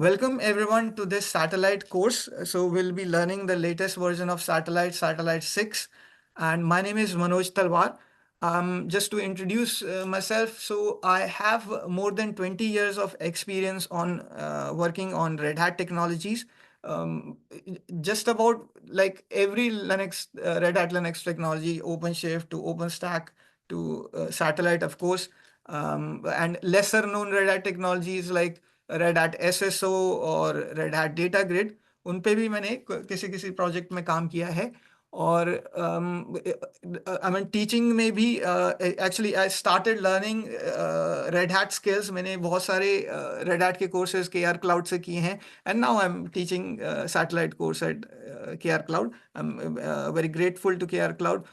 Welcome everyone to this satellite course. So we'll be learning the latest version of Satellite 6. And my name is Manoj Talwar. Just to introduce myself, so I have more than 20 years of experience on working on Red Hat technologies. Um, just about like every Red Hat Linux technology, OpenShift to OpenStack to Satellite, of course, and lesser known Red Hat technologies like red hat SSO और Red hat data grid उन पे भी मैंने किसी किसी project में काम किया है और आई मीन टीचिंग में भी actually I started learning red hat skills मैंने बहुत सारे रेड हैट के कोर्सेज के आर क्लाउड से किए हैं and now I am teaching satellite course at K R cloud I am very grateful to K R cloud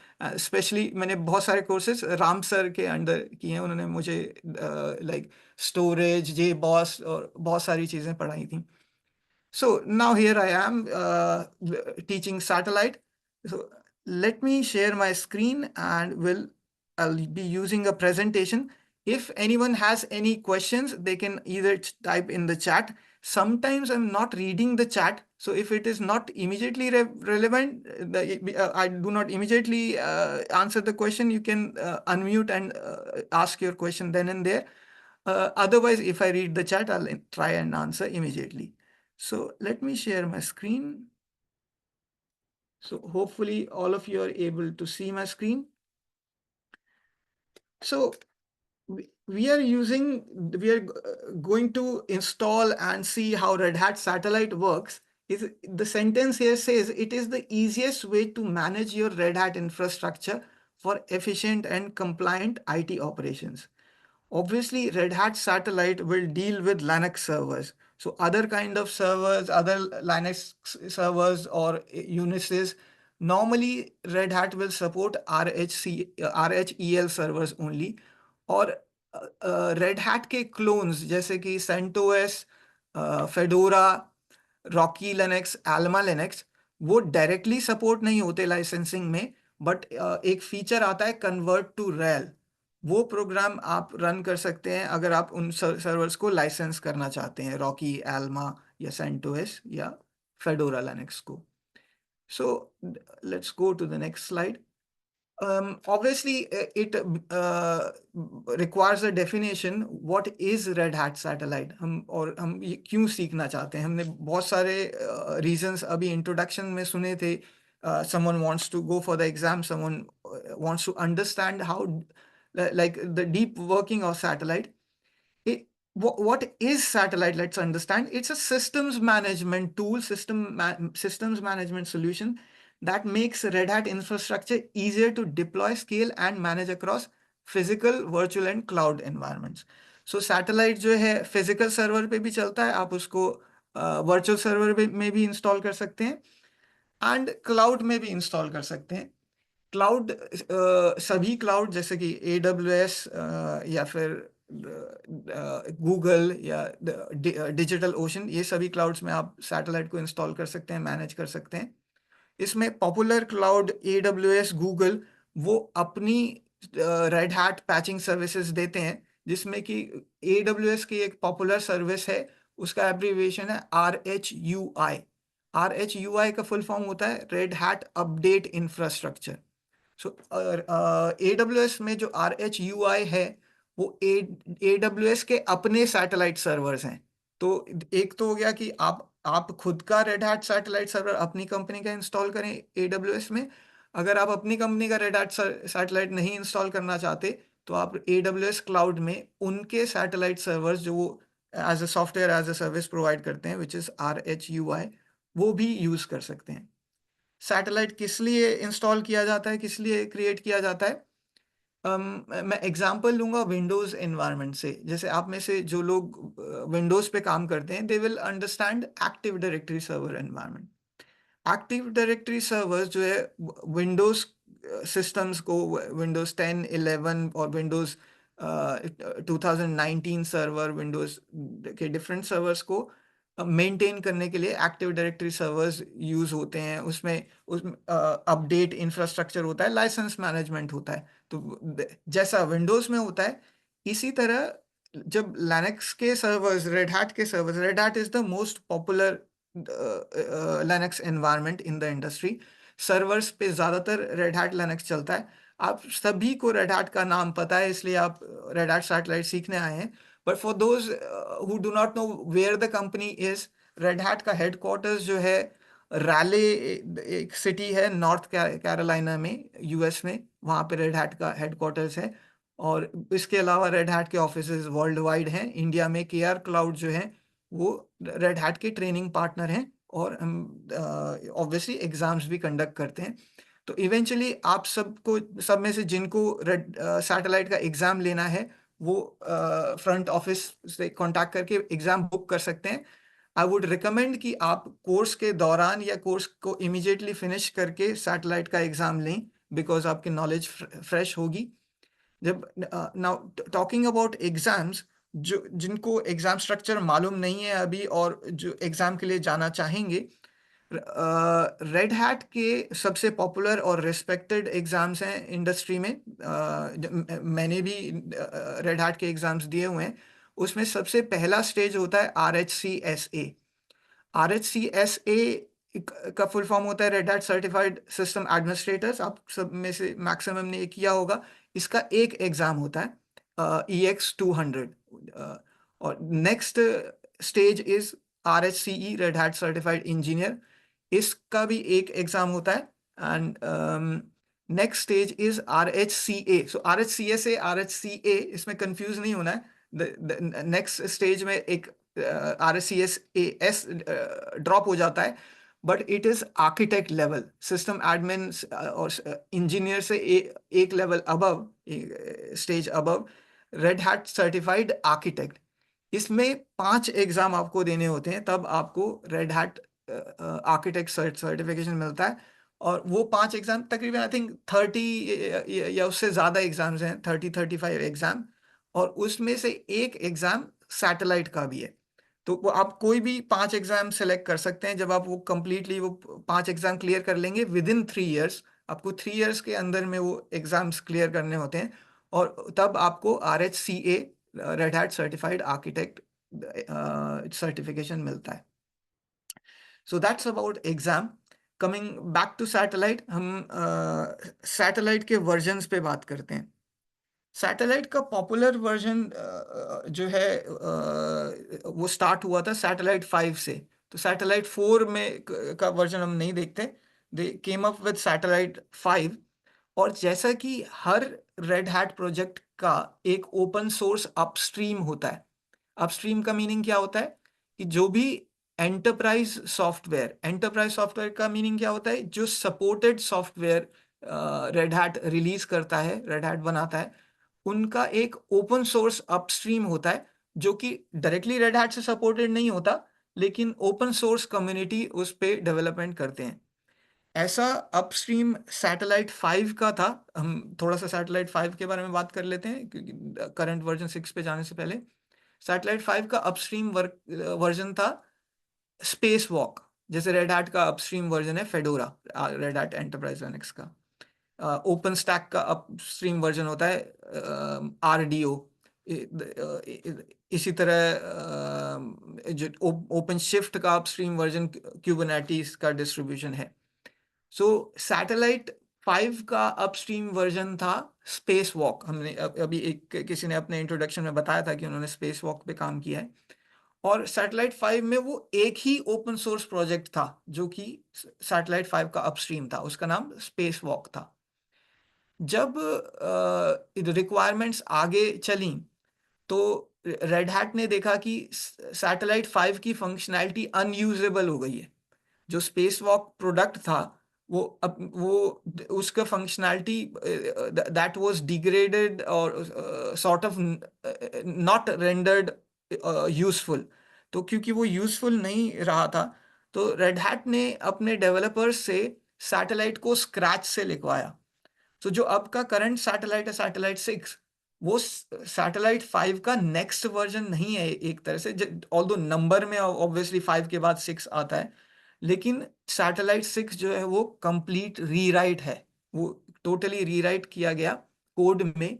specially मैंने बहुत सारे कोर्सेज राम सर के अंडर किए हैं उन्होंने मुझे लाइक स्टोरेज जे बॉस और बहुत सारी चीज़ें पढ़ाई थी. So now here I am teaching satellite. So let me share my screen and I'll be using a presentation. If anyone has any questions, they can either type in the chat. Sometimes I'm not reading the chat. So if it is not immediately relevant, I do not immediately answer the question. You can unmute and ask your question then and there. Otherwise, if I read the chat, I'll try and answer immediately. So let me share my screen. So hopefully all of you are able to see my screen. So we are going to install and see how Red Hat Satellite works. The sentence here says it is the easiest way to manage your Red Hat infrastructure for efficient and compliant IT operations. Obviously, Red Hat Satellite will deal with Linux servers. So other kind of servers, other Linux servers or Unisys, normally Red Hat will support RHEL servers only. और Red hat के clones जैसे कि CentOS, Fedora, Rocky Linux, Alma Linux वो directly support नहीं होते licensing में, but एक feature आता है कन्वर्ट टू रेल. वो प्रोग्राम आप रन कर सकते हैं अगर आप उन सर्वर्स को लाइसेंस करना चाहते हैं, रॉकी, एल्मा या सेंटोस या फेडोरा लिनक्स को. So let's go to the next slide. Obviously, it requires a definition. What is Red Hat Satellite? हम ये क्यों सीखना चाहते हैं? हमने बहुत सारे reasons अभी introduction में सुने थे. Someone wants to go for the exam. Someone wants to understand how, like the deep working of satellite. What is satellite? Let's understand. It's a systems management tool, systems management solution that makes Red Hat infrastructure easier to deploy, scale, and manage across physical, virtual, and cloud environments. So satellite जो है physical server पे भी चलता है, आप उसको virtual server में भी install कर सकते हैं and cloud में भी install कर सकते हैं. क्लाउड सभी क्लाउड जैसे कि AWS या फिर गूगल या डिजिटल ओशन, ये सभी क्लाउड्स में आप सैटेलाइट को इंस्टॉल कर सकते हैं, मैनेज कर सकते हैं. इसमें पॉपुलर क्लाउड AWS, गूगल वो अपनी रेड हैट पैचिंग सर्विसेज देते हैं, जिसमें कि AWS की एक पॉपुलर सर्विस है, उसका एब्रीविएशन है RHUI. RHUI का फुल फॉर्म होता है रेड हैट अपडेट इंफ्रास्ट्रक्चर. सो AWS में जो RHUI है वो AWS के अपने सैटेलाइट सर्वर्स हैं. तो एक तो हो गया कि आप खुद का रेड हैट सैटेलाइट सर्वर अपनी कंपनी का इंस्टॉल करें AWS में. अगर आप अपनी कंपनी का रेड हैट सैटेलाइट नहीं इंस्टॉल करना चाहते तो आप AWS क्लाउड में उनके सैटेलाइट सर्वर्स जो वो as a software as a service provide करते हैं विच इज़ RHUI, वो भी यूज़ कर सकते हैं. सैटेलाइट किस लिए इंस्टॉल किया जाता है, किस लिए क्रिएट किया जाता है? मैं एग्जांपल लूंगा विंडोज़ एनवायरनमेंट से. जैसे आप में से जो लोग विंडोज़ पे काम करते हैं, they will understand active directory server environment. Active directory servers जो है विंडोज़ सिस्टम्स को, विंडोज़ 10, 11 और विंडोज़ 2019 सर्वर, विंडोज़ के डिफरेंट सर्वर्स को मेंटेन करने के लिए एक्टिव डायरेक्टरी सर्वर्स यूज़ होते हैं. उसमें अपडेट इंफ्रास्ट्रक्चर होता है, लाइसेंस मैनेजमेंट होता है. तो जैसा विंडोज़ में होता है, इसी तरह जब लिनक्स के सर्वर्स, रेड हैट के servers, red hat is the most popular Linux environment in the industry. Servers पे ज़्यादातर रेड हैट लिनक्स चलता है। आप सभी को रेड हैट का नाम पता है, इसलिए आप रेड हैट सैटेलाइट सीखने आए हैं। But for those who do not know where the company is, Red hat का हेडक्वार्टर्स जो है रैले, एक सिटी है नॉर्थ कैरोलिना में, यूएस में, वहाँ पे रेड हैट का हेडक्वार्टर्स है। और इसके अलावा रेड हैट के ऑफिसेज वर्ल्ड वाइड हैं। इंडिया में केआर क्लाउड जो है वो रेड हैट के ट्रेनिंग पार्टनर हैं, और हम ऑब्वियसली एग्जाम्स भी कंडक्ट करते हैं। तो इवेंचुअली आप सबको, सब में से जिनको रेड सैटेलाइट का एग्ज़ाम लेना है, वो फ्रंट ऑफिस से कांटेक्ट करके एग्ज़ाम बुक कर सकते हैं। आई वुड रिकमेंड कि आप कोर्स के दौरान या कोर्स को इमीडिएटली फिनिश करके सैटेलाइट का एग्ज़ाम लें, बिकॉज आपकी नॉलेज फ्रेश होगी। जब नाउ टॉकिंग अबाउट एग्जाम्स, जो जिनको एग्जाम स्ट्रक्चर मालूम नहीं है अभी और जो एग्जाम के लिए जाना चाहेंगे, रेड हैट के सबसे पॉपुलर और रिस्पेक्टेड एग्जाम्स हैं इंडस्ट्री में। मैंने भी रेड हैट के एग्जाम्स दिए हुए हैं। उसमें सबसे पहला स्टेज होता है RHCSA। RHCSA का फुल फॉर्म होता है red Hat certified system administrators. आप सब में से मैक्सिमम ने ये किया होगा। इसका एक एग्जाम होता है EX200। और next stage is RHCE, red Hat certified engineer. इसका भी एक एग्जाम होता है। And next stage is RHCA। So RHCSA, RHCA, इसमें कंफ्यूज नहीं होना है। नेक्स्ट स्टेज में एक RHCSAS ड्रॉप हो जाता है, but it is architect level, system admin और इंजीनियर से एक level above, stage above, red Hat certified architect. इसमें 5 एग्जाम आपको देने होते हैं, तब आपको रेड हैट आर्किटेक्ट सर्टिफिकेशन मिलता है। और वो 5 एग्जाम तकरीबन आई थिंक 30 या उससे ज़्यादा एग्जाम्स हैं, 35 एग्जाम। और उसमें से एक एग्जाम सैटेलाइट का भी है। तो वो आप कोई भी 5 एग्जाम सेलेक्ट कर सकते हैं। जब आप वो कंप्लीटली वो 5 एग्जाम क्लियर कर लेंगे विदिन 3 ईयर्स, आपको 3 ईयर्स के अंदर में वो एग्जाम्स क्लियर करने होते हैं, और तब आपको RHCA, Red Hat certified architect certification मिलता है। So that's about exam. Coming back to satellite, हम सैटेलाइट के वर्जन्स पे बात करते हैं। सैटेलाइट का पॉपुलर वर्जन जो है वो स्टार्ट हुआ था सैटेलाइट 5 से। तो सैटेलाइट 4 में का वर्जन हम नहीं देखते। दे केम अप विद सैटेलाइट 5। और जैसा कि हर रेड हैट प्रोजेक्ट का एक ओपन सोर्स अपस्ट्रीम होता है। अपस्ट्रीम का मीनिंग क्या होता है कि जो भी एंटरप्राइज सॉफ्टवेयर का मीनिंग क्या होता है, जो supported software red hat release करता है, रेड हैट बनाता है, उनका एक ओपन सोर्स अपस्ट्रीम होता है, जो कि डायरेक्टली रेड हैट से सपोर्टेड नहीं होता, लेकिन ओपन सोर्स कम्युनिटी उस पे डेवलपमेंट करते हैं। ऐसा अपस्ट्रीम सैटेलाइट 5 का था। हम थोड़ा सा सैटेलाइट 5 के बारे में बात कर लेते हैं, क्योंकि करंट वर्जन 6 पे जाने से पहले। सैटेलाइट 5 का अपस्ट्रीम वर्जन था स्पेस वॉक। जैसे रेड हैट का अपस्ट्रीम वर्जन है fedora, red hat enterprise Linux का। ओपन स्टैक का अपस्ट्रीम वर्जन होता है RDO। इसी तरह जो ओपन शिफ्ट का अपस्ट्रीम वर्जन क्यूबरनेटिस का डिस्ट्रीब्यूशन है। सो सैटेलाइट 5 का अपस्ट्रीम वर्जन था स्पेस वॉक। हमने अभी एक किसी ने अपने इंट्रोडक्शन में बताया था कि उन्होंने स्पेस वॉक पे काम किया है। और सैटेलाइट 5 में वो एक ही ओपन सोर्स प्रोजेक्ट था जो कि सैटेलाइट 5 का अपस्ट्रीम था, उसका नाम स्पेस वॉक था। जब रिक्वायरमेंट्स आगे चली, तो रेड हैट ने देखा कि सैटेलाइट 5 की फंक्शनैलिटी अनयूजेबल हो गई है। जो स्पेस वॉक प्रोडक्ट था, वो उसका फंक्शनैलिटी दैट वाज डिग्रेडेड और sort of not rendered useful. तो क्योंकि वो यूजफुल नहीं रहा था, तो रेड हैट ने अपने डेवलपर्स से सैटेलाइट को स्क्रैच से लिखवाया। तो जो अब का करंट सैटेलाइट है, सैटेलाइट 6, वो सैटेलाइट 5 का नेक्स्ट वर्जन नहीं है एक तरह से। ऑल्दो नंबर में ऑब्वियसली 5 के बाद 6 आता है, लेकिन सैटेलाइट 6 जो है वो कंप्लीट रीराइट है। वो टोटली रीराइट किया गया कोड में।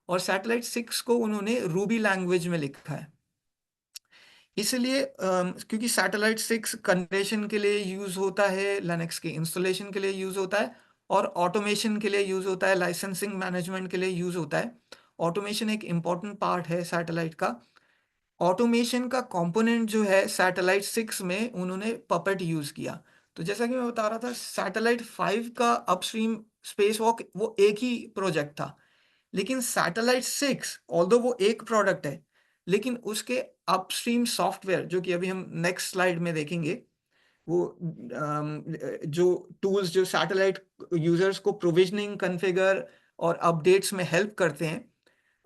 और सैटेलाइट 6 को उन्होंने रूबी लैंग्वेज में लिखा है। इसलिए क्योंकि सैटेलाइट 6 कंडेशन के लिए यूज होता है, लिनक्स के इंस्टॉलेशन के लिए यूज होता है, और ऑटोमेशन के लिए यूज होता है, लाइसेंसिंग मैनेजमेंट के लिए यूज होता है। ऑटोमेशन एक इम्पॉर्टेंट पार्ट है सैटेलाइट का। ऑटोमेशन का कंपोनेंट जो है सैटेलाइट 6 में उन्होंने पपेट यूज किया। तो जैसा कि मैं बता रहा था, सैटेलाइट 5 का अपस्ट्रीम स्पेस वॉक वो एक ही प्रोजेक्ट था, लेकिन सैटेलाइट 6 ऑल्दो वो एक प्रोडक्ट है, लेकिन उसके अपस्ट्रीम सॉफ्टवेयर जो कि अभी हम नेक्स्ट स्लाइड में देखेंगे, वो जो टूल्स जो सैटेलाइट यूजर्स को प्रोविजनिंग, कॉन्फ़िगर और अपडेट्स में हेल्प करते हैं,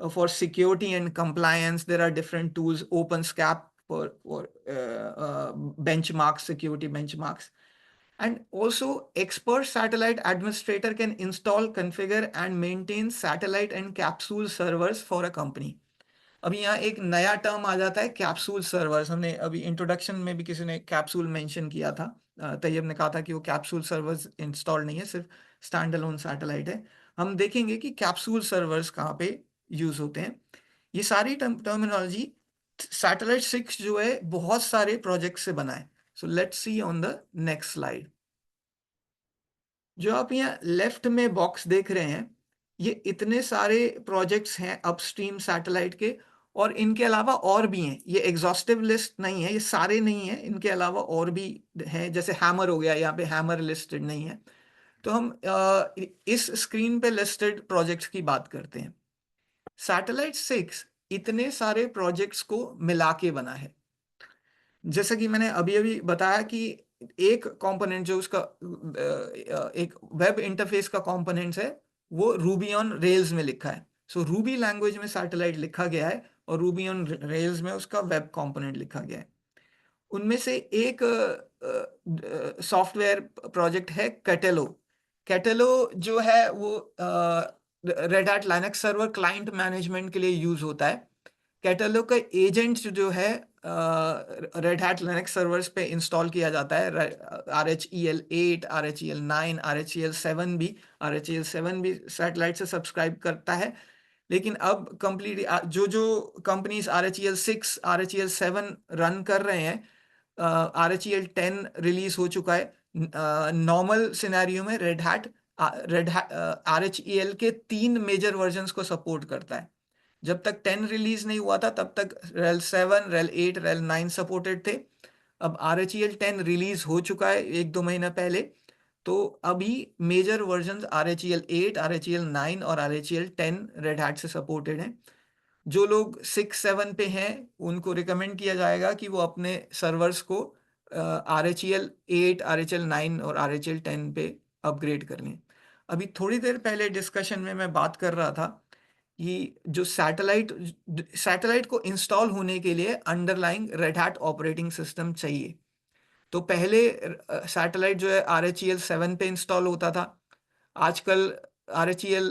for security and compliance, there are different tools, OpenSCAP for benchmarks, security benchmarks. And also, expert satellite administrator can install, configure, and maintain satellite and capsule servers for a company. अभी यहाँ एक नया term आ जाता है, capsule servers. हमने अभी introduction में भी किसी ने कैप्सूल मेंशन किया था, तैयब ने कहा था कि वो कैप्सूल सर्वर्स इंस्टॉल नहीं है, सिर्फ स्टैंड अलोन सैटेलाइट है। हम देखेंगे कि कैप्सूल सर्वर्स कहाँ पे यूज होते हैं। ये सारी टर्मिनोलॉजी सैटेलाइट 6 जो है बहुत सारे प्रोजेक्ट से बना है। So let's see on the next slide. जो आप यहाँ लेफ्ट में बॉक्स देख रहे हैं, ये इतने सारे प्रोजेक्ट्स हैं अपस्ट्रीम सैटेलाइट के, और इनके अलावा और भी हैं। ये एग्जॉस्टिव लिस्ट नहीं है, ये सारे नहीं है, इनके अलावा और भी हैं। जैसे हैमर हो गया, यहाँ पे हैमर लिस्टेड नहीं है। तो हम इस स्क्रीन पे लिस्टेड प्रोजेक्ट्स की बात करते हैं। सैटेलाइट 6 इतने सारे प्रोजेक्ट्स को मिला के बना है। जैसा कि मैंने अभी अभी बताया कि एक कंपोनेंट जो उसका एक वेब इंटरफेस का कंपोनेंट्स है, वो रूबी ऑन रेल्स में लिखा है। सो रूबी लैंग्वेज में सैटेलाइट लिखा गया है, और रूबी ऑन रेल्स में उसका वेब कंपोनेंट लिखा गया है। उनमें से एक सॉफ्टवेयर प्रोजेक्ट है कैटेलो। कैटेलो जो है वो red hat Linux server client management के लिए यूज होता है। कैटेलो का एजेंट जो है रेड हैट लिनक्स सर्वर्स पे इंस्टॉल किया जाता है। RHEL 8, RHEL 9, RHEL 7 भी, RHEL 7 भी सैटेलाइट से सब्सक्राइब करता है। लेकिन अब कंप्लीट जो जो कंपनीज RHEL 6, RHEL 7 रन कर रहे हैं, RHEL 10 रिलीज हो चुका है। नॉर्मल सिनेरियो में रेड हैट RHEL के 3 मेजर वर्जन्स को सपोर्ट करता है। जब तक 10 रिलीज नहीं हुआ था तब तक RHEL 7, RHEL 8, RHEL 9 सपोर्टेड थे। अब RHEL 10 रिलीज हो चुका है 1-2 महीना पहले, तो अभी मेजर वर्जन RHEL 8, RHEL 9 और RHEL 10 रेड हैट से सपोर्टेड हैं। जो लोग 6-7 पे हैं उनको रिकमेंड किया जाएगा कि वो अपने सर्वर्स को RHEL 8, RHEL 9 और RHEL 10 पे अपग्रेड कर लें। अभी थोड़ी देर पहले डिस्कशन में मैं बात कर रहा था कि जो सैटेलाइट को इंस्टॉल होने के लिए underlying red hat operating system चाहिए। तो पहले सैटेलाइट जो है RHEL 7 पे इंस्टॉल होता था। आजकल RHEL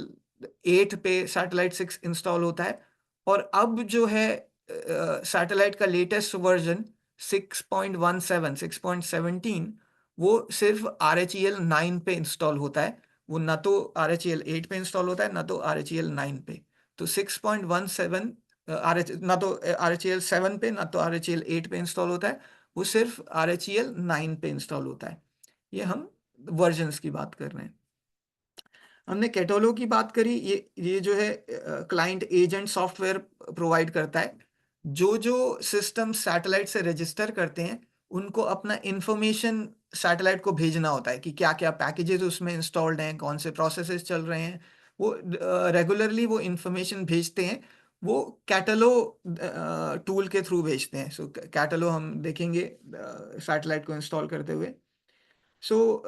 8 पे सैटेलाइट 6 इंस्टॉल होता है। और अब जो है सैटेलाइट का लेटेस्ट वर्जन 6.17, 6.17, वो सिर्फ RHEL 9 पे इंस्टॉल होता है। वो ना तो RHEL 8 पे इंस्टॉल होता है, ना तो RHEL 9 पे। तो 6.17 ना तो RHEL 7 पे, ना तो RHEL 8 पे इंस्टॉल होता है। वो सिर्फ RHEL 9 पे इंस्टॉल होता है। ये हम वर्जन्स की बात कर रहे हैं। हमने कैटोलो की बात करी। ये जो है क्लाइंट एजेंट सॉफ्टवेयर प्रोवाइड करता है। जो जो सिस्टम सैटेलाइट से रजिस्टर करते हैं उनको अपना इंफॉर्मेशन सैटेलाइट को भेजना होता है कि क्या क्या पैकेजेस उसमें इंस्टॉल्ड हैं, कौन से प्रोसेसेस चल रहे हैं। वो रेगुलरली वो इंफॉर्मेशन भेजते हैं। वो कैटलो टूल के थ्रू भेजते हैं। सो कैटलो हम देखेंगे सैटेलाइट को इंस्टॉल करते हुए। सो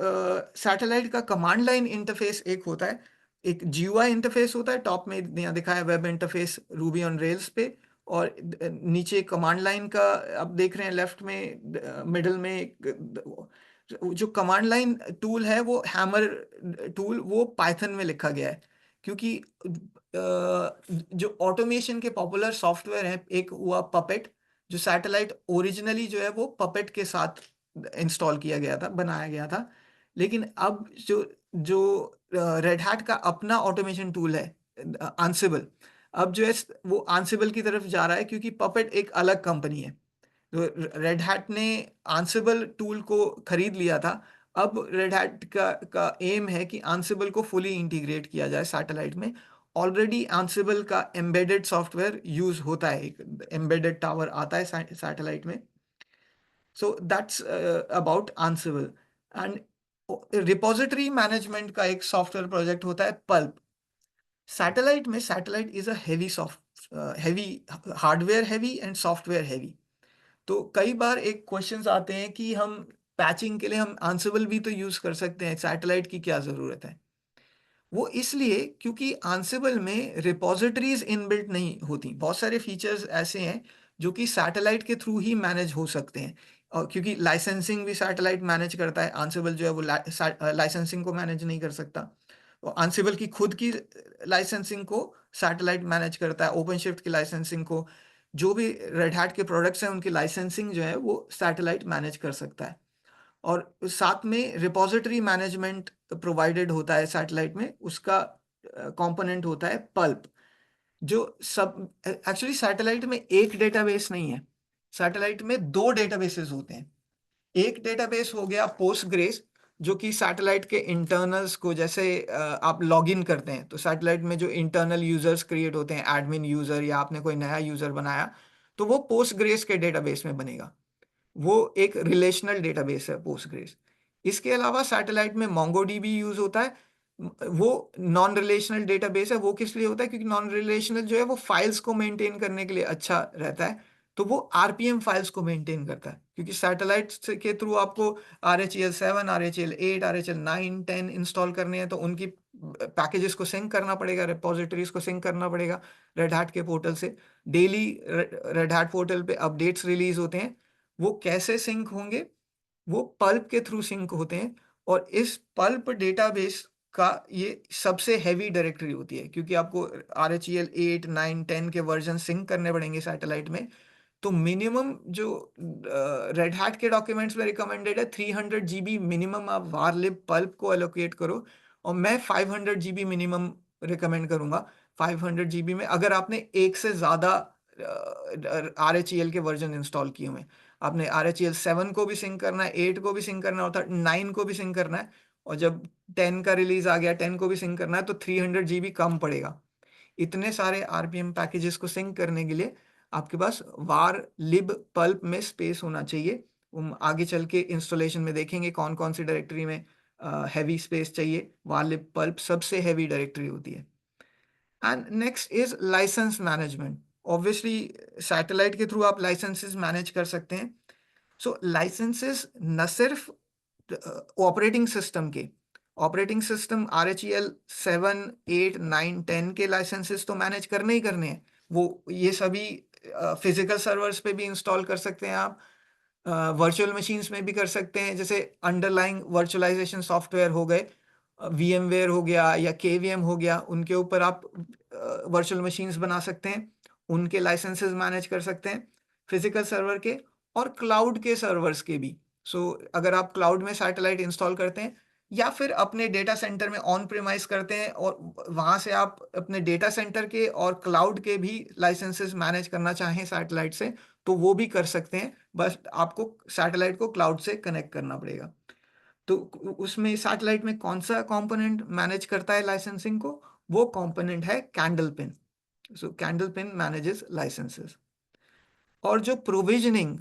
सैटेलाइट का कमांड लाइन इंटरफेस एक होता है, एक GUI इंटरफेस होता है। टॉप में यहाँ दिखा है web interface Ruby on rails पे, और नीचे कमांड लाइन का आप देख रहे हैं लेफ्ट में, मिडल में जो कमांड लाइन टूल है वो हैमर टूल, वो पाइथन में लिखा गया है। क्योंकि जो ऑटोमेशन के पॉपुलर सॉफ्टवेयर हैं, एक हुआ पपेट, जो सैटेलाइट ओरिजिनली जो है वो पपेट के साथ इंस्टॉल किया गया था, बनाया गया था। लेकिन अब जो जो रेड हैट का अपना ऑटोमेशन टूल है, अंसिबल। अब जो है वो आंसिबल की तरफ जा रहा है, क्योंकि पपेट एक अलग कंपनी है। तो रेड हैट ने आंसिबल टूल को खरीद लिया था। अब रेड हैट का एम है कि आंसिबल को फुली इंटीग्रेट किया जाए सैटेलाइट में। ऑलरेडी आंसिबल का एम्बेडेड सॉफ्टवेयर यूज होता है, एक एम्बेडेड टावर आता है सैटेलाइट में। So that's about Ansible. And repository management का एक सॉफ्टवेयर प्रोजेक्ट होता है पल्प। सैटेलाइट में, Satellite is a heavy soft heavy hardware heavy and software heavy. तो कई बार एक क्वेश्चंस आते हैं कि हम पैचिंग के लिए हम आंसिबल भी तो यूज कर सकते हैं, सैटेलाइट की क्या जरूरत है? वो इसलिए क्योंकि आंसिबल में रिपोजिटरीज इनबिल्ट नहीं होती। बहुत सारे फीचर्स ऐसे हैं जो कि सैटेलाइट के थ्रू ही मैनेज हो सकते हैं। और क्योंकि लाइसेंसिंग भी सैटेलाइट मैनेज करता है, आंसिबल जो है वो लाइसेंसिंग को मैनेज नहीं कर सकता। तो आंसिबल की खुद की लाइसेंसिंग को सैटेलाइट मैनेज करता है, ओपन शिफ्ट की लाइसेंसिंग को, जो भी रेड हैट के प्रोडक्ट्स हैं उनकी लाइसेंसिंग जो है वो सैटेलाइट मैनेज कर सकता है। और साथ में रिपोजिटरी मैनेजमेंट प्रोवाइडेड होता है सैटेलाइट में, उसका कंपोनेंट होता है पल्प। जो सब एक्चुअली सैटेलाइट में एक डेटाबेस नहीं है, सैटेलाइट में दो डेटाबेसेस होते हैं। एक डेटाबेस हो गया पोस्टग्रेस, जो कि सैटेलाइट के इंटरनल्स को, जैसे आप लॉगिन करते हैं तो सैटेलाइट में जो इंटरनल यूजर्स क्रिएट होते हैं, एडमिन यूजर या आपने कोई नया यूजर बनाया, तो वो पोस्टग्रेस के डेटाबेस में बनेगा। वो एक रिलेशनल डेटाबेस है पोस्टग्रेस। इसके अलावा सैटेलाइट में मोंगोडीबी यूज होता है। वो नॉन रिलेशनल डेटाबेस है। वो किस लिए होता है? क्योंकि नॉन रिलेशनल जो है वो फाइल्स को मेंटेन करने के लिए अच्छा रहता है। तो वो आरपीएम फाइल्स को मेंटेन करता है, क्योंकि सैटेलाइट के थ्रू आपको RHEL 7, RHEL 8, RHEL 9, 10 इंस्टॉल करने हैं, तो उनकी पैकेजेस को सिंक करना पड़ेगा, रिपोजिटरीज को सिंक करना पड़ेगा रेड हैट के पोर्टल से। डेली रेड हैट पोर्टल पे अपडेट्स रिलीज होते हैं। वो कैसे सिंक होंगे? वो पल्प के थ्रू सिंक होते हैं। और इस पल्प डेटाबेस का ये सबसे हैवी डायरेक्टरी होती है, क्योंकि आपको RHEL 8, 9, 10 के वर्जन सिंक करने पड़ेंगे सैटेलाइट में। तो मिनिमम जो रेड हैट के डॉक्यूमेंट्स में रिकमेंडेड है, 300 GB मिनिमम आप वारलिब पल्प को एलोकेट करो। और मैं 500 GB मिनिमम रिकमेंड करूंगा। 500 GB में अगर आपने एक से ज्यादा RHEL के वर्जन इंस्टॉल किए हुए हैं, आपने RHEL 7 को भी सिंक करना है, 8 को भी सिंक करना है, और 9 को भी सिंक करना है, और जब 10 का रिलीज आ गया 10 को भी सिंक करना है, तो 300 GB कम पड़ेगा। इतने सारे आरपीएम पैकेजेस को सिंक करने के लिए आपके पास वार लिब पल्प में स्पेस होना चाहिए। हम आगे चल के इंस्टॉलेशन में देखेंगे कौन कौन सी डायरेक्टरी में हैवी स्पेस चाहिए। वार लिब पल्प सबसे हैवी डायरेक्टरी होती है। And next is license management. Obviously satellite के थ्रू आप लाइसेंसेस मैनेज कर सकते हैं। सो लाइसेंसेस न सिर्फ ऑपरेटिंग सिस्टम के, ऑपरेटिंग सिस्टम RHEL 7, 8, 9, 10 के लाइसेंसेस तो मैनेज करने ही करने हैं। वो ये सभी फिजिकल सर्वर्स पे भी इंस्टॉल कर सकते हैं आप, वर्चुअल मशीन्स में भी कर सकते हैं। जैसे अंडरलाइंग वर्चुअलाइजेशन सॉफ्टवेयर हो गए, VMware हो गया या KVM हो गया, उनके ऊपर आप वर्चुअल मशीन्स बना सकते हैं, उनके लाइसेंसेस मैनेज कर सकते हैं, फिजिकल सर्वर के और क्लाउड के सर्वर्स के भी। सो अगर आप क्लाउड में सैटेलाइट इंस्टॉल करते हैं या फिर अपने डेटा सेंटर में ऑन प्रीमाइज करते हैं, और वहां से आप अपने डेटा सेंटर के और क्लाउड के भी लाइसेंसेस मैनेज करना चाहें सैटेलाइट से, तो वो भी कर सकते हैं। बस आपको सैटेलाइट को क्लाउड से कनेक्ट करना पड़ेगा। तो उसमें सैटेलाइट में कौन सा कंपोनेंट मैनेज करता है लाइसेंसिंग को? वो कंपोनेंट है कैंडल पिन। सो कैंडल पिन मैनेजेस लाइसेंसेस। और जो प्रोविजनिंग,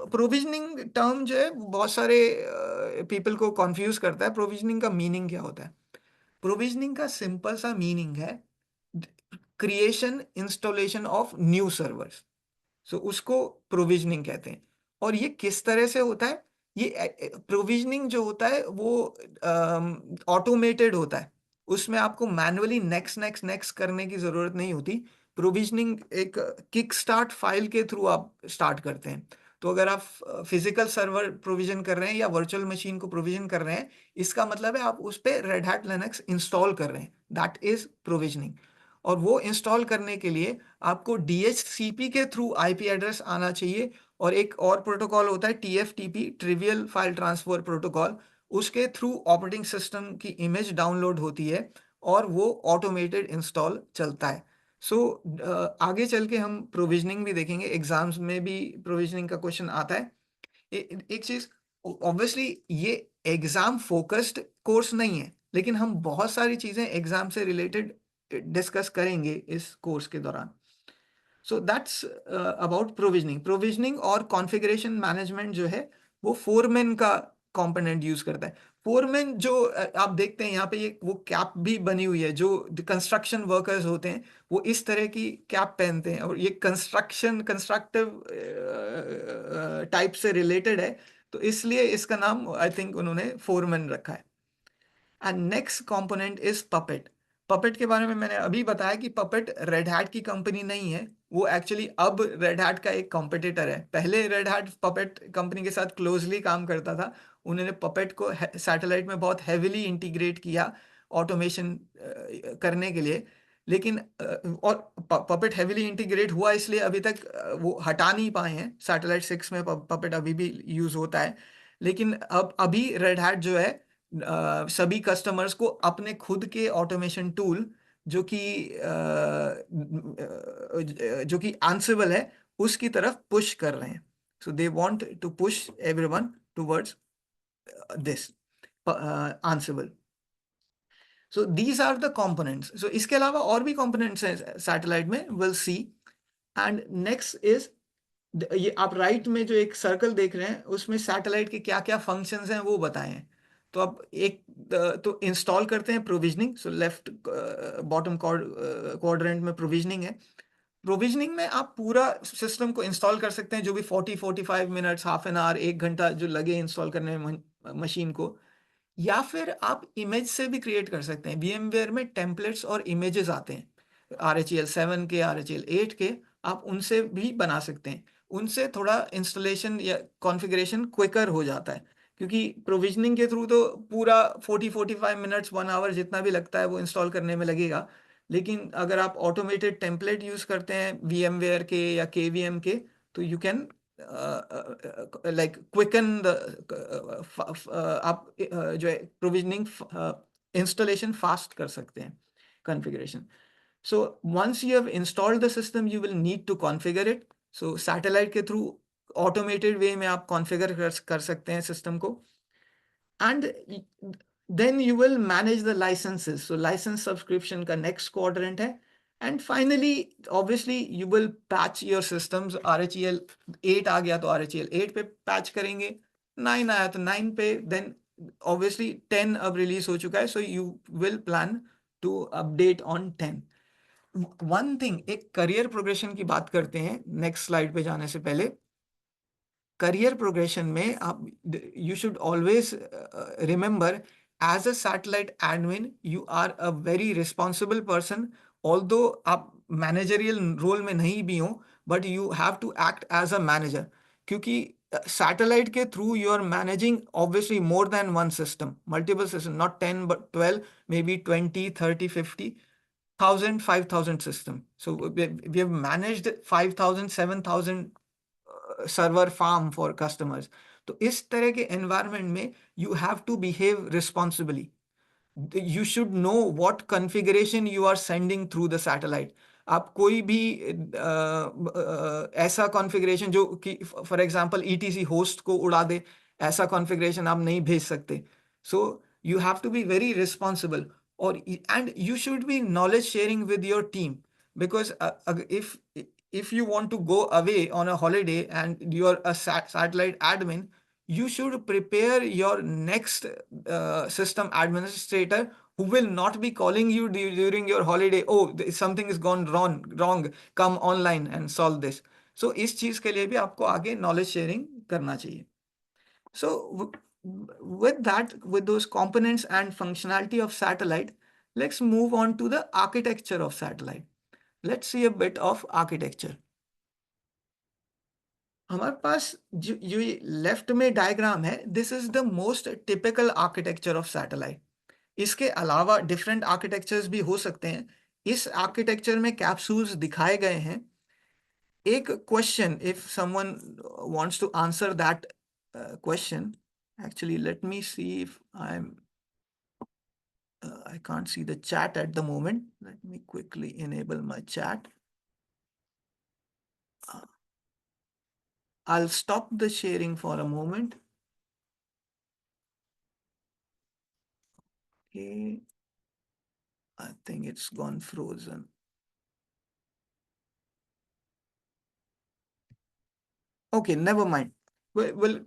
प्रोविजनिंग टर्म जो है बहुत सारे पीपल को कंफ्यूज करता है। प्रोविजनिंग का मीनिंग क्या होता है? प्रोविजनिंग का सिंपल सा मीनिंग है creation installation of new servers. So उसको प्रोविजनिंग कहते हैं। और ये किस तरह से होता है? ये प्रोविजनिंग जो होता है वो ऑटोमेटेड होता है। उसमें आपको मैन्युअली नेक्स्ट नेक्स्ट नेक्स्ट करने की जरूरत नहीं होती। प्रोविजनिंग एक किक स्टार्ट फाइल के थ्रू आप स्टार्ट करते हैं। तो अगर आप फिजिकल सर्वर प्रोविजन कर रहे हैं या वर्चुअल मशीन को प्रोविजन कर रहे हैं, इसका मतलब है आप उस पर रेड हैट लिनक्स इंस्टॉल कर रहे हैं। That is provisioning. और वो इंस्टॉल करने के लिए आपको DHCP के थ्रू IP एड्रेस आना चाहिए। और एक और प्रोटोकॉल होता है TFTP, trivial file transfer protocol. उसके थ्रू ऑपरेटिंग सिस्टम की इमेज डाउनलोड होती है और वो ऑटोमेटेड इंस्टॉल चलता है। सो आगे चल के हम प्रोविजनिंग भी देखेंगे, एग्जाम्स में भी प्रोविजनिंग का क्वेश्चन आता है। एक चीज, ऑब्वियसली ये एग्जाम फोकस्ड कोर्स नहीं है, लेकिन हम बहुत सारी चीजें एग्जाम से रिलेटेड डिस्कस करेंगे इस कोर्स के दौरान। सो दैट्स अबाउट प्रोविजनिंग। प्रोविजनिंग और कॉन्फ़िगरेशन मैनेजमेंट जो है वो फोरमैन का कंपोनेंट यूज करता है। फोरमैन जो आप देखते हैं यहाँ पे, ये वो कैप भी बनी हुई है, जो कंस्ट्रक्शन वर्कर्स होते हैं वो इस तरह की कैप पहनते हैं, और ये कंस्ट्रक्टिव टाइप से रिलेटेड है, तो इसलिए इसका नाम आई थिंक उन्होंने फोरमैन रखा है। And next component is puppet. Puppet के बारे में मैंने अभी बताया कि पपेट रेड हैट की कंपनी नहीं है, वो एक्चुअली अब रेड हैट का एक कॉम्पिटिटर है। पहले रेड हैट पपेट कंपनी के साथ क्लोजली काम करता था, उन्होंने पपेट को सैटेलाइट में बहुत हैविली इंटीग्रेट किया ऑटोमेशन करने के लिए। लेकिन और पपेट हैविली इंटीग्रेट हुआ इसलिए अभी तक वो हटा नहीं पाए हैं। सैटेलाइट 6 में पपेट अभी भी यूज होता है, लेकिन अब अभी रेड हैट जो है सभी कस्टमर्स को अपने खुद के ऑटोमेशन टूल जो कि आंसरेबल है उसकी तरफ पुश कर रहे हैं। So they want to push everyone towards this Ansible. So these are the components. So इसके अलावा और भी कंपोनेंट्स हैं सैटेलाइट में, will see. And next is, ये आप राइट में जो एक सर्कल देख रहे हैं उसमें सैटेलाइट के क्या क्या फंक्शंस हैं वो बताए हैं। तो अब एक तो इंस्टॉल करते हैं provisioning. So left bottom quadrant में प्रोविजनिंग है। प्रोविजनिंग में आप पूरा सिस्टम को इंस्टॉल कर सकते हैं, जो भी 40-45 मिनट्स, हाफ एन आवर, 1 घंटा जो लगे इंस्टॉल करने में मशीन को। या फिर आप इमेज से भी क्रिएट कर सकते हैं। VMware में टेम्पलेट्स और इमेजेस आते हैं, RHEL 7 के, RHEL 8 के, आप उनसे भी बना सकते हैं। उनसे थोड़ा इंस्टॉलेशन या कॉन्फ़िगरेशन क्विकर हो जाता है, क्योंकि प्रोविजनिंग के थ्रू तो पूरा 40-45 मिनट्स, 1 आवर जितना भी लगता है वो इंस्टॉल करने में लगेगा। लेकिन अगर आप ऑटोमेटेड टेम्पलेट यूज करते हैं VMware के या KVM के, तो you can like quicken the आप जो है प्रोविजनिंग इंस्टॉलेशन फास्ट कर सकते हैं, configuration. So once you have installed the system you will need to configure it. So satellite के थ्रू ऑटोमेटेड वे में आप कॉन्फ़िगर कर सकते हैं सिस्टम को। And then you will manage the licenses. So license subscription का next quadrant है. And finally, obviously, you will patch your systems. RHEL 8 आ गया तो RHEL 8 पे patch करेंगे, 9 आया तो 9 पे, then obviously 10 अब रिलीज हो चुका है, so you will plan to update on 10. One thing, एक करियर प्रोग्रेशन की बात करते हैं नेक्स्ट स्लाइड पे जाने से पहले। करियर प्रोग्रेशन में आप, you should always remember, as a satellite admin you are a very responsible person. Although आप मैनेजरियल रोल में नहीं भी हो, but you have to act as a manager, क्योंकि सैटेलाइट के through you are managing obviously more than one system, multiple system, not 10 but 12, maybe 20, 30, 50,000, 5,000 system. So we have managed 5,000, 7,000 server farm for customers. तो इस तरह के environment में you have to behave responsibly. You should know what configuration you are sending through the satellite. आप कोई भी ऐसा configuration जो कि फॉर एग्जांपल ETC होस्ट को उड़ा दे, ऐसा कॉन्फ़िगरेशन आप नहीं भेज सकते। So you have to be very responsible, और and you should be knowledge sharing with your team, because if you want to go away on a holiday and you're a satellite admin, you should prepare your next system administrator who will not be calling you during your holiday, oh something is gone wrong, come online and solve this. So इस चीज के लिए भी आपको आगे knowledge sharing करना चाहिए। So with that, with those components and functionality of satellite, let's move on to the architecture of satellite. Let's see a bit of architecture. हमारे पास जो लेफ्ट में डायग्राम है, this is the most typical architecture of satellite. इसके अलावा different architectures भी हो सकते हैं। इस आर्किटेक्चर में कैप्सूल्स दिखाए गए हैं। एक question, if someone wants to answer that question, actually let me see if I am I can't see the chat at the moment. Let me quickly enable my chat. I'll stop the sharing for a moment. Okay. I think it's gone frozen. Okay, never mind. We'll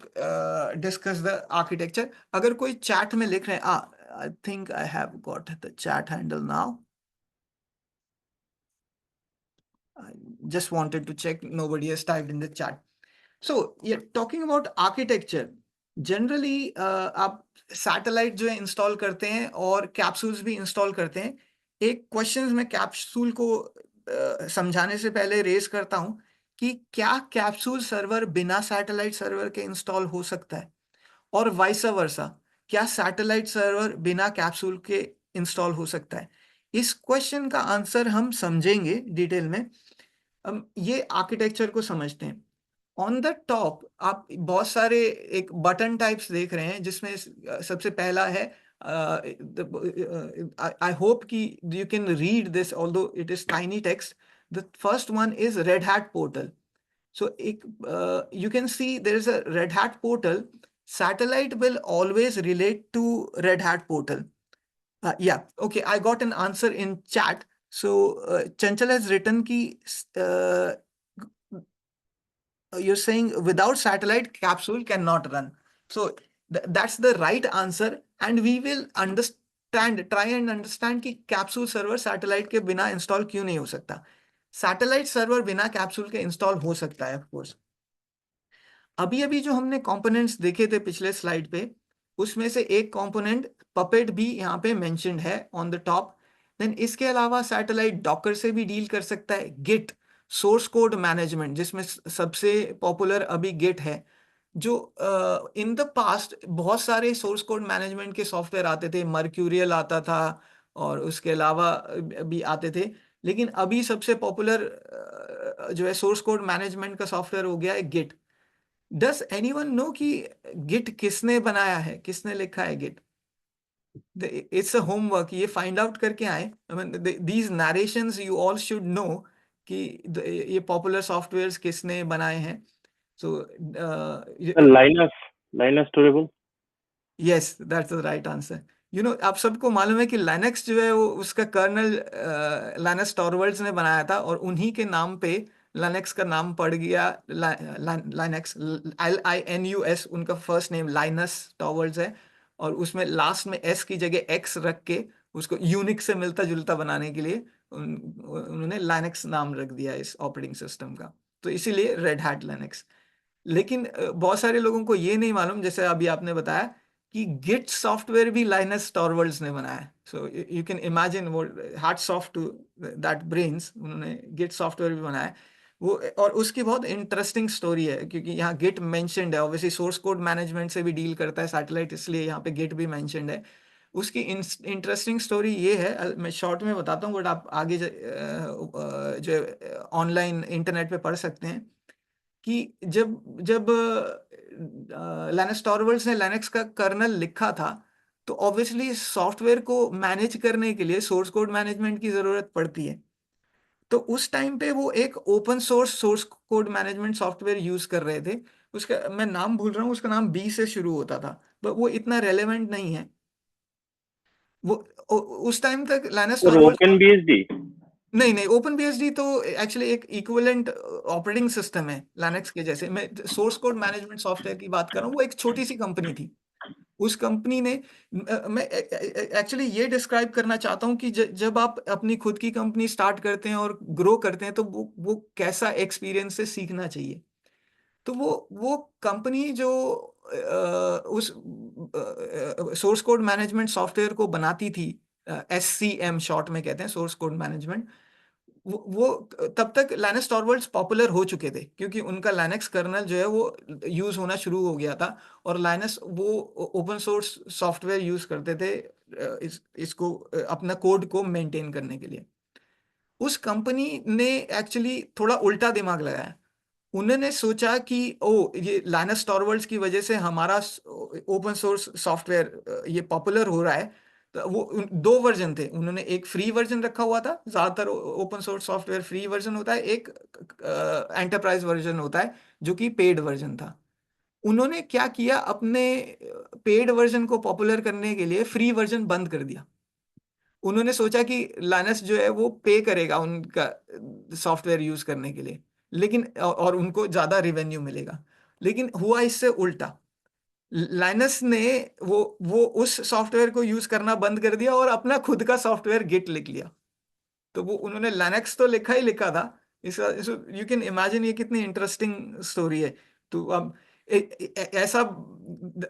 discuss the architecture. अगर कोई chat में लिख रहे हैं, I think I have got the chat handle now. I just wanted to check nobody has typed in the chat. So, yeah, talking about architecture, generally आप satellite जो है install करते हैं और कैप्सूल्स भी इंस्टॉल करते हैं। एक क्वेश्चन मैं कैप्सूल को समझाने से पहले रेज करता हूं कि क्या कैप्सूल सर्वर बिना सैटेलाइट सर्वर के इंस्टॉल हो सकता है, और वाइस वर्सा, क्या सैटेलाइट सर्वर बिना कैप्सूल के इंस्टॉल हो सकता है। इस क्वेश्चन का आंसर हम समझेंगे डिटेल में। हम ये आर्किटेक्चर को समझते हैं। ऑन द टॉप आप बहुत सारे एक बटन टाइप्स देख रहे हैं, जिसमें सबसे पहला है, आई होप कि you can read this although it is tiny text. The first one is Red hat portal. So you can see there is a Red Hat portal. Satellite will always relate to Red Hat portal. Yeah, okay. I got an answer in chat. So Chanchal has written ki you're saying without satellite capsule cannot run. So that's the right answer, and we will try and understand कि capsule server satellite के बिना install क्यों नहीं हो सकता। Satellite server बिना capsule के install हो सकता है ऑफ कोर्स। अभी अभी जो हमने कंपोनेंट्स देखे थे पिछले स्लाइड पे, उसमें से एक कंपोनेंट पपेट भी यहाँ पे मेंशन्ड है ऑन द टॉप। देन इसके अलावा सैटेलाइट डॉकर से भी डील कर सकता है। गिट सोर्स कोड मैनेजमेंट, जिसमें सबसे पॉपुलर अभी गिट है। जो इन द पास्ट बहुत सारे सोर्स कोड मैनेजमेंट के सॉफ्टवेयर आते थे, मर्क्यूरियल आता था और उसके अलावा भी आते थे, लेकिन अभी सबसे पॉपुलर जो है सोर्स कोड मैनेजमेंट का सॉफ्टवेयर हो गया है गिट। डस एनीवन नो कि गिट किसने बनाया है, किसने लिखा है गिट। इट्स अ होमवर्क, ये फाइंड आउट करके आए। These narrations you all should know कि ये पॉपुलर सॉफ्टवेयर्स किसने बनाए हैं। सो Linus Torvalds. Yes, that's the right answer. आप सबको मालूम है कि लाइनक्स जो है वो उसका कर्नल लाइनस टॉरवर्ल्ड्स ने बनाया था, और उन्हीं के नाम पे लाइनक्स का नाम पड़ गया लाइनक्स। LINUS उनका फर्स्ट नेम लाइनस टॉरवर्ल्ड्स है, और उसमें लास्ट में एस की जगह एक्स रख के उसको यूनिक्स से मिलता जुलता बनाने के लिए उन्होंने लाइनक्स नाम रख दिया इस ऑपरेटिंग सिस्टम का। तो इसीलिए रेड हैट लाइनक्स। लेकिन बहुत सारे लोगों को ये नहीं मालूम, जैसे अभी आपने बताया कि गिट सॉफ्टवेयर भी लाइनस टॉरवर्ल्ड्स ने बनाया है। सो यू कैन इमेजिन वो hats off to that brains, उन्होंने गिट सॉफ्टवेयर भी बनाया है वो। और उसकी बहुत इंटरेस्टिंग स्टोरी है, क्योंकि यहाँ गिट मेंशन्ड है। ऑब्वियसली सोर्स कोड मैनेजमेंट से भी डील करता है सैटेलाइट, इसलिए यहाँ पे गिट भी मेंशन्ड है। उसकी इंटरेस्टिंग स्टोरी ये है, मैं शॉर्ट में बताता हूँ, बट आप आगे जो ऑनलाइन इंटरनेट पे पढ़ सकते हैं कि जब जब लाइनस टॉरवल्ड्स ने लाइनक्स का कर्नल लिखा था, तो ऑब्वियसली सॉफ्टवेयर को मैनेज करने के लिए सोर्स कोड मैनेजमेंट की जरूरत पड़ती है। तो उस टाइम पे वो एक open source code management software use कर रहे थे। उसका मैं नाम भूल रहा हूँ, उसका नाम बी से शुरू होता था, पर वो इतना रेलेवेंट नहीं है। वो उस टाइम तक लाइनस और टॉरवल्ड्स, OpenBSD. नहीं नहीं, ओपन बीएसडी तो एक्चुअली एक इक्विवेलेंट ऑपरेटिंग सिस्टम है लिनक्स के जैसे। मैं सोर्स कोड मैनेजमेंट सॉफ्टवेयर की बात कर रहा हूँ, वो एक छोटी सी कंपनी थी। उस कंपनी ने मैं एक्चुअली ये डिस्क्राइब करना चाहता हूँ कि जब आप अपनी खुद की कंपनी स्टार्ट करते हैं और ग्रो करते हैं, तो वो कैसा एक्सपीरियंस से सीखना चाहिए। तो वो कंपनी जो उस सोर्स कोड मैनेजमेंट सॉफ्टवेयर को बनाती थी, SCM शॉर्ट में कहते हैं, सोर्स कोड मैनेजमेंट, वो तब तक लाइनस टॉरवल्ड्स पॉपुलर हो चुके थे, क्योंकि उनका लाइनक्स कर्नल जो है वो यूज होना शुरू हो गया था, और लाइनस वो ओपन सोर्स सॉफ्टवेयर यूज करते थे इसको अपना कोड को मेंटेन करने के लिए। उस कंपनी ने एक्चुअली थोड़ा उल्टा दिमाग लगाया। उन्होंने सोचा कि ओ, ये लाइनस टॉरवल्ड्स की वजह से हमारा ओपन सोर्स सॉफ्टवेयर ये पॉपुलर हो रहा है, तो वो दो वर्जन थे, उन्होंने एक फ्री वर्जन रखा हुआ था, ज्यादातर open source software free version होता है, एक एंटरप्राइज वर्जन होता है जो कि पेड वर्जन था। उन्होंने क्या किया, अपने पेड वर्जन को पॉपुलर करने के लिए फ्री वर्जन बंद कर दिया। उन्होंने सोचा कि लाइनस जो है वो पे करेगा उनका सॉफ्टवेयर यूज करने के लिए, लेकिन और उनको ज्यादा रिवेन्यू मिलेगा। लेकिन हुआ इससे उल्टा, लाइनस ने वो उस सॉफ्टवेयर को यूज करना बंद कर दिया और अपना खुद का सॉफ्टवेयर गिट लिख लिया। तो वो उन्होंने लिनक्स तो लिखा ही लिखा था। इस यू कैन इमेजिन ये कितनी इंटरेस्टिंग स्टोरी है। तो अब ऐसा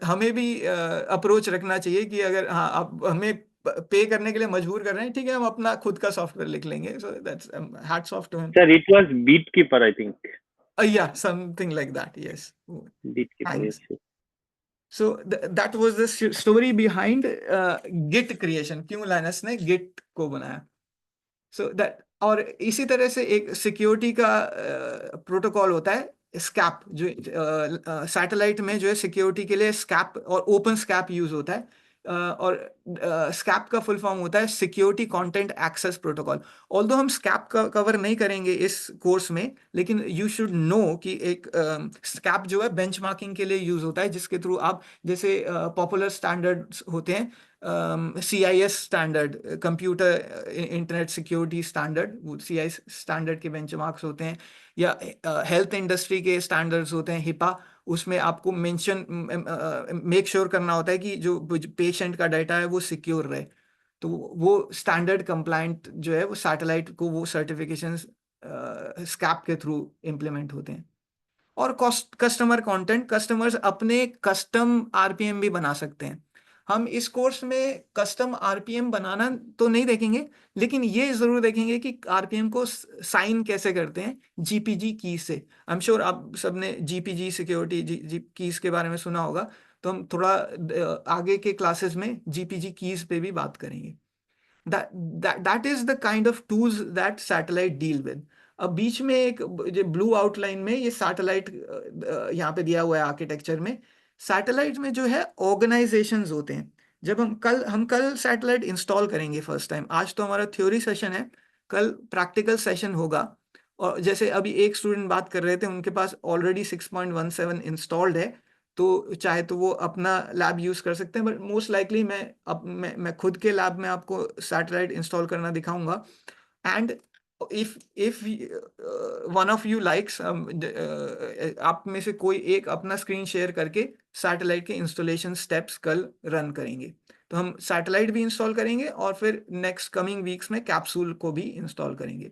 हमें भी अप्रोच रखना चाहिए कि अगर हाँ आप हमें पे करने के लिए मजबूर कर रहे हैं, ठीक है, हम अपना खुद का सॉफ्टवेयर लिख लेंगे। So that's hats off to him. Sir, it was Beatkeeper, I think. या something like that, yes. Beatkeeper, yes. Thanks. So that was the story behind Git creation, क्यों लाइनस ने गिट को बनाया। सो दैट, और इसी तरह से एक सिक्योरिटी का प्रोटोकॉल होता है स्कैप, जो सैटेलाइट में जो है सिक्योरिटी के लिए स्कैप और ओपन स्कैप यूज होता है। और स्कैप का फुल फॉर्म होता है security content access protocol. Although हम स्कैप का कवर नहीं करेंगे इस कोर्स में, लेकिन यू शुड नो कि एक स्कैप जो है बेंचमार्किंग के लिए यूज होता है, जिसके थ्रू आप जैसे पॉपुलर स्टैंडर्ड्स होते हैं, CIS standard, computer internet security standard, वो CIS स्टैंडर्ड के बेंचमार्क्स होते हैं, या हेल्थ इंडस्ट्री के स्टैंडर्ड्स होते हैं, HIPAA। उसमें आपको मेंशन मेक श्योर करना होता है कि जो पेशेंट का डाटा है वो सिक्योर रहे। तो वो स्टैंडर्ड कंप्लायंट जो है वो सैटेलाइट को वो सर्टिफिकेशन स्कैप के थ्रू इम्प्लीमेंट होते हैं। और कॉस्ट कस्टमर कंटेंट, कस्टमर्स अपने कस्टम RPM भी बना सकते हैं। हम इस कोर्स में कस्टम RPM बनाना तो नहीं देखेंगे, लेकिन ये जरूर देखेंगे कि RPM को साइन कैसे करते हैं GPG की से। आई एम श्योर आप सबने GPG सिक्योरिटी जी कीज के बारे में सुना होगा। तो हम थोड़ा आगे के क्लासेस में GPG कीज पे भी बात करेंगे। that is the kind of tools that satellite deal with। अब बीच में एक जो ब्लू आउटलाइन में ये सैटेलाइट यहाँ पे दिया हुआ है आर्किटेक्चर में। सैटेलाइट में जो है ऑर्गेनाइजेशंस होते हैं। जब हम कल सैटेलाइट इंस्टॉल करेंगे फर्स्ट टाइम। आज तो हमारा थ्योरी सेशन है, कल प्रैक्टिकल सेशन होगा। और जैसे अभी एक स्टूडेंट बात कर रहे थे, उनके पास ऑलरेडी 6.17 इंस्टॉल्ड है, तो चाहे तो वो अपना लैब यूज कर सकते हैं। बट मोस्ट लाइकली मैं खुद के लैब में आपको सैटेलाइट इंस्टॉल करना दिखाऊंगा। And if one of you likes, आप में से कोई एक अपना स्क्रीन शेयर करके सैटेलाइट के इंस्टॉलेशन स्टेप्स कल रन करेंगे। तो हम सैटेलाइट भी इंस्टॉल करेंगे और फिर नेक्स्ट कमिंग वीक्स में कैप्सूल को भी इंस्टॉल करेंगे।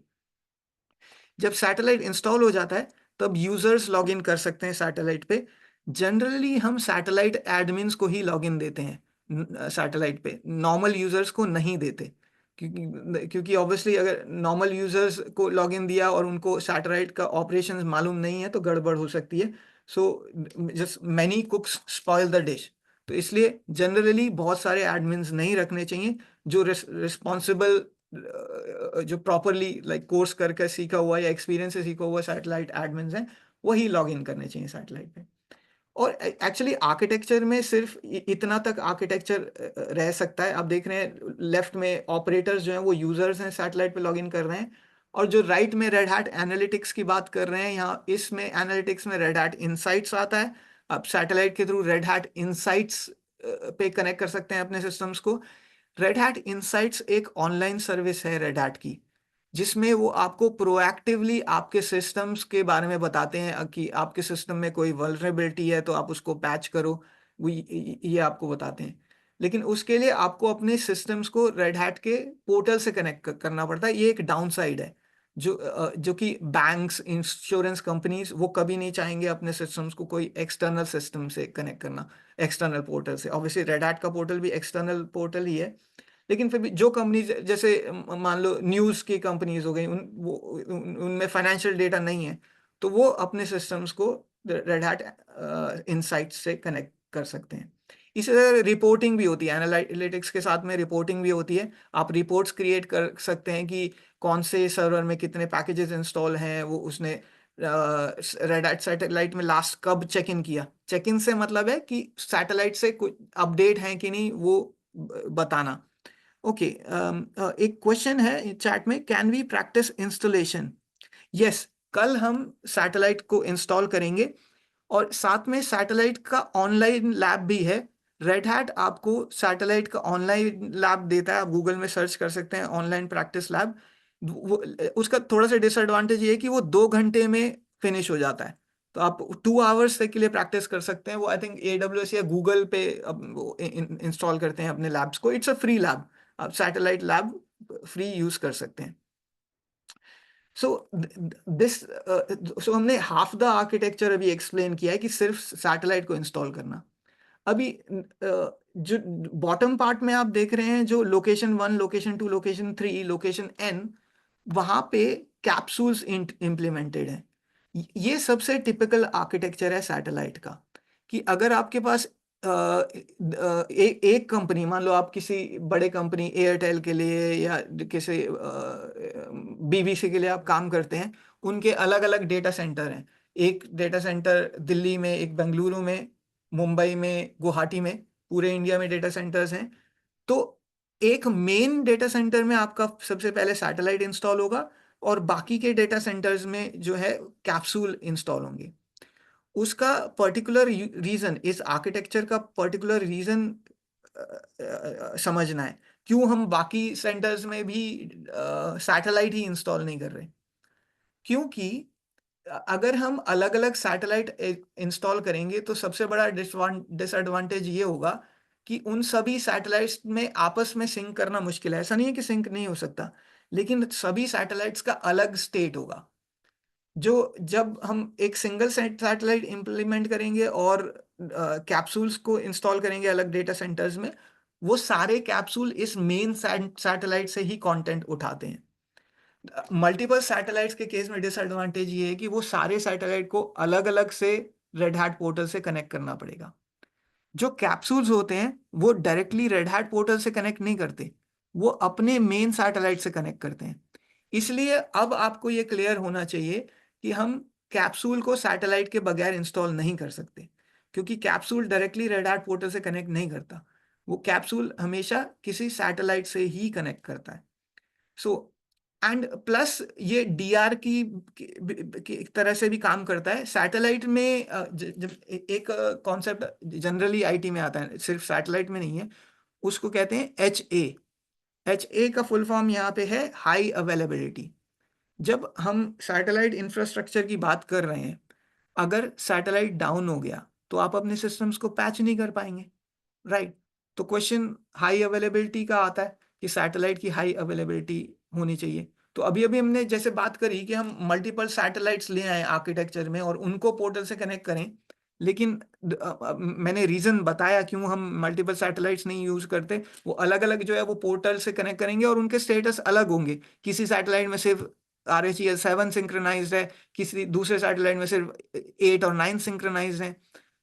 जब सैटेलाइट इंस्टॉल हो जाता है तब यूजर्स लॉग इन कर सकते हैं सैटेलाइट पे। जनरली हम सैटेलाइट एडमिन्स को ही लॉग इन देते हैं सैटेलाइट पे, नॉर्मल यूजर्स को नहीं देते। क्योंकि ऑब्वियसली अगर नॉर्मल यूजर्स को लॉग इन दिया और उनको सैटेलाइट का ऑपरेशन मालूम नहीं है तो गड़बड़ हो सकती है। So just many कुक्स spoil the dish. तो इसलिए जनरली बहुत सारे एडमिन्स नहीं रखने चाहिए। जो रिस्पॉन्सिबल, जो प्रॉपरली लाइक कोर्स करके सीखा हुआ या एक्सपीरियंस से सीखा हुआ सैटेलाइट एडमिन्स हैं, वही लॉग इन करने चाहिए सैटेलाइट पे। और एक्चुअली आर्किटेक्चर में सिर्फ इतना तक आर्किटेक्चर रह सकता है। आप देख रहे हैं लेफ्ट में ऑपरेटर्स जो हैं वो यूजर्स हैं, सैटेलाइट पे लॉग इन कर रहे हैं। और जो राइट में रेड हैट एनालिटिक्स की बात कर रहे हैं, यहाँ इसमें एनालिटिक्स में रेड हैट इनसाइट्स आता है। आप सैटेलाइट के थ्रू रेड हैट इनसाइट्स पे कनेक्ट कर सकते हैं अपने सिस्टम्स को। रेड हैट इनसाइट्स एक ऑनलाइन सर्विस है रेड हैट की, जिसमें वो आपको प्रोएक्टिवली आपके सिस्टम्स के बारे में बताते हैं कि आपके सिस्टम में कोई वल्नरेबिलिटी है तो आप उसको पैच करो। वो ये आपको बताते हैं। लेकिन उसके लिए आपको अपने सिस्टम्स को रेड हैट के पोर्टल से कनेक्ट करना पड़ता है। ये एक डाउन साइड है, जो कि बैंक्स, इंश्योरेंस कंपनीज वो कभी नहीं चाहेंगे अपने सिस्टम्स को कोई एक्सटर्नल सिस्टम से कनेक्ट करना, एक्सटर्नल पोर्टल से। ऑब्वियसली रेड हैट का पोर्टल भी एक्सटर्नल पोर्टल ही है, लेकिन फिर भी जो कंपनीज जैसे मान लो न्यूज़ की कंपनीज हो गई, उनमें फाइनेंशियल डेटा नहीं है, तो वो अपने सिस्टम्स को रेड हैट इनसाइट्स से कनेक्ट कर सकते हैं। इसी तरह रिपोर्टिंग भी होती है, एनालिटिक्स के साथ में रिपोर्टिंग भी होती है। आप रिपोर्ट्स क्रिएट कर सकते हैं कि कौन से सर्वर में कितने पैकेजेस इंस्टॉल हैं, वो उसने रेड हैट सैटेलाइट में लास्ट कब चेक इन किया। चेक इन से मतलब है कि सैटेलाइट से कुछ अपडेट है कि नहीं वो बताना। ओके, एक क्वेश्चन है चैट में, can we practise installation? Yes, कल हम सैटेलाइट को इंस्टॉल करेंगे और साथ में सैटेलाइट का ऑनलाइन लैब भी है। रेड हैट आपको सैटेलाइट का ऑनलाइन लैब देता है, आप गूगल में सर्च कर सकते हैं ऑनलाइन प्रैक्टिस लैब। वो, उसका थोड़ा सा डिसएडवांटेज ये है कि वो 2 घंटे में फिनिश हो जाता है, तो आप 2 आवर्स तक के लिए प्रैक्टिस कर सकते हैं। वो आई थिंक AWS या गूगल पे इंस्टॉल करते हैं अपने लैब्स को। इट्स अ फ्री लैब, आप सैटेलाइट लैब फ्री यूज कर सकते हैं। सो दिस सो हमने हाफ द आर्किटेक्चर अभी एक्सप्लेन किया है कि सिर्फ सैटेलाइट को इंस्टॉल करना। अभी जो बॉटम पार्ट में आप देख रहे हैं, जो location 1, location 2, location 3, location N, वहां पे कैप्सूल्स इंप्लीमेंटेड हैं। ये सबसे टिपिकल आर्किटेक्चर है सैटेलाइट का, कि अगर आपके पास एक कंपनी, मान लो आप किसी बड़े कंपनी एयरटेल के लिए या किसी BBC के लिए आप काम करते हैं, उनके अलग अलग डेटा सेंटर हैं। एक डेटा सेंटर दिल्ली में, एक बेंगलुरु में, मुंबई में, गुवाहाटी में, पूरे इंडिया में डेटा सेंटर्स हैं। तो एक मेन डेटा सेंटर में आपका सबसे पहले सैटेलाइट इंस्टॉल होगा और बाकी के डेटा सेंटर्स में जो है कैप्सूल इंस्टॉल होंगे। उसका पर्टिकुलर रीजन, इस आर्किटेक्चर का पर्टिकुलर रीजन समझना है, क्यों हम बाकी सेंटर्स में भी सैटेलाइट ही इंस्टॉल नहीं कर रहे। क्योंकि अगर हम अलग अलग सैटेलाइट इंस्टॉल करेंगे तो सबसे बड़ा डिसएडवांटेज ये होगा कि उन सभी सैटेलाइट्स में आपस में सिंक करना मुश्किल है। ऐसा नहीं है कि सिंक नहीं हो सकता, लेकिन सभी सैटेलाइट्स का अलग स्टेट होगा। जो जब हम एक सिंगल सैटेलाइट इंप्लीमेंट करेंगे और कैप्सूल्स को इंस्टॉल करेंगे अलग डेटा सेंटर्स में, वो सारे कैप्सूल इस मेन सैटेलाइट से ही कंटेंट उठाते हैं। मल्टीपल सैटेलाइट्स के केस में डिसएडवांटेज ये है कि वो सारे सैटेलाइट को अलग अलग से रेड हैट पोर्टल से कनेक्ट करना पड़ेगा। जो कैप्सूल्स होते हैं वो डायरेक्टली रेड हैट पोर्टल से कनेक्ट नहीं करते, वो अपने मेन सैटेलाइट से कनेक्ट करते हैं। इसलिए अब आपको ये क्लियर होना चाहिए कि हम कैप्सूल को सैटेलाइट के बगैर इंस्टॉल नहीं कर सकते, क्योंकि capsule directly red hat portal से कनेक्ट नहीं करता। वो कैप्सूल हमेशा किसी सैटेलाइट से ही कनेक्ट करता है। सो एंड प्लस ये DR की एक तरह से भी काम करता है सैटेलाइट में। जब एक कॉन्सेप्ट जनरली IT में आता है, सिर्फ सैटेलाइट में नहीं है, उसको कहते हैं HA का फुल फॉर्म यहाँ पे है हाई अवेलेबिलिटी। जब हम सैटेलाइट इंफ्रास्ट्रक्चर की बात कर रहे हैं, अगर सैटेलाइट डाउन हो गया तो आप अपने सिस्टम्स को पैच नहीं कर पाएंगे, राइट? तो क्वेश्चन हाई अवेलेबिलिटी का आता है कि सैटेलाइट की हाई अवेलेबिलिटी होनी चाहिए। तो अभी अभी हमने जैसे बात करी कि हम मल्टीपल सैटेलाइट्स ले आए आर्किटेक्चर में और उनको पोर्टल से कनेक्ट करें, लेकिन मैंने रीजन बताया क्यों हम मल्टीपल सैटेलाइट्स नहीं यूज करते। वो अलग अलग जो है वो पोर्टल से कनेक्ट करेंगे और उनके स्टेटस अलग होंगे। किसी सैटेलाइट में सिर्फ RHEL 7 सिंक्रोनाइज्ड है, किसी दूसरे सैटेलाइट में सिर्फ 8 और 9 सिंक्रोनाइज्ड है।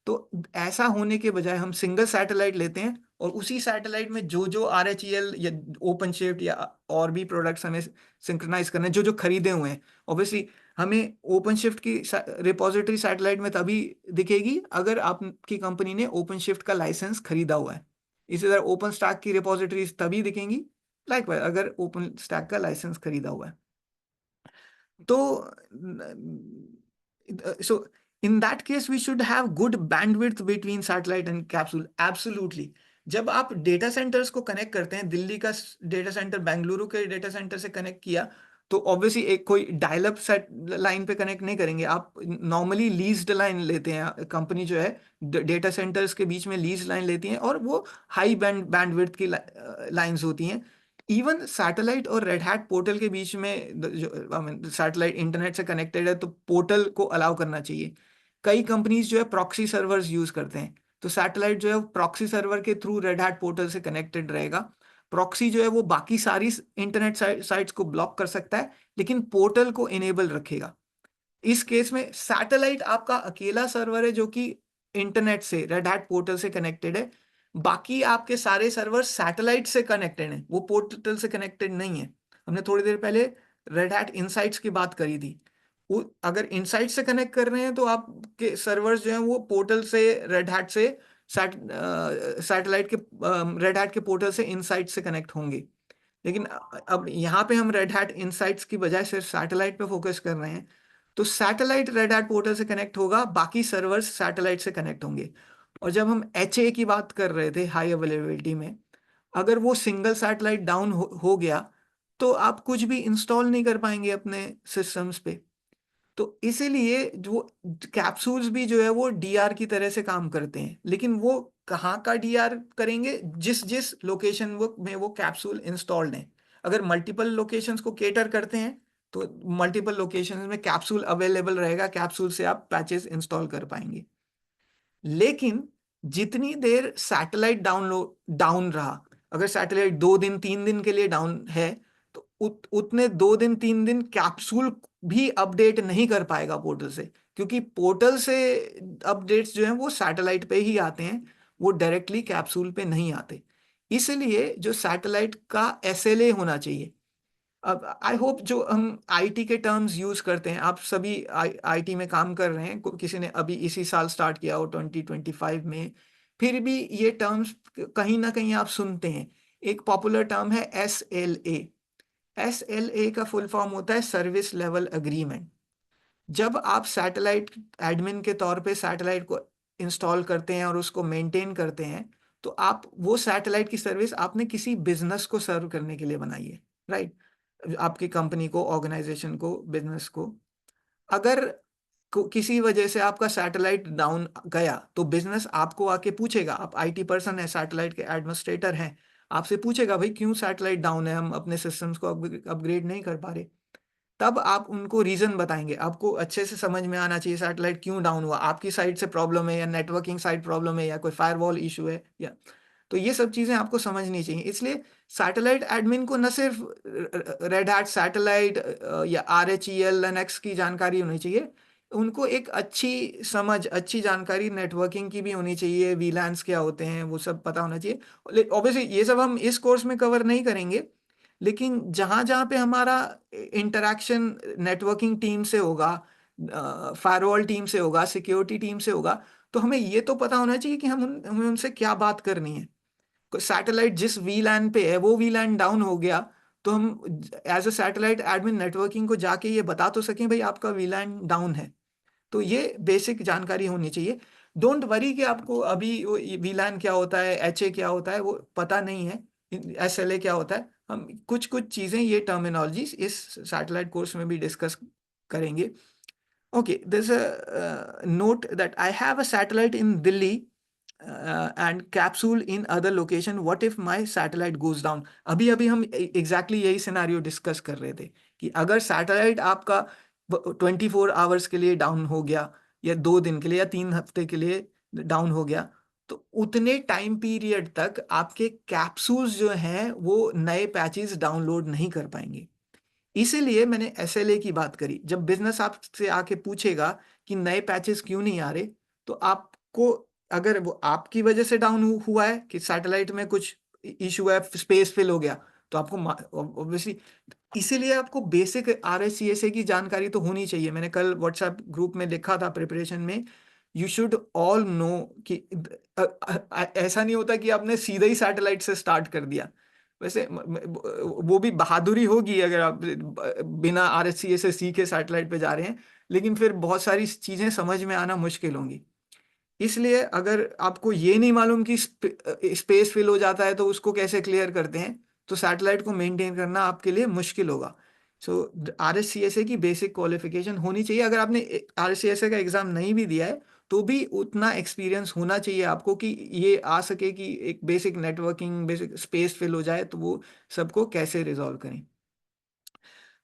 तो ऐसा होने के बजाय हम सिंगल सैटेलाइट लेते हैं और उसी सैटेलाइट में जो जो RHEL या ओपन शिफ्ट या और भी प्रोडक्ट्स हमें सिंक्रोनाइज करने हैं, जो जो खरीदे हुए हैं, ऑब्वियसली हमें ओपन शिफ्ट की रिपोजिटरी सैटेलाइट में तभी दिखेगी अगर आपकी कंपनी ने ओपन शिफ्ट का लाइसेंस खरीदा हुआ है। इसी तरह ओपन स्टैक की रिपोजिटरीज तभी दिखेंगी लाइकवाइज अगर ओपन स्टैक का लाइसेंस खरीदा हुआ है। तो so in that case we should have good bandwidth between satellite and capsule, absolutely। जब आप डेटा सेंटर्स को कनेक्ट करते हैं, दिल्ली का डेटा सेंटर बेंगलुरु के डेटा सेंटर से कनेक्ट किया, तो ऑब्वियसली एक कोई डायल अप सेट लाइन पे कनेक्ट नहीं करेंगे आप, नॉर्मली लीज्ड लाइन लेते हैं। कंपनी जो है डेटा सेंटर्स के बीच में लीज लाइन लेती हैं और वो हाई बैंडविड्थ की लाइंस होती हैं। इवन सैटेलाइट और रेड हैट पोर्टल के बीच में जो सैटेलाइट इंटरनेट से कनेक्टेड है तो पोर्टल को अलाउ करना चाहिए। कई कंपनीज जो है प्रॉक्सी सर्वर्स यूज करते हैं, तो सैटेलाइट जो है प्रॉक्सी सर्वर के थ्रू रेड हैट पोर्टल से कनेक्टेड रहेगा। प्रॉक्सी जो है वो बाकी सारी इंटरनेट साइट्स को ब्लॉक कर सकता है, लेकिन पोर्टल को इनेबल रखेगा। इस केस में सैटेलाइट आपका अकेला सर्वर है जो कि इंटरनेट से रेड हैट पोर्टल से कनेक्टेड है। बाकी आपके सारे सर्वर सैटेलाइट से कनेक्टेड हैं, वो पोर्टल से कनेक्टेड नहीं है। हमने थोड़ी देर पहले रेड हैट इनसाइट्स की बात करी थी। वो अगर इनसाइट से कनेक्ट कर रहे हैं तो आपके सर्वर्स जो हैं वो पोर्टल से रेड हैट से सैटेलाइट के रेड हैट के पोर्टल से इनसाइट से कनेक्ट होंगे। लेकिन अब यहाँ पे हम रेड हैट इनसाइट्स की बजाय सिर्फ सैटेलाइट पे फोकस कर रहे हैं। तो सैटेलाइट रेड हैट पोर्टल से कनेक्ट होगा, बाकी सर्वर्स सैटेलाइट से कनेक्ट होंगे। और जब हम HA की बात कर रहे थे हाई अवेलेबिलिटी में, अगर वो सिंगल सैटेलाइट डाउन हो गया तो आप कुछ भी इंस्टॉल नहीं कर पाएंगे अपने सिस्टम्स पे। तो इसीलिए जो कैप्सूल्स भी जो है वो डीआर की तरह से काम करते हैं, लेकिन वो कहाँ का डीआर करेंगे, जिस जिस लोकेशन वो में वो कैप्सूल इंस्टॉल्ड है। अगर मल्टीपल लोकेशंस को केटर करते हैं तो मल्टीपल लोकेशंस में कैप्सूल अवेलेबल रहेगा, कैप्सूल से आप पैचेस इंस्टॉल कर पाएंगे। लेकिन जितनी देर सैटेलाइट डाउन रहा, अगर सैटेलाइट 2 दिन 3 दिन के लिए डाउन है, तो उतने 2 दिन 3 दिन कैप्सूल भी अपडेट नहीं कर पाएगा पोर्टल से, क्योंकि पोर्टल से अपडेट्स जो हैं वो सैटेलाइट पे ही आते हैं, वो डायरेक्टली कैप्सूल पे नहीं आते। इसलिए जो सैटेलाइट का SLA होना चाहिए। अब आई होप जो हम आईटी के टर्म्स यूज करते हैं, आप सभी आईटी में काम कर रहे हैं, किसी ने अभी इसी साल स्टार्ट किया हो 2025 में, फिर भी ये टर्म्स कहीं ना कहीं आप सुनते हैं। एक पॉपुलर टर्म है SLA। SLA का फुल फॉर्म होता है सर्विस लेवल अग्रीमेंट। जब आप सैटेलाइट एडमिन के तौर पे सैटेलाइट को इंस्टॉल करते हैं और उसको मेंटेन करते हैं, तो आप वो सैटेलाइट की सर्विस आपने किसी बिजनेस को सर्व करने के लिए बनाई है, राइट? आपकी कंपनी को, ऑर्गेनाइजेशन को, बिजनेस को। अगर किसी वजह से आपका सैटेलाइट डाउन गया तो बिजनेस आपको आके पूछेगा, आप आईटी पर्सन है, सैटेलाइट के एडमिनिस्ट्रेटर हैं, आपसे पूछेगा भाई क्यों सैटेलाइट डाउन है, हम अपने सिस्टम्स को अपग्रेड नहीं कर पा रहे। तब आप उनको रीजन बताएंगे, आपको अच्छे से समझ में आना चाहिए सैटेलाइट क्यों डाउन हुआ, आपकी साइड से प्रॉब्लम है या नेटवर्किंग साइड प्रॉब्लम है या कोई फायरवॉल इशू है, या तो ये सब चीजें आपको समझनी चाहिए। इसलिए सैटेलाइट एडमिन को न सिर्फ रेड हैट सैटेलाइट या RHEL लिनक्स की जानकारी होनी चाहिए, उनको एक अच्छी समझ, अच्छी जानकारी नेटवर्किंग की भी होनी चाहिए, वीलैन्स क्या होते हैं वो सब पता होना चाहिए। ऑब्वियसली ये सब हम इस कोर्स में कवर नहीं करेंगे, लेकिन जहां जहां पे हमारा इंटरेक्शन नेटवर्किंग टीम से होगा, फायरवॉल टीम से होगा, सिक्योरिटी टीम से होगा, तो हमें ये तो पता होना चाहिए कि हमें उनसे क्या बात करनी है। सैटेलाइट जिस वीलैन पे है वो वीलैन डाउन हो गया, तो हम as a satellite admin networking को जाके ये बता तो सकें भाई आपका वीलैन डाउन है। तो ये बेसिक जानकारी होनी चाहिए। डोंट वरी कि आपको अभी वीलैन क्या होता है, HA क्या होता है वो पता नहीं है, SLA क्या होता है। हम कुछ कुछ चीजें, ये टर्मिनोलॉजी इस सैटेलाइट कोर्स में भी डिस्कस करेंगे। Okay, this note that I have a satellite in Delhi and capsule in other location, what if my satellite goes down. अभी अभी हम एग्जैक्टली यही सिनारियो डिस्कस कर रहे थे कि अगर सैटेलाइट आपका 24 आवर्स के लिए डाउन हो गया, या 2 दिन के लिए या 3 हफ्ते के लिए डाउन हो गया, तो उतने टाइम पीरियड तक आपके कैप्सूल्स जो हैं वो नए पैचेस डाउनलोड नहीं कर पाएंगे। इसीलिए मैंने SLA की बात करी। जब बिजनेस आपसे आके पूछेगा कि नए पैचेस क्यों नहीं आ रहे, तो आपको, अगर वो आपकी वजह से डाउन हुआ है कि सैटेलाइट में कुछ इशू है, स्पेस फिल हो गया, तो आपको ऑब्वियसली, इसीलिए आपको बेसिक RSCSA की जानकारी तो होनी चाहिए। मैंने कल व्हाट्सएप ग्रुप में लिखा था प्रिपरेशन में, यू शुड ऑल नो कि ऐसा नहीं होता कि आपने सीधा ही सैटेलाइट से स्टार्ट कर दिया। वैसे वो भी बहादुरी होगी अगर आप बिना RSCSA सीखे सैटेलाइट पे जा रहे हैं, लेकिन फिर बहुत सारी चीजें समझ में आना मुश्किल होंगी। इसलिए अगर आपको ये नहीं मालूम कि स्पेस फिल हो जाता है तो उसको कैसे क्लियर करते हैं, तो सैटेलाइट को मेंटेन करना आपके लिए मुश्किल होगा। सो RSCSA की बेसिक क्वालिफिकेशन होनी चाहिए। अगर आपने RSCSA का एग्जाम नहीं भी दिया है तो भी उतना एक्सपीरियंस होना चाहिए आपको कि ये आ सके कि एक basic networking, basic space fill हो जाए तो वो सबको कैसे रिजॉल्व करें।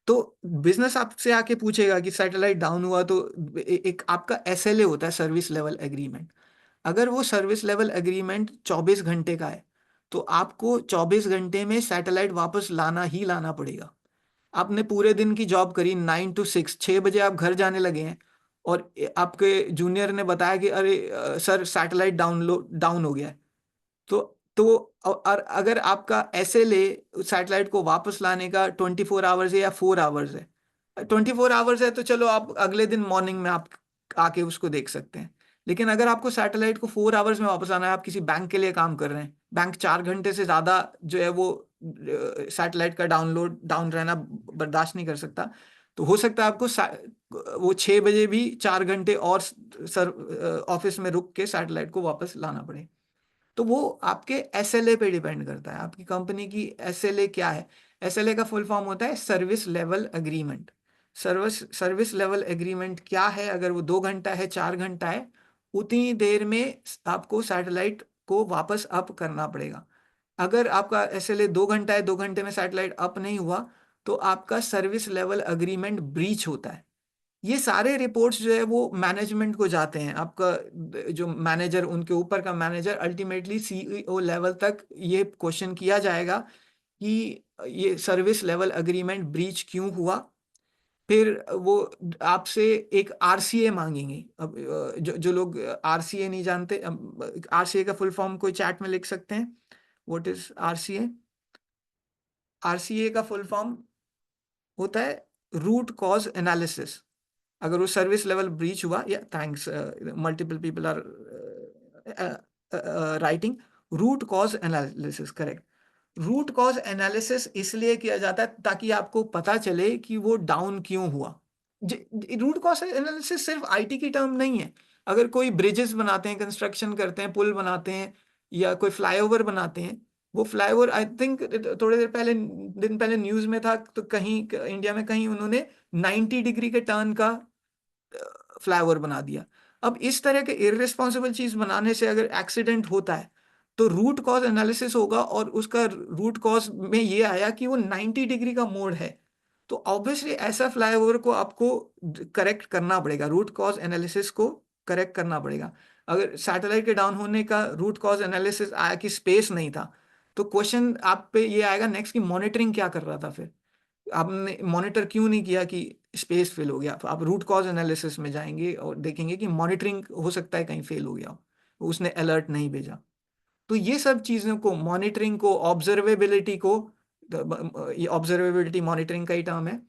तो बिजनेस आपसे आके पूछेगा कि सैटेलाइट डाउन हुआ, तो एक आपका SLA होता है, सर्विस लेवल एग्रीमेंट। अगर वो सर्विस लेवल एग्रीमेंट 24 घंटे का है, तो आपको 24 घंटे में सैटेलाइट वापस लाना ही लाना पड़ेगा। आपने पूरे दिन की जॉब करी, 9 to 6, 6 बजे आप घर जाने लगे हैं, और आपके जूनियर ने बताया कि अरे सर सैटेलाइट डाउन हो गया है। तो और अगर आपका SLA सैटेलाइट को वापस लाने का 24 आवर्स है या 4 आवर्स है, 24 आवर्स है तो चलो आप अगले दिन मॉर्निंग में आप आके उसको देख सकते हैं। लेकिन अगर आपको सैटेलाइट को 4 आवर्स में वापस आना है, आप किसी बैंक के लिए काम कर रहे हैं, बैंक 4 घंटे से ज्यादा जो है वो सैटेलाइट का डाउन रहना बर्दाश्त नहीं कर सकता, तो हो सकता है आपको वो 6 बजे भी 4 घंटे और सर ऑफिस में रुक के सैटेलाइट को वापस लाना पड़े। तो वो आपके एसएलए पे डिपेंड करता है, आपकी कंपनी की एसएलए क्या है। एसएलए का फुल फॉर्म होता है service level agreement. Service level agreement क्या है? अगर वो 2 घंटा है, 4 घंटा है, उतनी देर में आपको सैटेलाइट को वापस अप करना पड़ेगा। अगर आपका एसएलए 2 घंटा है, 2 घंटे में सैटेलाइट अप नहीं हुआ, तो आपका सर्विस लेवल एग्रीमेंट ब्रीच होता है। ये सारे रिपोर्ट्स जो है वो मैनेजमेंट को जाते हैं, आपका जो मैनेजर, उनके ऊपर का मैनेजर, अल्टीमेटली सीईओ लेवल तक ये क्वेश्चन किया जाएगा कि ये सर्विस लेवल एग्रीमेंट ब्रीच क्यों हुआ। फिर वो आपसे एक आरसीए मांगेंगे। अब जो लोग आरसीए नहीं जानते, आरसीए का फुल फॉर्म कोई चैट में लिख सकते हैं? What is RCA? आरसीए का फुल फॉर्म होता है रूट कॉज एनालिसिस। अगर वो सर्विस लेवल ब्रीच हुआ, या thanks, multiple people are writing root cause analysis, correct. Root cause analysis इसलिए किया जाता है ताकि आपको पता चले कि वो डाउन क्यों हुआ। रूट कॉज एनालिसिस सिर्फ आईटी की टर्म नहीं है। अगर कोई ब्रिजेस बनाते हैं, कंस्ट्रक्शन करते हैं, पुल बनाते हैं, या कोई फ्लाईओवर बनाते हैं, वो फ्लाईओवर आई थिंक थोड़े दिन पहले न्यूज में था, तो कहीं इंडिया में कहीं उन्होंने 90 डिग्री के टर्न का फ्लाईओवर बना दिया। अब इस तरह के इररिस्पॉन्सिबल चीज बनाने से अगर एक्सीडेंट होता है, तो रूट कॉज एनालिसिस होगा, और उसका रूट कॉज में ये आया कि वो 90 डिग्री का मोड़ है, तो ऑब्वियसली ऐसा फ्लाईओवर को आपको करेक्ट करना पड़ेगा, रूट कॉज एनालिसिस को करेक्ट करना पड़ेगा। अगर सैटेलाइट के डाउन होने का रूट कॉज एनालिसिस आया कि स्पेस नहीं था, तो क्वेश्चन आप पे ये आएगा नेक्स्ट की मॉनिटरिंग क्या कर रहा था, फिर आपने मॉनिटर क्यों नहीं किया कि स्पेस फेल हो गया। तो आप रूट कॉज एनालिसिस में जाएंगे और देखेंगे कि मॉनिटरिंग हो सकता है कहीं फेल हो गया हो, उसने अलर्ट नहीं भेजा। तो ये सब चीज़ों को, मॉनिटरिंग को, ऑब्जर्वेबिलिटी को, ये ऑब्जर्वेबिलिटी मॉनिटरिंग का ही टर्म है,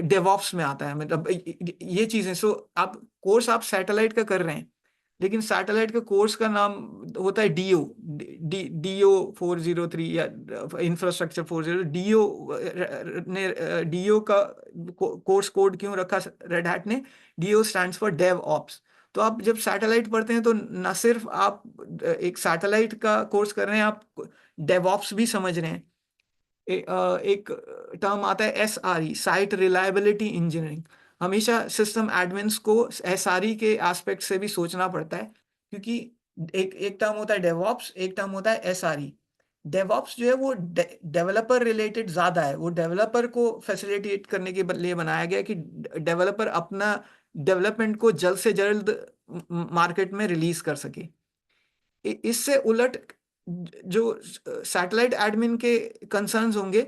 डेवॉप्स में आता है। मतलब ये चीज़ें, सो आप कोर्स आप सैटेलाइट का कर रहे हैं, लेकिन सैटेलाइट के कोर्स का नाम होता है डीओ, डीओ 403, या इंफ्रास्ट्रक्चर 40। डीओ ने डीओ का कोर्स कोड क्यों रखा रेड हैट ने? DO stands for DevOps. तो आप जब सैटेलाइट पढ़ते हैं, तो ना सिर्फ आप एक सैटेलाइट का कोर्स कर रहे हैं, आप डेवऑप्स भी समझ रहे हैं। एक टर्म आता है एसआरई, साइट रिलायबिलिटी इंजीनियरिंग। हमेशा सिस्टम एडमिन्स को एसआरई के एस्पेक्ट से भी सोचना पड़ता है, क्योंकि एक एक टर्म होता है डेवऑप्स, एक टर्म होता है एसआरई। डेवऑप्स जो है वो डेवलपर रिलेटेड ज्यादा है, वो डेवलपर को फैसिलिटेट करने के लिए बनाया गया है कि डेवलपर अपना डेवलपमेंट को जल्द से जल्द मार्केट में रिलीज कर सके। इससे उलट जो सैटेलाइट एडमिन के कंसर्न्स होंगे,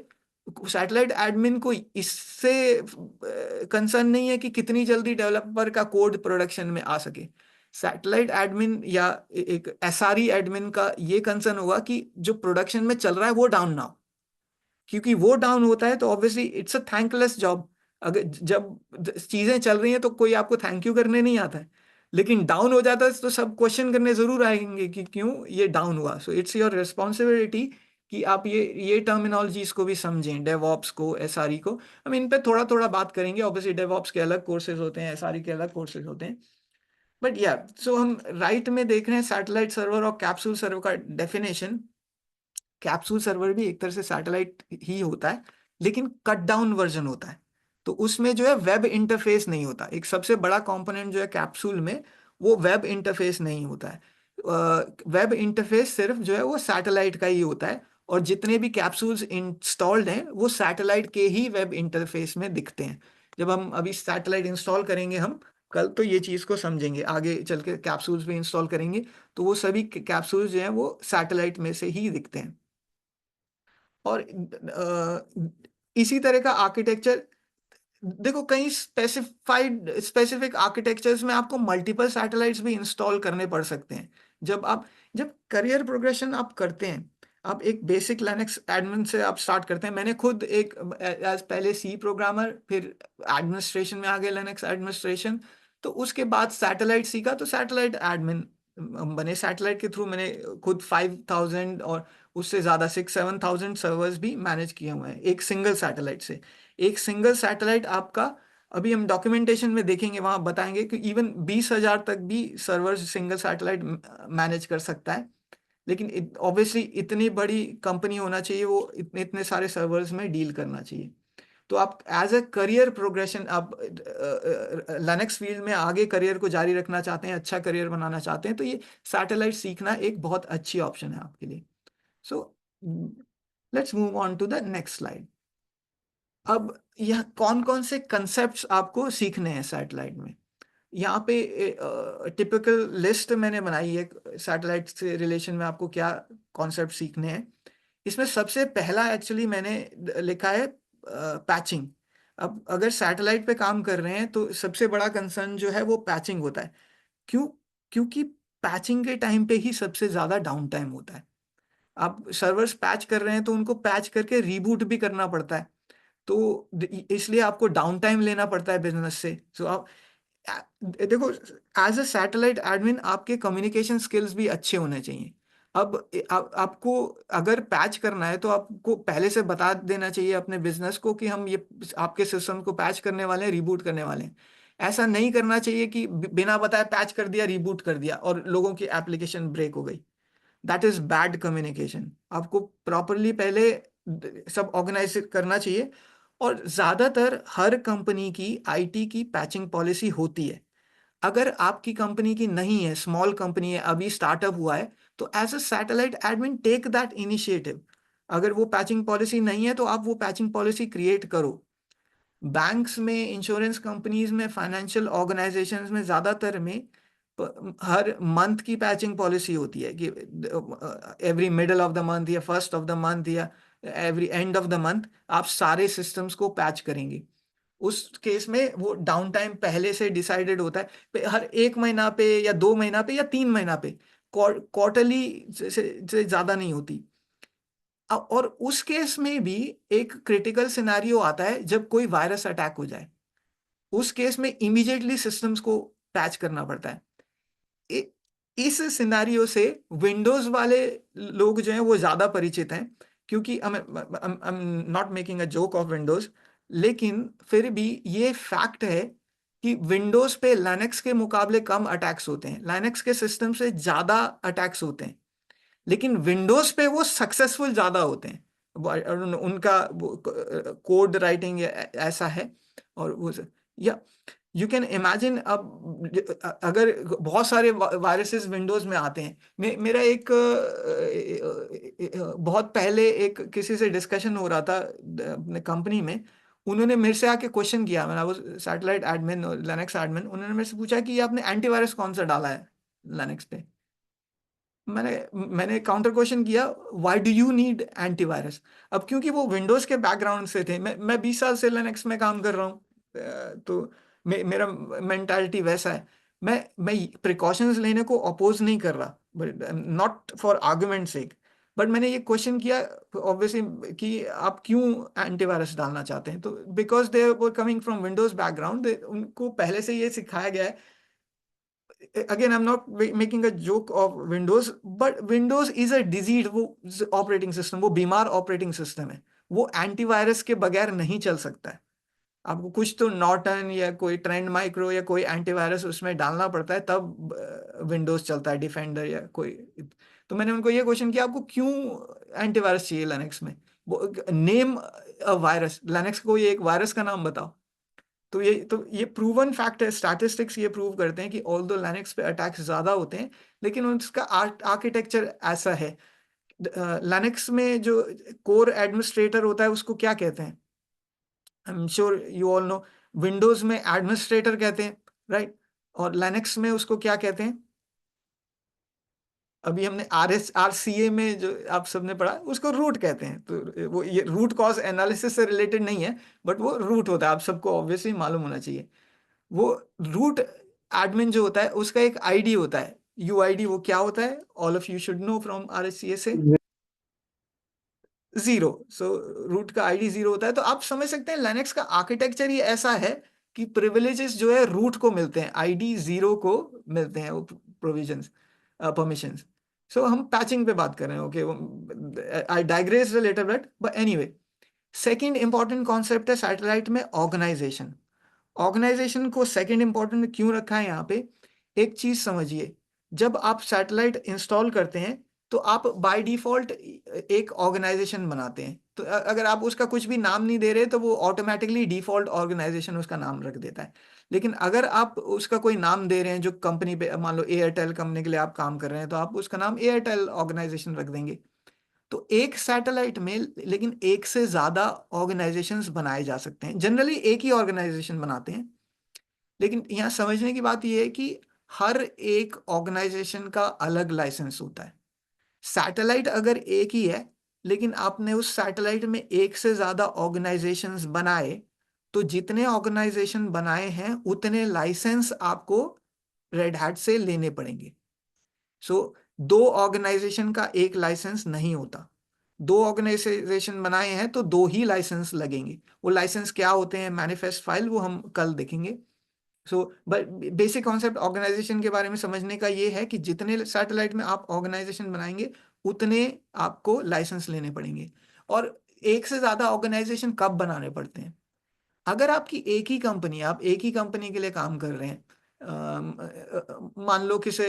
सैटेलाइट एडमिन को इससे कंसर्न नहीं है कि कितनी जल्दी डेवलपर का कोड प्रोडक्शन में आ सके। सैटेलाइट एडमिन या एक एसआरई एडमिन का ये कंसर्न होगा कि जो प्रोडक्शन में चल रहा है वो डाउन ना हो, क्योंकि वो डाउन होता है तो obviously it's a thankless job. अगर जब चीजें चल रही हैं तो कोई आपको थैंक यू करने नहीं आता है, लेकिन डाउन हो जाता है तो सब क्वेश्चन करने जरूर आएंगे कि क्यों ये डाउन हुआ। सो इट्स योर रिस्पॉन्सिबिलिटी कि आप ये टर्मिनोलॉजीज को भी समझें, डेवऑप्स को, एसआरई को। हम इन पे थोड़ा थोड़ा बात करेंगे। ऑब्वियसली डेवऑप्स के अलग कोर्सेज होते हैं, एसआरई के अलग कोर्सेज होते हैं, बट या सो हम राइट में देख रहे हैं सैटेलाइट सर्वर और कैप्सूल सर्वर का डेफिनेशन। कैप्सूल सर्वर भी एक तरह से सैटेलाइट ही होता है, लेकिन कट डाउन वर्जन होता है। तो उसमें जो है वेब इंटरफेस नहीं होता। एक सबसे बड़ा कंपोनेंट जो है कैप्सूल में, वो वेब इंटरफेस नहीं होता है। वेब इंटरफेस सिर्फ जो है वो सैटेलाइट का ही होता है, और जितने भी कैप्सूल्स इंस्टॉल्ड हैं वो सैटेलाइट के ही वेब इंटरफेस में दिखते हैं। जब हम अभी सैटेलाइट इंस्टॉल करेंगे हम कल, तो ये चीज़ को समझेंगे, आगे चल के कैप्सूल्स भी इंस्टॉल करेंगे तो वो सभी कैप्सूल्स जो हैं वो सैटेलाइट में से ही दिखते हैं। और इसी तरह का आर्किटेक्चर, देखो कई स्पेसिफिक आर्किटेक्चर्स में आपको मल्टीपल सैटेलाइट्स भी इंस्टॉल करने पड़ सकते हैं। जब करियर प्रोग्रेशन आप करते हैं, आप एक बेसिक लिनक्स एडमिन से आप स्टार्ट करते हैं। मैंने खुद एक एज पहले सी प्रोग्रामर, फिर एडमिनिस्ट्रेशन में आ गए, लिनक्स एडमिनिस्ट्रेशन, तो उसके बाद सैटेलाइट सीखा, तो सैटेलाइट एडमिन बने। सैटेलाइट के थ्रू मैंने खुद 5,000 और उससे ज़्यादा 6-7,000 सर्वर्स भी मैनेज किए हुए हैं एक सिंगल सैटेलाइट से। एक सिंगल सैटेलाइट आपका, अभी हम डॉक्यूमेंटेशन में देखेंगे, वहाँ बताएंगे कि इवन 20,000 तक भी सर्वर्स सिंगल सैटेलाइट मैनेज कर सकता है। लेकिन ऑब्वियसली इतनी बड़ी कंपनी होना चाहिए, वो इतने इतने सारे सर्वर्स में डील करना चाहिए। तो आप एज ए करियर प्रोग्रेशन, आप लिनक्स फील्ड में आगे करियर को जारी रखना चाहते हैं, अच्छा करियर बनाना चाहते हैं, तो ये सैटेलाइट सीखना एक बहुत अच्छी ऑप्शन है आपके लिए। So let's move on to the next slide. अब यह कौन कौन से कंसेप्ट्स आपको सीखने हैं सैटेलाइट में। यहाँ पे टिपिकल लिस्ट मैंने बनाई है सैटेलाइट से रिलेशन में आपको क्या कॉन्सेप्ट सीखने हैं। इसमें सबसे पहला एक्चुअली मैंने लिखा है पैचिंग। अब अगर सैटेलाइट पे काम कर रहे हैं तो सबसे बड़ा कंसर्न जो है वो पैचिंग होता है। क्यों? क्योंकि पैचिंग के टाइम पे ही सबसे ज़्यादा डाउन टाइम होता है। आप सर्वर्स पैच कर रहे हैं तो उनको पैच करके रीबूट भी करना पड़ता है, तो इसलिए आपको डाउन टाइम लेना पड़ता है बिजनेस से। सो आप देखो, एज अ सैटेलाइट एडमिन आपके कम्युनिकेशन स्किल्स भी अच्छे होने चाहिए। अब आपको अगर पैच करना है तो आपको पहले से बता देना चाहिए अपने बिजनेस को कि हम ये आपके सिस्टम को पैच करने वाले हैं, रिबूट करने वाले हैं। ऐसा नहीं करना चाहिए कि बिना बताए पैच कर दिया, रिबूट कर दिया और लोगों की एप्लीकेशन ब्रेक हो गई। That is bad communication. आपको प्रॉपरली पहले सब ऑर्गेनाइज करना चाहिए। और ज्यादातर हर कंपनी की आईटी की पैचिंग पॉलिसी होती है। अगर आपकी कंपनी की नहीं है, स्मॉल कंपनी है, अभी स्टार्टअप हुआ है, तो as a satellite admin take that initiative. अगर वो पैचिंग पॉलिसी नहीं है तो आप वो पैचिंग पॉलिसी क्रिएट करो। बैंक्स में, इंश्योरेंस कंपनीज में, फाइनेंशियल ऑर्गेनाइजेशंस में ज्यादातर में हर मंथ की पैचिंग पॉलिसी होती है कि every middle of the month या फर्स्ट ऑफ द मंथ या every end of the month आप सारे सिस्टम्स को पैच करेंगे। उस केस में वो डाउन टाइम पहले से डिसाइडेड होता है, हर 1 महीना पे या 2 महीना पे या 3 महीना पे, क्वार्टरली से ज्यादा नहीं होती। और उस केस में भी एक क्रिटिकल सिनेरियो आता है जब कोई वायरस अटैक हो जाए। उस केस में इमीडिएटली सिस्टम्स को पैच करना पड़ता है। इ- इस सिनेरियो से विंडोज वाले लोग जो हैं वो ज्यादा परिचित हैं, क्योंकि I am not making a joke of Windows, लेकिन फिर भी ये फैक्ट है कि विंडोज पे लाइनक्स के मुकाबले कम अटैक्स होते हैं, लाइनक्स के सिस्टम से ज्यादा अटैक्स होते हैं, लेकिन विंडोज पे वो सक्सेसफुल ज्यादा होते हैं। उनका कोड राइटिंग ऐसा है। और वो, या यू कैन इमेजिन, अब अगर बहुत सारे वायरसेस विंडोज में आते हैं। मेरा एक बहुत पहले एक किसी से डिस्कशन हो रहा था अपने कंपनी में। उन्होंने मेरे से आके क्वेश्चन किया, मैंने वो सैटेलाइट एडमिन और लिनक्स एडमिन, उन्होंने मेरे से पूछा कि ये आपने एंटीवायरस कौन सा डाला है लिनक्स पे। मैंने मैंने काउंटर क्वेश्चन किया, why do you need antivirus. अब क्योंकि वो विंडोज के बैकग्राउंड से थे, मैं 20 साल से लिनक्स में काम कर रहा हूँ, तो मेरा मेंटालिटी वैसा है। मैं प्रिकॉशंस लेने को अपोज नहीं कर रहा, but not for argument sake. But मैंने ये क्वेश्चन किया ऑब्वियसली कि आप क्यों एंटीवायरस डालना चाहते हैं, तो because they were coming from Windows background, उनको पहले से ये सिखाया गया है। Again, I'm not making a joke of Windows, but Windows is a diseased वो ऑपरेटिंग सिस्टम, वो बीमार ऑपरेटिंग सिस्टम है। वो एंटीवायरस के बगैर नहीं चल सकता है। आपको कुछ तो नॉर्टन या कोई ट्रेंड माइक्रो या कोई एंटीवायरस उसमें डालना पड़ता है, तब विंडोज चलता है, डिफेंडर या कोई। तो मैंने उनको ये क्वेश्चन किया, आपको क्यों एंटीवायरस चाहिए लिनक्स में। वो नेम अ वायरस, लिनक्स को ये एक वायरस का नाम बताओ। तो ये प्रूवन फैक्ट है, स्टैटिस्टिक्स ये प्रूव करते हैं कि ऑल्दो लिनक्स पे अटैक्स ज्यादा होते हैं, लेकिन उसका आर्किटेक्चर ऐसा है। लिनक्स में जो कोर एडमिनिस्ट्रेटर होता है उसको क्या कहते हैं? I am sure you all know. Windows में एडमिनिस्ट्रेटर कहते हैं, राइट? और लिनक्स में उसको क्या कहते हैं? अभी हमने RCA में जो आप सबने पढ़ा उसको रूट कहते हैं। तो वो ये रूट कॉज एनालिसिस से रिलेटेड नहीं है, बट वो रूट होता है, आप सबको ऑब्वियसली मालूम होना चाहिए। वो रूट एडमिन जो होता है उसका एक आईडी होता है, UID। वो क्या होता है? All of you should know from RSCA से। जीरो। सो रूट का आईडी जीरो होता है। तो आप समझ सकते हैं लिनक्स का आर्किटेक्चर ही ऐसा है कि प्रिविलेजेस जो है रूट को मिलते हैं, आईडी 0 को मिलते हैं वो प्रोविजंस, परमिशंस। सो हम पैचिंग पे बात कर रहे हैं, okay, I digress a little bit, but anyway. Second important concept है सैटेलाइट में ऑर्गेनाइजेशन। ऑर्गेनाइजेशन को सेकंड इंपॉर्टेंट क्यों रखा है यहाँ पे? एक चीज समझिए, जब आप सैटेलाइट इंस्टॉल करते हैं तो आप बाय डिफॉल्ट एक ऑर्गेनाइजेशन बनाते हैं। तो अगर आप उसका कुछ भी नाम नहीं दे रहे तो वो ऑटोमेटिकली डिफॉल्ट ऑर्गेनाइजेशन उसका नाम रख देता है। लेकिन अगर आप उसका कोई नाम दे रहे हैं, जो कंपनी पे, मान लो एयरटेल कंपनी के लिए आप काम कर रहे हैं, तो आप उसका नाम एयरटेल ऑर्गेनाइजेशन रख देंगे। तो एक सैटेलाइट में लेकिन एक से ज्यादा ऑर्गेनाइजेशंस बनाए जा सकते हैं। जनरली एक ही ऑर्गेनाइजेशन बनाते हैं, लेकिन यहाँ समझने की बात यह है कि हर एक ऑर्गेनाइजेशन का अलग लाइसेंस होता है। सैटेलाइट अगर एक ही है, लेकिन आपने उस सैटेलाइट में एक से ज्यादा ऑर्गेनाइजेशंस बनाए, तो जितने ऑर्गेनाइजेशन बनाए हैं उतने लाइसेंस आपको रेड हैट से लेने पड़ेंगे। सो दो ऑर्गेनाइजेशन का एक लाइसेंस नहीं होता। दो ऑर्गेनाइजेशन बनाए हैं तो दो ही लाइसेंस लगेंगे। वो लाइसेंस क्या होते हैं, मैनिफेस्ट फाइल, वो हम कल देखेंगे। सो बेसिक कॉन्सेप्ट ऑर्गेनाइजेशन के बारे में समझने का ये है कि जितने सैटेलाइट में आप ऑर्गेनाइजेशन बनाएंगे उतने आपको लाइसेंस लेने पड़ेंगे। और एक से ज्यादा ऑर्गेनाइजेशन कब बनाने पड़ते हैं? अगर आपकी एक ही कंपनी, आप एक ही कंपनी के लिए काम कर रहे हैं, मान लो किसी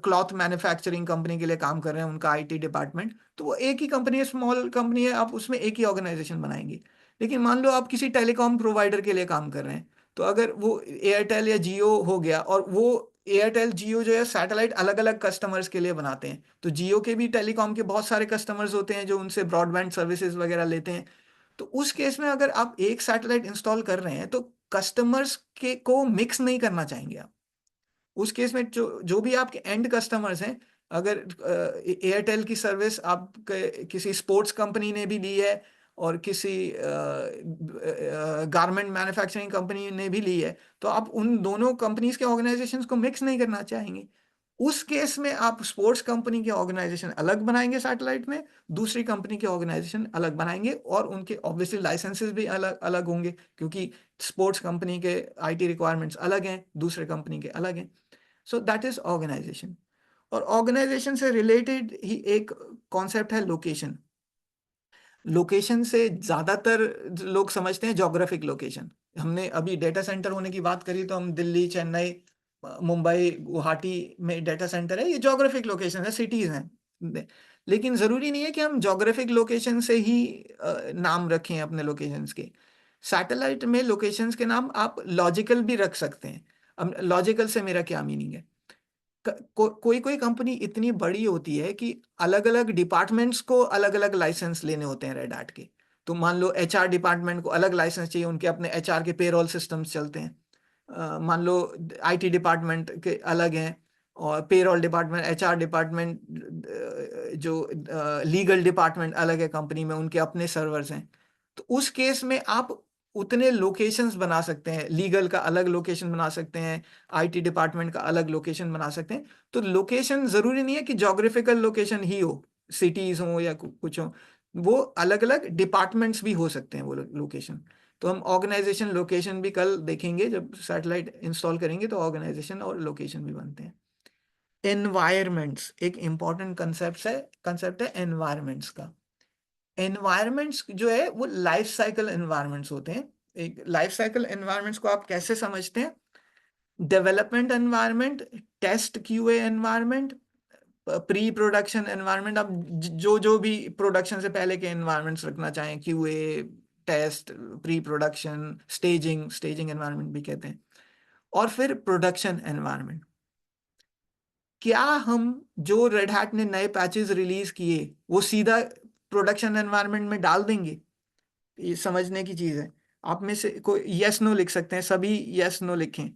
क्लॉथ मैन्युफैक्चरिंग कंपनी के लिए काम कर रहे हैं, उनका आईटी डिपार्टमेंट, तो वो एक ही कंपनी है, स्मॉल कंपनी है, आप उसमें एक ही ऑर्गेनाइजेशन बनाएंगे। लेकिन मान लो आप किसी टेलीकॉम प्रोवाइडर के लिए काम कर रहे हैं, तो अगर वो एयरटेल या जियो हो गया, और वो एयरटेल जियो जो है सैटेलाइट अलग अलग कस्टमर्स के लिए बनाते हैं, तो जियो के भी टेलीकॉम के बहुत सारे कस्टमर्स होते हैं जो उनसे ब्रॉडबैंड सर्विसेज वगैरह लेते हैं। तो उस केस में अगर आप एक सैटेलाइट इंस्टॉल कर रहे हैं तो कस्टमर्स के को मिक्स नहीं करना चाहेंगे आप। उस केस में जो जो भी आपके एंड कस्टमर्स हैं, अगर एयरटेल की सर्विस आप किसी स्पोर्ट्स कंपनी ने भी ली है और किसी गारमेंट मैन्युफैक्चरिंग कंपनी ने भी ली है, तो आप उन दोनों कंपनीज के ऑर्गेनाइजेशंस को मिक्स नहीं करना चाहेंगे। उस केस में आप स्पोर्ट्स कंपनी के ऑर्गेनाइजेशन अलग बनाएंगे सैटेलाइट में, दूसरी कंपनी के ऑर्गेनाइजेशन अलग बनाएंगे, और उनके ऑब्वियसली लाइसेंसेस भी अलग अलग होंगे, क्योंकि स्पोर्ट्स कंपनी के आईटी रिक्वायरमेंट्स अलग हैं, दूसरे कंपनी के अलग हैं। So that is organisation. और ऑर्गेनाइजेशन से रिलेटेड ही एक कॉन्सेप्ट है लोकेशन। लोकेशन से ज्यादातर लोग समझते हैं जोग्राफिक लोकेशन। हमने अभी डेटा सेंटर होने की बात करी, तो हम दिल्ली, चेन्नई, मुंबई, गुवाहाटी में डेटा सेंटर है, ये जोग्राफिक लोकेशन है, सिटीज हैं। लेकिन जरूरी नहीं है कि हम जोग्राफिक लोकेशन से ही नाम रखें अपने लोकेशंस के। सैटेलाइट में लोकेशंस के नाम आप लॉजिकल भी रख सकते हैं। अब लॉजिकल से मेरा क्या मीनिंग है? कोई कोई कंपनी इतनी बड़ी होती है कि अलग अलग डिपार्टमेंट्स को अलग अलग लाइसेंस लेने होते हैं रेड हैट के। तो मान लो एचआर डिपार्टमेंट को अलग लाइसेंस चाहिए, उनके अपने एचआर के पेरोल सिस्टम्स चलते हैं। मान लो आईटी डिपार्टमेंट के अलग हैं, और पेरोल डिपार्टमेंट, एचआर डिपार्टमेंट, जो लीगल डिपार्टमेंट अलग है कंपनी में, उनके अपने सर्वर्स हैं। तो उस केस में आप उतने लोकेशंस बना सकते हैं, लीगल का अलग लोकेशन बना सकते हैं, आईटी डिपार्टमेंट का अलग लोकेशन बना सकते हैं। तो लोकेशन जरूरी नहीं है कि जोग्राफिकल लोकेशन ही हो, सिटीज हो या कुछ हो, वो अलग अलग डिपार्टमेंट्स भी हो सकते हैं वो लोकेशन। तो हम ऑर्गेनाइजेशन लोकेशन भी कल देखेंगे, जब सैटेलाइट इंस्टॉल करेंगे तो ऑर्गेनाइजेशन और लोकेशन भी बनते हैं। एनवायरमेंट्स एक इंपॉर्टेंट कंसेप्ट है एनवायरमेंट्स का। एनवायरमेंट्स जो है वो लाइफ साइकिल एनवायरमेंट्स होते हैं। एक लाइफ साइकिल एनवायरमेंट्स को आप कैसे समझते हैं? Development environment, test QA environment, pre production environment, आप जो जो भी प्रोडक्शन से पहले के एनवायरमेंट्स रखना चाहें, QA, test, pre production, staging, staging environment भी कहते हैं। और फिर प्रोडक्शन एनवायरमेंट। क्या हम जो रेड हैट ने नए पैचेस रिलीज किए वो सीधा प्रोडक्शन एनवायरमेंट में डाल देंगे? ये समझने की चीज है। आप में से कोई यस नो लिख सकते हैं, सभी यस नो लिखें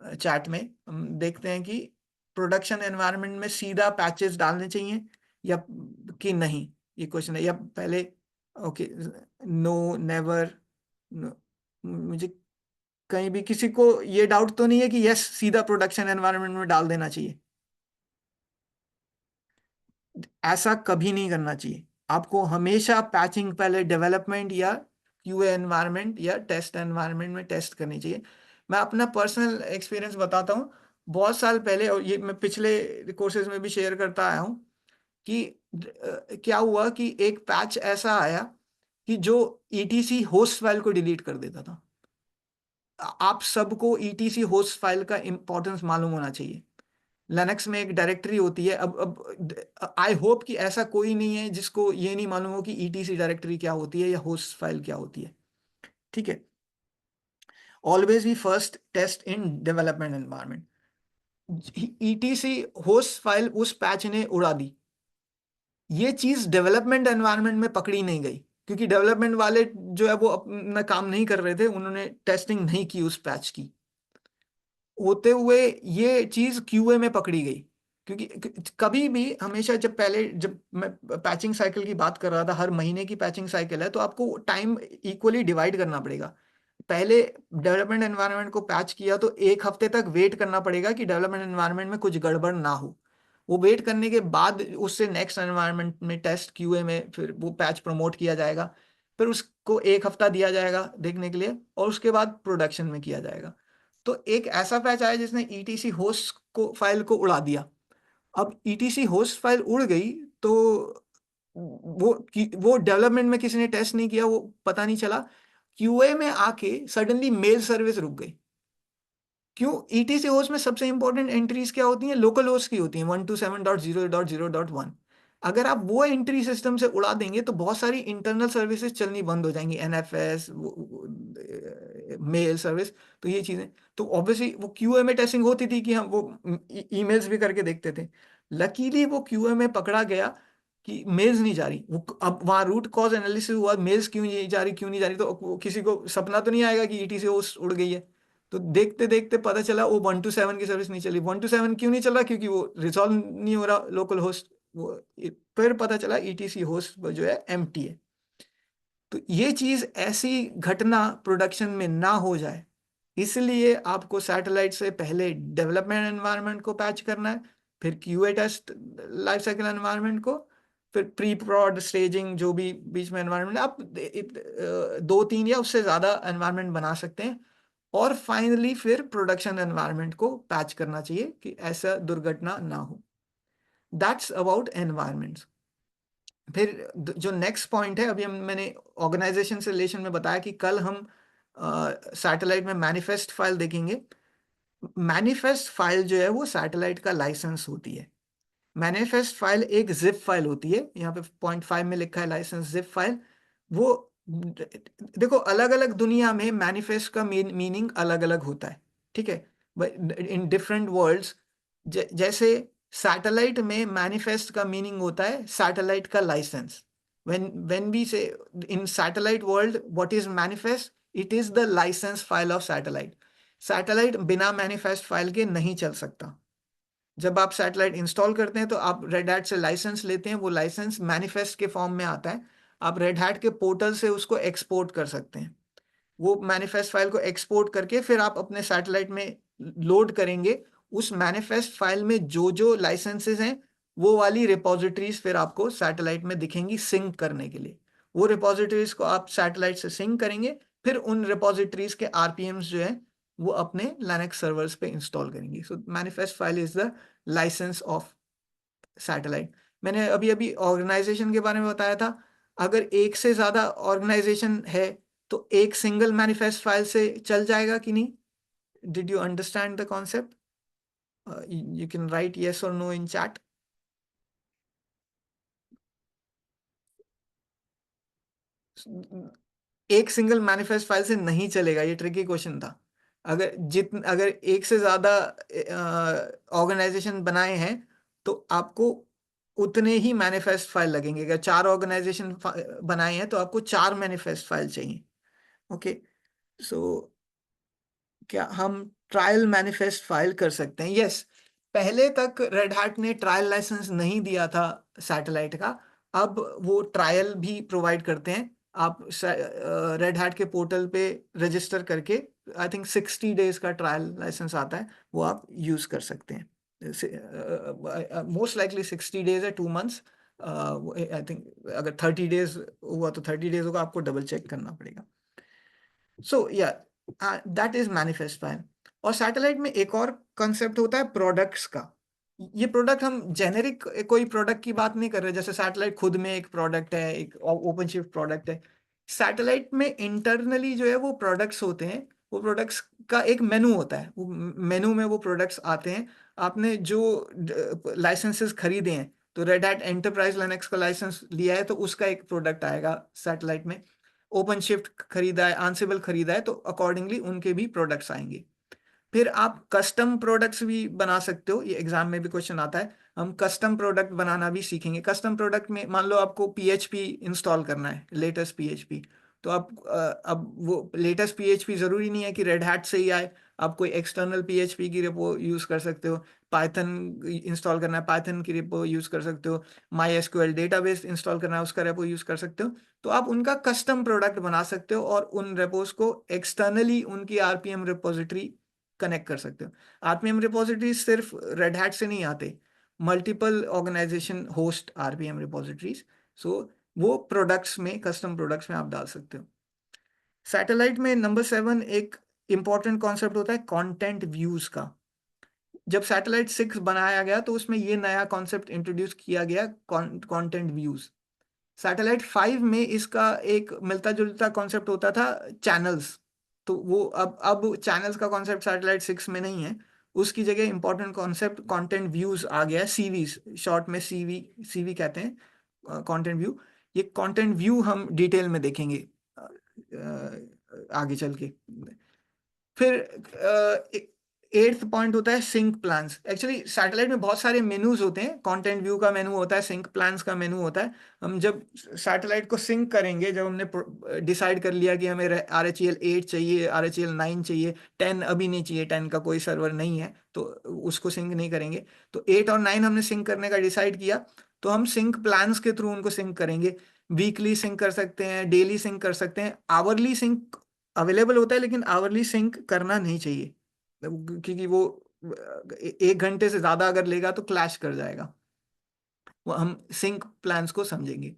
चैट में। हम देखते हैं कि प्रोडक्शन एनवायरनमेंट में सीधा पैचेस डालने चाहिए या कि नहीं, ये क्वेश्चन है। या पहले ओके, नो, नेवर, मुझे कहीं भी किसी को ये डाउट तो नहीं है कि यस सीधा प्रोडक्शन एनवायरनमेंट में डाल देना चाहिए? ऐसा कभी नहीं करना चाहिए। आपको हमेशा पैचिंग पहले डेवलपमेंट या क्यूए एनवायरनमेंट या टेस्ट एनवायरनमेंट में टेस्ट करनी चाहिए। मैं अपना पर्सनल एक्सपीरियंस बताता हूँ। बहुत साल पहले, और ये मैं पिछले कोर्सेज में भी शेयर करता आया हूँ, कि क्या हुआ कि एक पैच ऐसा आया कि जो ईटीसी होस्ट फाइल को डिलीट कर देता था। आप सबको ईटीसी होस्ट फाइल का इंपॉर्टेंस मालूम होना चाहिए। लिनक्स में एक डायरेक्टरी होती है। अब आई होप कि ऐसा कोई नहीं है जिसको ये नहीं मालूम हो कि ईटीसी डायरेक्टरी क्या होती है या होस्ट फाइल क्या होती है। ठीक है। Always we first test in development environment. ETC host file उस पैच ने उड़ा दी। ये चीज डेवलपमेंट एनवायरनमेंट में पकड़ी नहीं गई, क्योंकि डेवलपमेंट वाले जो है वो अपना काम नहीं कर रहे थे, उन्होंने टेस्टिंग नहीं की उस पैच की। होते हुए ये चीज क्यूए में पकड़ी गई। क्योंकि कभी भी हमेशा, जब पहले जब मैं पैचिंग साइकिल की बात कर रहा था, हर महीने की पैचिंग साइकिल है, तो आपको टाइम इक्वली डिवाइड करना पड़ेगा। पहले डेवलपमेंट एनवायरनमेंट को पैच किया तो एक हफ्ते तक वेट करना पड़ेगा कि डेवलपमेंट एनवायरनमेंट में कुछ गड़बड़ ना हो। वो वेट करने के बाद उससे नेक्स्ट एनवायरनमेंट में टेस्ट क्यूए में फिर वो पैच प्रमोट किया जाएगा। फिर उसको एक हफ्ता दिया जाएगा देखने के लिए, और उसके बाद प्रोडक्शन में किया जाएगा। तो एक ऐसा पैच आया जिसने ईटीसी होस्ट को फाइल को उड़ा दिया। अब ईटीसी होस्ट फाइल उड़ गई तो वो डेवलपमेंट में किसी ने टेस्ट नहीं किया, वो पता नहीं चला। क्यूए में आके सडनली मेल सर्विस रुक गई। क्यों? ईटीसी होस्ट में सबसे इंपॉर्टेंट एंट्रीज क्या होती हैं? लोकल होस्ट की होती हैं, 127.0.0.1। अगर आप वो एंट्री सिस्टम से उड़ा देंगे तो बहुत सारी इंटरनल सर्विसेज चलनी बंद हो जाएंगी, एनएफएस, मेल सर्विस। तो ये चीजें, तो ऑब्वियसली वो क्यूए में टेस्टिंग होती थी कि हम वो ईमेल्स भी करके देखते थे। लकीली वो क्यूए में पकड़ा गया कि मेल्स नहीं जा रही। वो अब वहाँ रूट कॉज एनालिसिस हुआ, मेल्स क्यों नहीं जा रही, क्यों नहीं जा रही, तो किसी को सपना तो नहीं आएगा कि ईटीसी होस्ट उड़ गई है। तो देखते देखते पता चला वो 127 की सर्विस नहीं चली। 127 क्यों नहीं चल रहा? क्योंकि वो रिजॉल्व नहीं हो रहा लोकल होस्ट। वो फिर पता चला ईटीसी होस्ट जो है एम्प्टी है। तो ये चीज, ऐसी घटना प्रोडक्शन में ना हो जाए, इसलिए आपको सैटेलाइट से पहले डेवलपमेंट एनवायरनमेंट को पैच करना है, फिर QA test life cycle environment को, फिर प्री प्रोड स्टेजिंग जो भी बीच में एनवायरनमेंट आप दो तीन या उससे ज्यादा एनवायरनमेंट बना सकते हैं, और फाइनली फिर प्रोडक्शन एनवायरनमेंट को पैच करना चाहिए कि ऐसा दुर्घटना ना हो। That's about environment. फिर जो नेक्स्ट पॉइंट है, अभी मैंने ऑर्गेनाइजेशन से रिलेशन में बताया कि कल हम सैटेलाइट में मैनिफेस्ट फाइल देखेंगे। मैनिफेस्ट फाइल जो है वो सैटेलाइट का लाइसेंस होती है। मैनिफेस्ट फाइल एक जिप फाइल होती है, यहाँ पे 0.5 में लिखा है लाइसेंस जिप फाइल। वो देखो, अलग अलग दुनिया में मैनिफेस्ट का मीनिंग अलग अलग होता है। ठीक है, इन डिफरेंट वर्ल्ड्स। जैसे सैटेलाइट में मैनिफेस्ट का मीनिंग होता है सैटेलाइट का licence. When we say in Satellite world what is manifest, it is the licence file of Satellite. Satellite बिना मैनिफेस्ट फाइल के नहीं चल सकता। जब आप सैटेलाइट इंस्टॉल करते हैं तो आप रेड हैट से लाइसेंस लेते हैं, वो लाइसेंस मैनिफेस्ट के फॉर्म में आता है। आप रेड हैट के पोर्टल से उसको एक्सपोर्ट कर सकते हैं। वो मैनिफेस्ट फाइल को एक्सपोर्ट करके फिर आप अपने सैटेलाइट में लोड करेंगे। उस मैनिफेस्ट फाइल में जो जो लाइसेंसेस हैं, वो वाली रिपोजिटरीज फिर आपको सैटेलाइट में दिखेंगी सिंक करने के लिए। वो रिपोजिटरीज को आप सैटेलाइट से सिंक करेंगे, फिर उन रिपोजिटरीज के आरपीएम्स जो है वो अपने लिनक्स सर्वर्स पे इंस्टॉल करेंगी। So manifest file is the licence of Satellite. मैंने अभी अभी ऑर्गेनाइजेशन के बारे में बताया था। अगर एक से ज्यादा ऑर्गेनाइजेशन है तो एक सिंगल मैनिफेस्ट फाइल से चल जाएगा कि नहीं? Did you understand the concept? You can write yes और नो इन चैट। एक सिंगल मैनिफेस्ट फाइल से नहीं चलेगा, ये ट्रिकी क्वेश्चन था। अगर एक से ज्यादा ऑर्गेनाइजेशन बनाए हैं तो आपको उतने ही मैनिफेस्ट फाइल लगेंगे। अगर 4 ऑर्गेनाइजेशन बनाए हैं तो आपको 4 मैनिफेस्ट फाइल चाहिए। ओके, सो क्या हम ट्रायल मैनिफेस्ट फाइल कर सकते हैं? यस। पहले तक रेड हैट ने ट्रायल लाइसेंस नहीं दिया था सैटेलाइट का। अब वो ट्रायल भी प्रोवाइड करते हैं। आप रेड हैट के पोर्टल पे रजिस्टर करके, आई थिंक 60 डेज का ट्रायल लाइसेंस आता है, वो आप यूज कर सकते हैं। मोस्ट लाइकली 60 डेज है, 2 मंथ्स। आई थिंक अगर 30 डेज हुआ तो 30 डेज होगा, आपको डबल चेक करना पड़ेगा। सो या दैट इज मैनिफेस्ट प्लान। और सैटेलाइट में एक और कंसेप्ट होता है प्रोडक्ट्स का। ये प्रोडक्ट हम जेनेरिक कोई प्रोडक्ट की बात नहीं कर रहे, जैसे सैटेलाइट खुद में एक प्रोडक्ट है, एक ओपन शिफ्ट प्रोडक्ट है। सैटेलाइट में इंटरनली जो है वो प्रोडक्ट्स होते हैं, वो प्रोडक्ट्स का एक मेनू होता है, वो मेनू में वो प्रोडक्ट्स आते हैं। आपने जो लाइसेंसेस खरीदे हैं, तो रेड हैट एंटरप्राइज लिनक्स का लाइसेंस लिया है तो उसका एक प्रोडक्ट आएगा सैटेलाइट में। ओपन शिफ्ट खरीदा है, आंसिबल खरीदा है, तो अकॉर्डिंगली उनके भी प्रोडक्ट्स आएंगे। फिर आप कस्टम प्रोडक्ट्स भी बना सकते हो, ये एग्जाम में भी क्वेश्चन आता है। हम कस्टम प्रोडक्ट बनाना भी सीखेंगे। कस्टम प्रोडक्ट में मान लो आपको पीएचपी इंस्टॉल करना है, लेटेस्ट पीएचपी, तो आप अब वो लेटेस्ट पीएचपी जरूरी नहीं है कि रेड हैट से ही आए, आप कोई एक्सटर्नल पीएचपी की रिपो यूज कर सकते हो। पाइथन इंस्टॉल करना है, पाइथन की रिपो यूज कर सकते हो। माई एसक्यूएल डेटाबेस इंस्टॉल करना है, उसका रेपो यूज कर सकते हो। तो आप उनका कस्टम प्रोडक्ट बना सकते हो और उन रेपोज को एक्सटर्नली उनकी आरपीएम रिपोजिटरी कनेक्ट कर सकते हो। आरपीएम रिपोजिटरीज सिर्फ रेड हैट से नहीं आते, multiple organisation host RPM repositories. So वो प्रोडक्ट्स में, कस्टम प्रोडक्ट्स में आप डाल सकते हो। सैटेलाइट में नंबर 7 एक इंपॉर्टेंट कॉन्सेप्ट होता है कंटेंट व्यूज का। जब सैटेलाइट 6 बनाया गया तो उसमें ये नया कॉन्सेप्ट इंट्रोड्यूस किया गया, कंटेंट व्यूज। सैटेलाइट 5 में इसका एक मिलता जुलता कॉन्सेप्ट होता था, चैनल्स। तो वो अब चैनल्स का कॉन्सेप्ट सैटेलाइट 6 में नहीं है, उसकी जगह इंपॉर्टेंट कॉन्सेप्ट कंटेंट व्यूज आ गया है, सीवीज, शॉर्ट में सीवी, सीवी कहते हैं कंटेंट व्यू। ये कंटेंट व्यू हम डिटेल में देखेंगे आगे चल के। फिर 8th पॉइंट होता है सिंक प्लान्स। एक्चुअली सैटेलाइट में बहुत सारे मेनूज होते हैं, कंटेंट व्यू का मेनू होता है, सिंक प्लान्स का मेनू होता है। हम जब सैटेलाइट को सिंक करेंगे, जब हमने डिसाइड कर लिया कि हमें RHEL 8 चाहिए, RHEL 9 चाहिए, 10 अभी नहीं चाहिए, 10 का कोई सर्वर नहीं है तो उसको सिंक नहीं करेंगे। तो 8 और 9 हमने सिंक करने का डिसाइड किया, तो हम सिंक प्लान्स के थ्रू उनको सिंक करेंगे। वीकली सिंक कर सकते हैं, डेली सिंक कर सकते हैं, आवरली सिंक अवेलेबल होता है, लेकिन आवरली सिंक करना नहीं चाहिए क्योंकि वो 1 घंटे से ज्यादा अगर लेगा तो क्लैश कर जाएगा। वो हम सिंक प्लान्स को समझेंगे।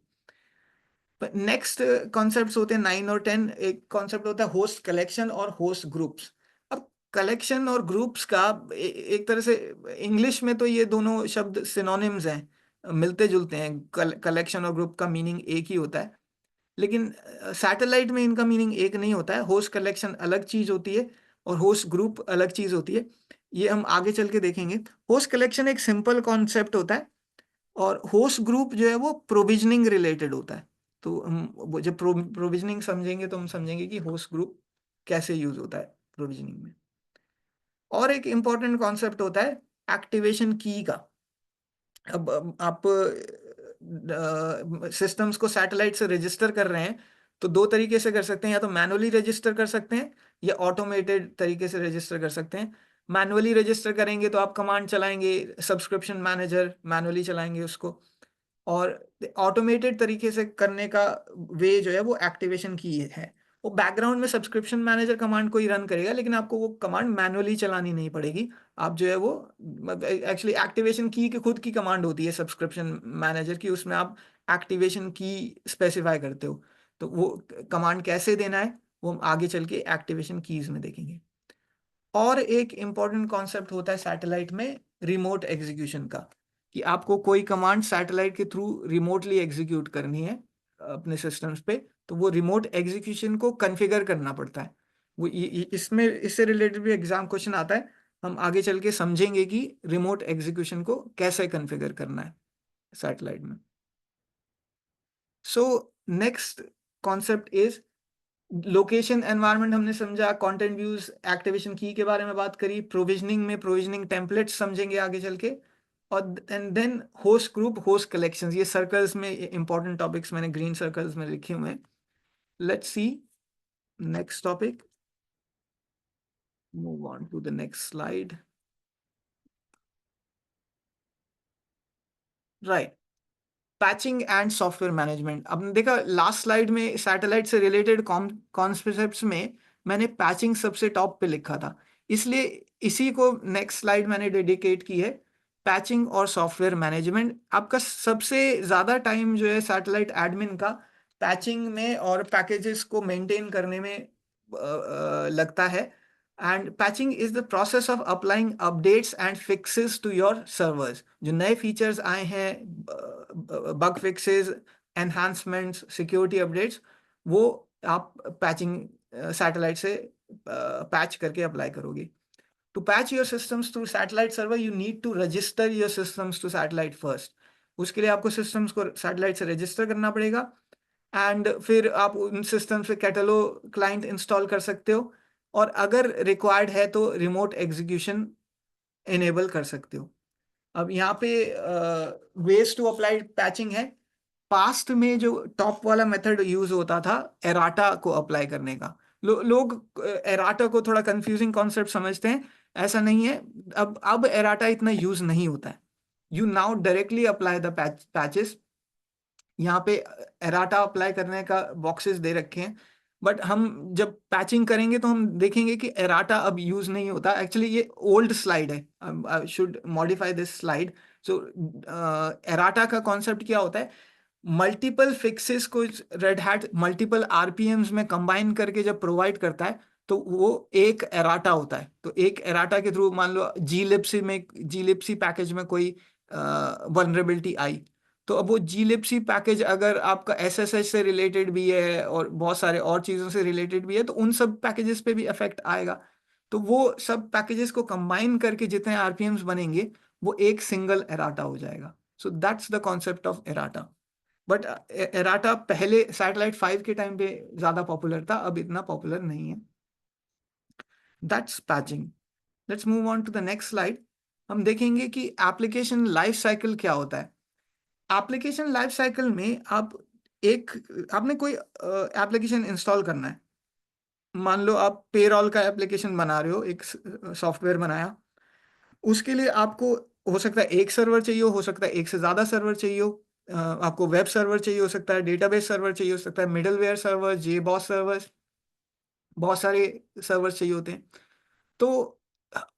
नेक्स्ट कॉन्सेप्ट्स होते हैं 9 और 10। एक कॉन्सेप्ट होता है होस्ट कलेक्शन और होस्ट ग्रुप्स। अब कलेक्शन और ग्रुप्स का एक तरह से इंग्लिश में तो ये दोनों शब्द सिनोनिम्स हैं, मिलते जुलते हैं। कलेक्शन और ग्रुप का मीनिंग एक ही होता है, लेकिन सैटेलाइट में इनका मीनिंग एक नहीं होता है। होस्ट कलेक्शन अलग चीज होती है और होस्ट ग्रुप अलग चीज होती है, ये हम आगे चल के देखेंगे। होस्ट कलेक्शन एक सिंपल कॉन्सेप्ट होता है और होस्ट ग्रुप जो है वो प्रोविजनिंग रिलेटेड होता है। तो हम जब प्रोविजनिंग समझेंगे तो हम समझेंगे कि होस्ट ग्रुप कैसे यूज होता है प्रोविजनिंग में। और एक इंपॉर्टेंट कॉन्सेप्ट होता है एक्टिवेशन की का। अब आप सिस्टम्स को सैटेलाइट से रजिस्टर कर रहे हैं तो दो तरीके से कर सकते हैं, या तो मैनुअली रजिस्टर कर सकते हैं या ऑटोमेटेड तरीके से रजिस्टर कर सकते हैं। मैनुअली रजिस्टर करेंगे तो आप कमांड चलाएंगे, सब्सक्रिप्शन मैनेजर मैनुअली चलाएंगे उसको। और ऑटोमेटेड तरीके से करने का वे जो है वो एक्टिवेशन की है। वो बैकग्राउंड में सब्सक्रिप्शन मैनेजर कमांड को ही रन करेगा, लेकिन आपको वो कमांड मैनुअली चलानी नहीं पड़ेगी। आप जो है वो एक्चुअली एक्टिवेशन की खुद की कमांड होती है सब्सक्रिप्शन मैनेजर की, उसमें आप एक्टिवेशन की स्पेसिफाई करते हो। तो वो कमांड कैसे देना है वो हम आगे चल के एक्टिवेशन कीज में देखेंगे। और एक इंपॉर्टेंट कॉन्सेप्ट होता है सैटेलाइट में रिमोट एग्जीक्यूशन का, कि आपको कोई कमांड सैटेलाइट के थ्रू रिमोटली एग्जीक्यूट करनी है अपने सिस्टम्स पे, तो वो रिमोट एग्जीक्यूशन को कॉन्फ़िगर करना पड़ता है। वो इसमें इससे रिलेटेड भी एग्जाम क्वेश्चन आता है। हम आगे चल के समझेंगे कि रिमोट एग्जीक्यूशन को कैसे कॉन्फ़िगर करना है सैटेलाइट में। So next concept is location environment. हमने समझा, कंटेंट व्यूज, एक्टिवेशन की के बारे में बात करी, प्रोविजनिंग में प्रोविजनिंग टेम्पलेट्स समझेंगे आगे चल के। और and then host group, host collections, ये सर्कल्स में इंपॉर्टेंट टॉपिक्स मैंने ग्रीन सर्कल्स में लिखे हुए हैं। Let's see next topic, move on to the next slide. Right, patching and software management. आपने देखा लास्ट स्लाइड में सैटेलाइट से रिलेटेड कॉन्सेप्ट्स में मैंने पैचिंग सबसे टॉप पे लिखा था, इसलिए इसी को नेक्स्ट स्लाइड मैंने डेडिकेट की है। पैचिंग और सॉफ्टवेयर मैनेजमेंट, आपका सबसे ज्यादा टाइम जो है सैटेलाइट एडमिन का पैचिंग में और पैकेजेस को मेंटेन करने में लगता है। And patching is the process of applying updates and fixes to your servers. जो नए फीचर्स आए हैं, bug fixes, enhancements, security updates, वो आप पैचिंग सैटेलाइट से पैच करके अप्लाई करोगे। To patch your systems through satellite server, you need to register your systems to satellite first. उसके लिए आपको systems को satellite से register करना पड़ेगा, and फिर आप उन systems पे Catalog client install कर सकते हो, और अगर required है तो remote execution enable कर सकते हो। अब यहाँ पे ways to apply patching है। पास्ट में जो टॉप वाला मेथड यूज होता था एराटा को अप्लाई करने का, लोग एराटा को थोड़ा कंफ्यूजिंग कॉन्सेप्ट समझते हैं, ऐसा नहीं है। अब एराटा इतना यूज नहीं होता है। You now directly apply the patches. यहाँ पे एराटा अप्लाई करने का बॉक्सेस दे रखे हैं, बट हम जब पैचिंग करेंगे तो हम देखेंगे कि एराटा अब यूज नहीं होता। एक्चुअली ये ओल्ड स्लाइड है, I should modify this slide. So errata का कॉन्सेप्ट क्या होता है, मल्टीपल फिक्सेस को रेड हैट मल्टीपल आरपीएम्स में कंबाइन करके जब प्रोवाइड करता है तो वो एक एराटा होता है। तो एक एराटा के थ्रू मान लो जीलिप्सी पैकेज में कोई वल्नरेबिलिटी आई, तो अब वो जीलिप्सी पैकेज अगर आपका एसएसएच से रिलेटेड भी है और बहुत सारे और चीज़ों से रिलेटेड भी है, तो उन सब पैकेजेस पे भी इफेक्ट आएगा। तो वो सब पैकेजेस को कंबाइन करके जितने आरपीएम्स बनेंगे वो एक सिंगल एराटा हो जाएगा। So that's the concept of errata. But errata पहले सैटेलाइट 5 के टाइम पे ज्यादा पॉपुलर था, अब इतना पॉपुलर नहीं है। That's patching. Let's move on to the next slide. हम देखेंगे कि एप्लीकेशन लाइफ साइकिल क्या होता है। एप्लीकेशन लाइफ साइकिल में आपने कोई एप्लीकेशन इंस्टॉल करना है। मान लो आप पेरोल का एप्लीकेशन बना रहे हो, एक सॉफ्टवेयर बनाया, उसके लिए आपको हो सकता है एक सर्वर चाहिए, हो सकता है एक से ज्यादा सर्वर चाहिए हो। आपको वेब सर्वर चाहिए हो सकता है, डेटाबेस सर्वर चाहिए हो सकता है, मिडलवेयर सर्वर, जेबॉस सर्वर्स, बहुत सारे सर्वर्स चाहिए होते हैं। तो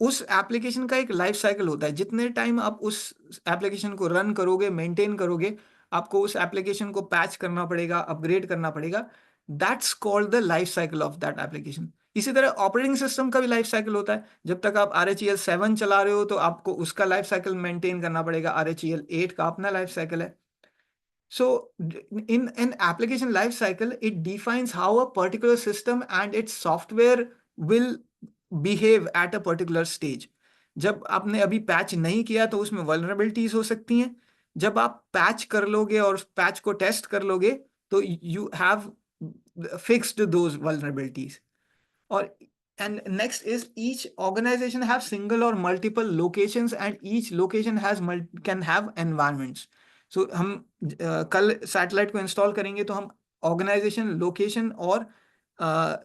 उस एप्लीकेशन का एक लाइफ साइकिल होता है। जितने टाइम आप उस एप्लीकेशन को रन करोगे, मेंटेन करोगे, आपको उस एप्लीकेशन को पैच करना पड़ेगा, अपग्रेड करना पड़ेगा। That's called the life cycle of that application. इसी तरह ऑपरेटिंग सिस्टम का भी लाइफ साइकिल होता है। जब तक आप RHEL 7 चला रहे हो तो आपको उसका लाइफ साइकिल मेंटेन करना पड़ेगा। RHEL 8 का अपना लाइफ साइकिल है। So, in an application life cycle, it defines how a particular system and its software will behave at a particular stage. जब आपने अभी पैच नहीं किया तो उसमें वल्नरेबिलिटीज हो सकती हैं। जब आप पैच कर लोगे और पैच को टेस्ट कर लोगे तो you have fixed those vulnerabilities. और and next is each organization have single or multiple locations and each location can have environments. So हम कल सैटेलाइट को इंस्टॉल करेंगे तो हम ऑर्गेनाइजेशन, लोकेशन और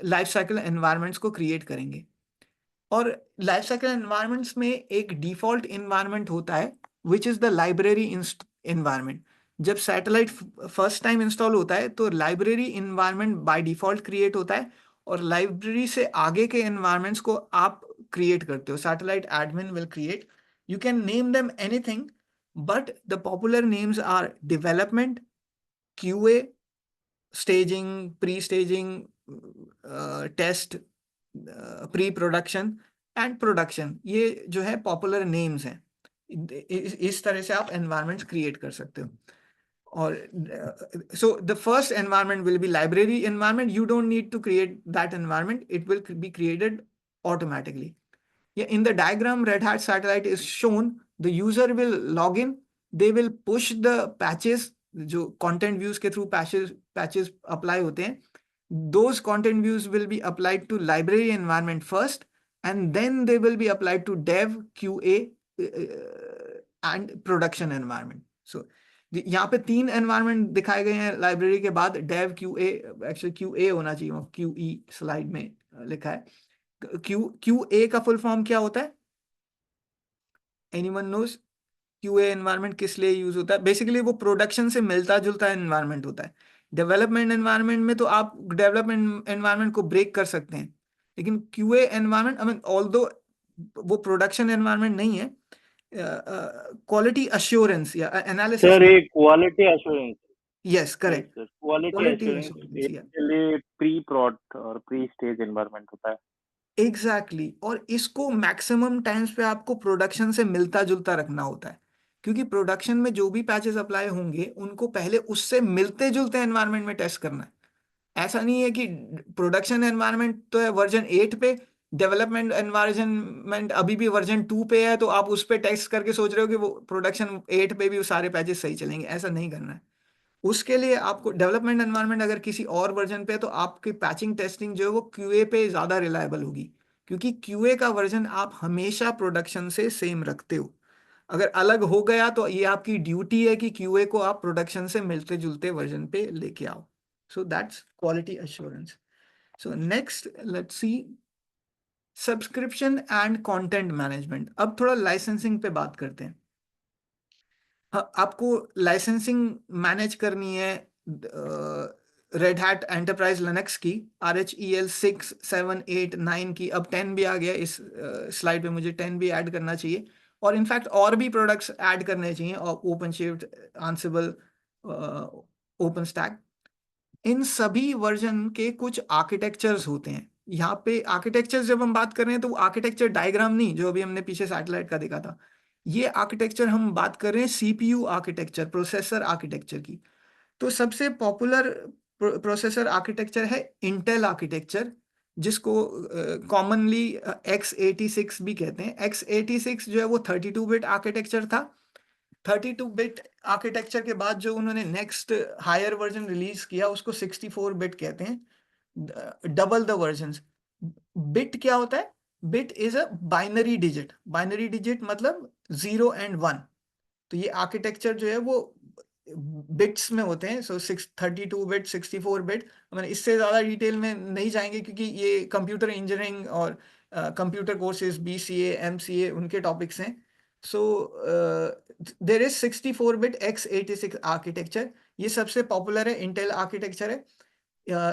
लाइफ साइकिल एनवायरमेंट्स को क्रिएट करेंगे। और लाइफ साइकिल एनवायरमेंट्स में एक डिफॉल्ट एनवायरमेंट होता है which is the library environment. जब सैटेलाइट फर्स्ट टाइम इंस्टॉल होता है तो library environment by default create होता है, और लाइब्रेरी से आगे के एनवायरमेंट्स को आप क्रिएट करते हो। Satellite admin will create, you can name them anything, but the popular names are development, QA, staging, pre staging, test, pre production and production. ये जो है पॉपुलर नेम्स हैं। इस तरह से आप एनवायरमेंट्स क्रिएट कर सकते हो। और so the first environment will be library environment. You don't need to create that environment, it will be created automatically. Yeah, in the diagram Red Hat satellite is shown. The user will log in, they will push the patches, जो content views के through patches apply होते हैं, those content views will be applied to library environment first and then they will be applied to dev, QA and production environment. So यहाँ पे 3 environment दिखाए गए हैं library के बाद, डेव, QA, एक्चुअली QA होना चाहिए, QE स्लाइड में लिखा है। QA का फुल फॉर्म क्या होता है? Anyone knows? QA एनवायरनमेंट किस लिए यूज होता है? बेसिकली वो प्रोडक्शन से मिलता जुलता एनवायरनमेंट होता है। डेवलपमेंट एनवायरनमेंट में तो आप डेवलपमेंट एनवायरनमेंट को ब्रेक कर सकते हैं, लेकिन QA environment, I mean although वो प्रोडक्शन एनवायरनमेंट नहीं है, क्वालिटी अश्योरेंस या एनालिसिस। सर ये quality assurance yes, right correct, sir, quality quality assurance assurance, या इसके लिए प्री प्रोड और प्री स्टेज एनवायरनमेंट होता है। एग्जैक्टली और इसको मैक्सिमम टाइम्स पे आपको प्रोडक्शन से मिलता जुलता रखना होता है, क्योंकि प्रोडक्शन में जो भी पैचेस अप्लाई होंगे उनको पहले उससे मिलते जुलते एनवायरनमेंट में टेस्ट करना है। ऐसा नहीं है कि प्रोडक्शन एनवायरनमेंट तो है वर्जन 8 पे, डेवलपमेंट एनवायरनमेंट अभी भी वर्जन 2 पे है, तो आप उस पे टेस्ट करके सोच रहे हो कि वो प्रोडक्शन 8 पे भी वो सारे पैचेस सही चलेंगे। ऐसा नहीं करना है। उसके लिए आपको डेवलपमेंट एनवायरनमेंट अगर किसी और वर्जन पे है तो आपकी पैचिंग टेस्टिंग जो है वो क्यूए पे ज़्यादा रिलायबल होगी, क्योंकि क्यूए का वर्जन आप हमेशा प्रोडक्शन से सेम रखते हो। अगर अलग हो गया तो ये आपकी ड्यूटी है कि क्यूए को आप प्रोडक्शन से मिलते जुलते वर्जन पे लेके आओ। So that's quality assurance. So next let's see subscription and content management. अब थोड़ा लाइसेंसिंग पे बात करते हैं। हाँ, आपको लाइसेंसिंग मैनेज करनी है रेड हैट एंटरप्राइज लिनक्स की, RHEL 6, 7, 8, 9 की। अब 10 भी आ गया इस स्लाइड पे, मुझे 10 भी ऐड करना चाहिए, और इनफैक्ट और भी प्रोडक्ट्स ऐड करने चाहिए, और ओपन शिफ्ट, आंसिबल, ओपन स्टैक। इन सभी वर्जन के कुछ आर्किटेक्चर्स होते हैं। यहाँ पे आर्किटेक्चर जब हम बात कर रहे हैं तो वो आर्किटेक्चर डायग्राम नहीं जो अभी हमने पीछे सैटेलाइट का देखा था, ये आर्किटेक्चर हम बात कर रहे हैं सीपीयू आर्किटेक्चर, प्रोसेसर आर्किटेक्चर की। तो सबसे पॉपुलर प्रोसेसर आर्किटेक्चर है इंटेल आर्किटेक्चर, जिसको कॉमनली x86 भी कहते हैं। x86 जो है वो 32 बिट आर्किटेक्चर था। 32 बिट आर्किटेक्चर के बाद जो उन्होंने नेक्स्ट हायर वर्जन रिलीज किया उसको 64 बिट कहते हैं, डबल द वर्जन्स। बिट क्या होता है? Bit is a binary digit. Binary digit मतलब 0 और 1। तो ये आर्किटेक्चर जो है वो बिट्स में होते हैं। So 32 bit, 64 bit. मैंने इससे ज़्यादा डिटेल में नहीं जाएंगे क्योंकि ये कंप्यूटर इंजीनियरिंग और कंप्यूटर कोर्सेज BCA MCA उनके टॉपिक्स हैं। So there is 64 bit x86 architecture, ये सबसे पॉपुलर है, इंटेल आर्किटेक्चर है।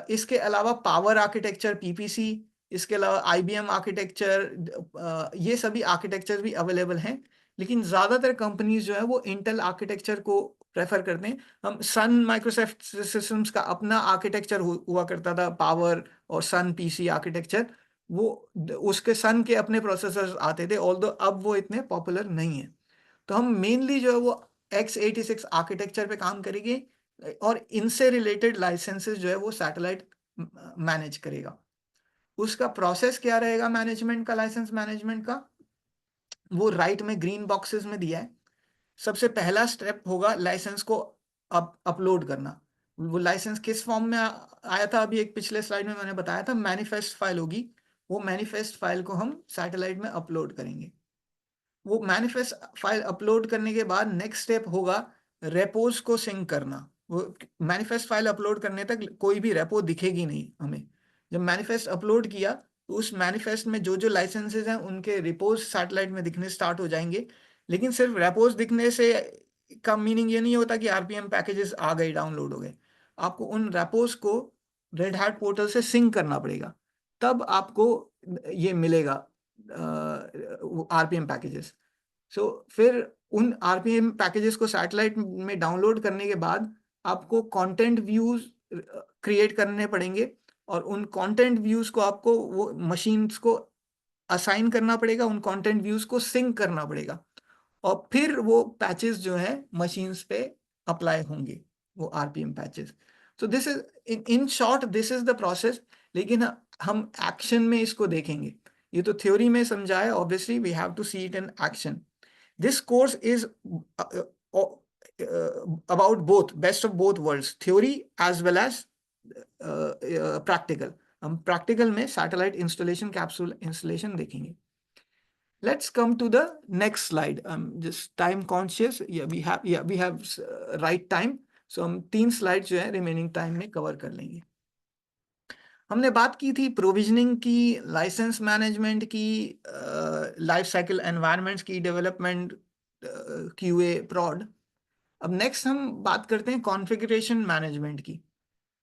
इसके अलावा पावर आर्किटेक्चर PPC, इसके अलावा IBM आर्किटेक्चर, ये सभी आर्किटेक्चर भी अवेलेबल हैं। लेकिन ज़्यादातर कंपनीज जो है वो इंटेल आर्किटेक्चर को प्रेफर करते हैं। हम सन माइक्रोसॉफ्ट सिस्टम्स का अपना आर्किटेक्चर हुआ करता था, पावर और सन PC आर्किटेक्चर। वो उसके सन के अपने प्रोसेसर्स आते थे, ऑल्दो अब वो इतने पॉपुलर नहीं है। तो हम मेनली जो है वो x86 आर्किटेक्चर पे काम करेंगे, और इनसे रिलेटेड लाइसेंसेस जो है वो सैटेलाइट मैनेज करेगा। उसका प्रोसेस क्या रहेगा मैनेजमेंट का, लाइसेंस मैनेजमेंट का? वो राइट में ग्रीन बॉक्सेस में दिया है। सबसे पहला स्टेप होगा लाइसेंस को अपलोड करना। वो लाइसेंस किस फॉर्म में आया था? अभी एक पिछले स्लाइड में मैंने बताया था, मैनिफेस्ट फाइल होगी। वो मैनिफेस्ट फाइल को हम सैटेलाइट में अपलोड करेंगे। वो मैनिफेस्ट फाइल अपलोड करने के बाद नेक्स्ट स्टेप होगा रेपोज को सिंक करना। वो मैनिफेस्ट फाइल अपलोड करने तक कोई भी रेपो दिखेगी नहीं हमें। जब मैनिफेस्ट अपलोड किया तो उस मैनिफेस्ट में जो जो लाइसेंसेज हैं उनके रिपोज सैटेलाइट में दिखने स्टार्ट हो जाएंगे। लेकिन सिर्फ रेपोज दिखने से का मीनिंग ये नहीं होता कि RPM पैकेजेस आ गए, डाउनलोड हो गए। आपको उन रेपोज को रेड हैट पोर्टल से सिंक करना पड़ेगा, तब आपको ये मिलेगा RPM पैकेजेस। सो फिर उन RPM पैकेजेस को सैटेलाइट में डाउनलोड करने के बाद आपको कंटेंट व्यूज क्रिएट करने पड़ेंगे, और उन कंटेंट व्यूज को आपको वो मशीन्स को असाइन करना पड़ेगा, उन कंटेंट व्यूज को सिंक करना पड़ेगा, और फिर वो पैचेस जो है मशीन्स पे अप्लाई होंगे, वो RPM patches. So this is in short this is the process. लेकिन हम एक्शन में इसको देखेंगे। ये तो थ्योरी में समझा है, obviously we have to see it in action. This course is about both, best of both worlds, theory as well as practical. हम practical में satellite installation, capsule installation देखेंगे। Let's come to the next slide. I'm just time conscious. We have right time. So हम 3 slides जो है remaining time में cover कर लेंगे। हमने बात की थी प्रोविजनिंग की, लाइसेंस मैनेजमेंट की, लाइफ साइकिल एनवायरनमेंट्स की, डेवलपमेंट, QA, प्रॉड। अब नेक्स्ट हम बात करते हैं कॉन्फ़िगरेशन मैनेजमेंट की।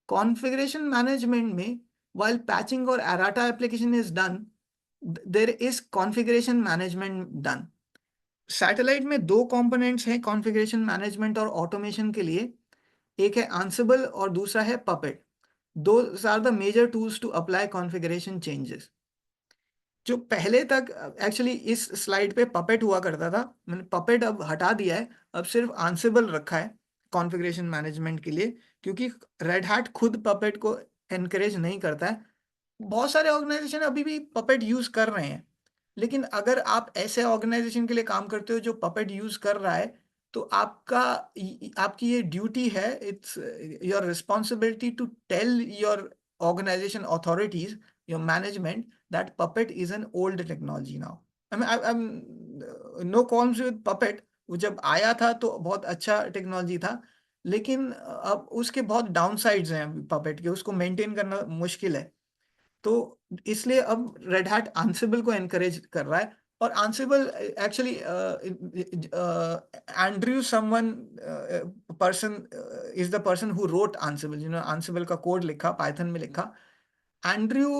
कॉन्फ़िगरेशन मैनेजमेंट में while पैचिंग और errata application is done, there is configuration management done. Satellite में 2 कंपोनेंट्स हैं कॉन्फ़िगरेशन मैनेजमेंट और ऑटोमेशन के लिए। एक है Ansible और दूसरा है Puppet. Those are the major tools to apply configuration changes. जो पहले तक एक्चुअली इस स्लाइड पे पपेट हुआ करता था, मैंने पपेट अब हटा दिया है, अब सिर्फ आंसिबल रखा है कॉन्फ़िगरेशन मैनेजमेंट के लिए, क्योंकि रेड हैट खुद पपेट को एनकरेज नहीं करता है। बहुत सारे ऑर्गेनाइजेशन अभी भी पपेट यूज कर रहे हैं, लेकिन अगर आप ऐसे ऑर्गेनाइजेशन के लिए काम करते हो जो पपेट यूज कर रहा है, तो आपकी ये ड्यूटी है, it's your responsibility to tell your organisation authorities, your management, that puppet is an old technology now. I know calls with puppet, वो जब आया था तो बहुत अच्छा टेक्नोलॉजी था, लेकिन अब उसके बहुत डाउन साइड्स हैं पपेट के, उसको मेंटेन करना मुश्किल है। तो इसलिए अब रेड हैट आंसिबल को एनकरेज कर रहा है। और Ansible actually Andrew someone person is the person who wrote Ansible, जिन्होंने आंसिबल का कोड लिखा, पाइथन में लिखा। एंड्रयू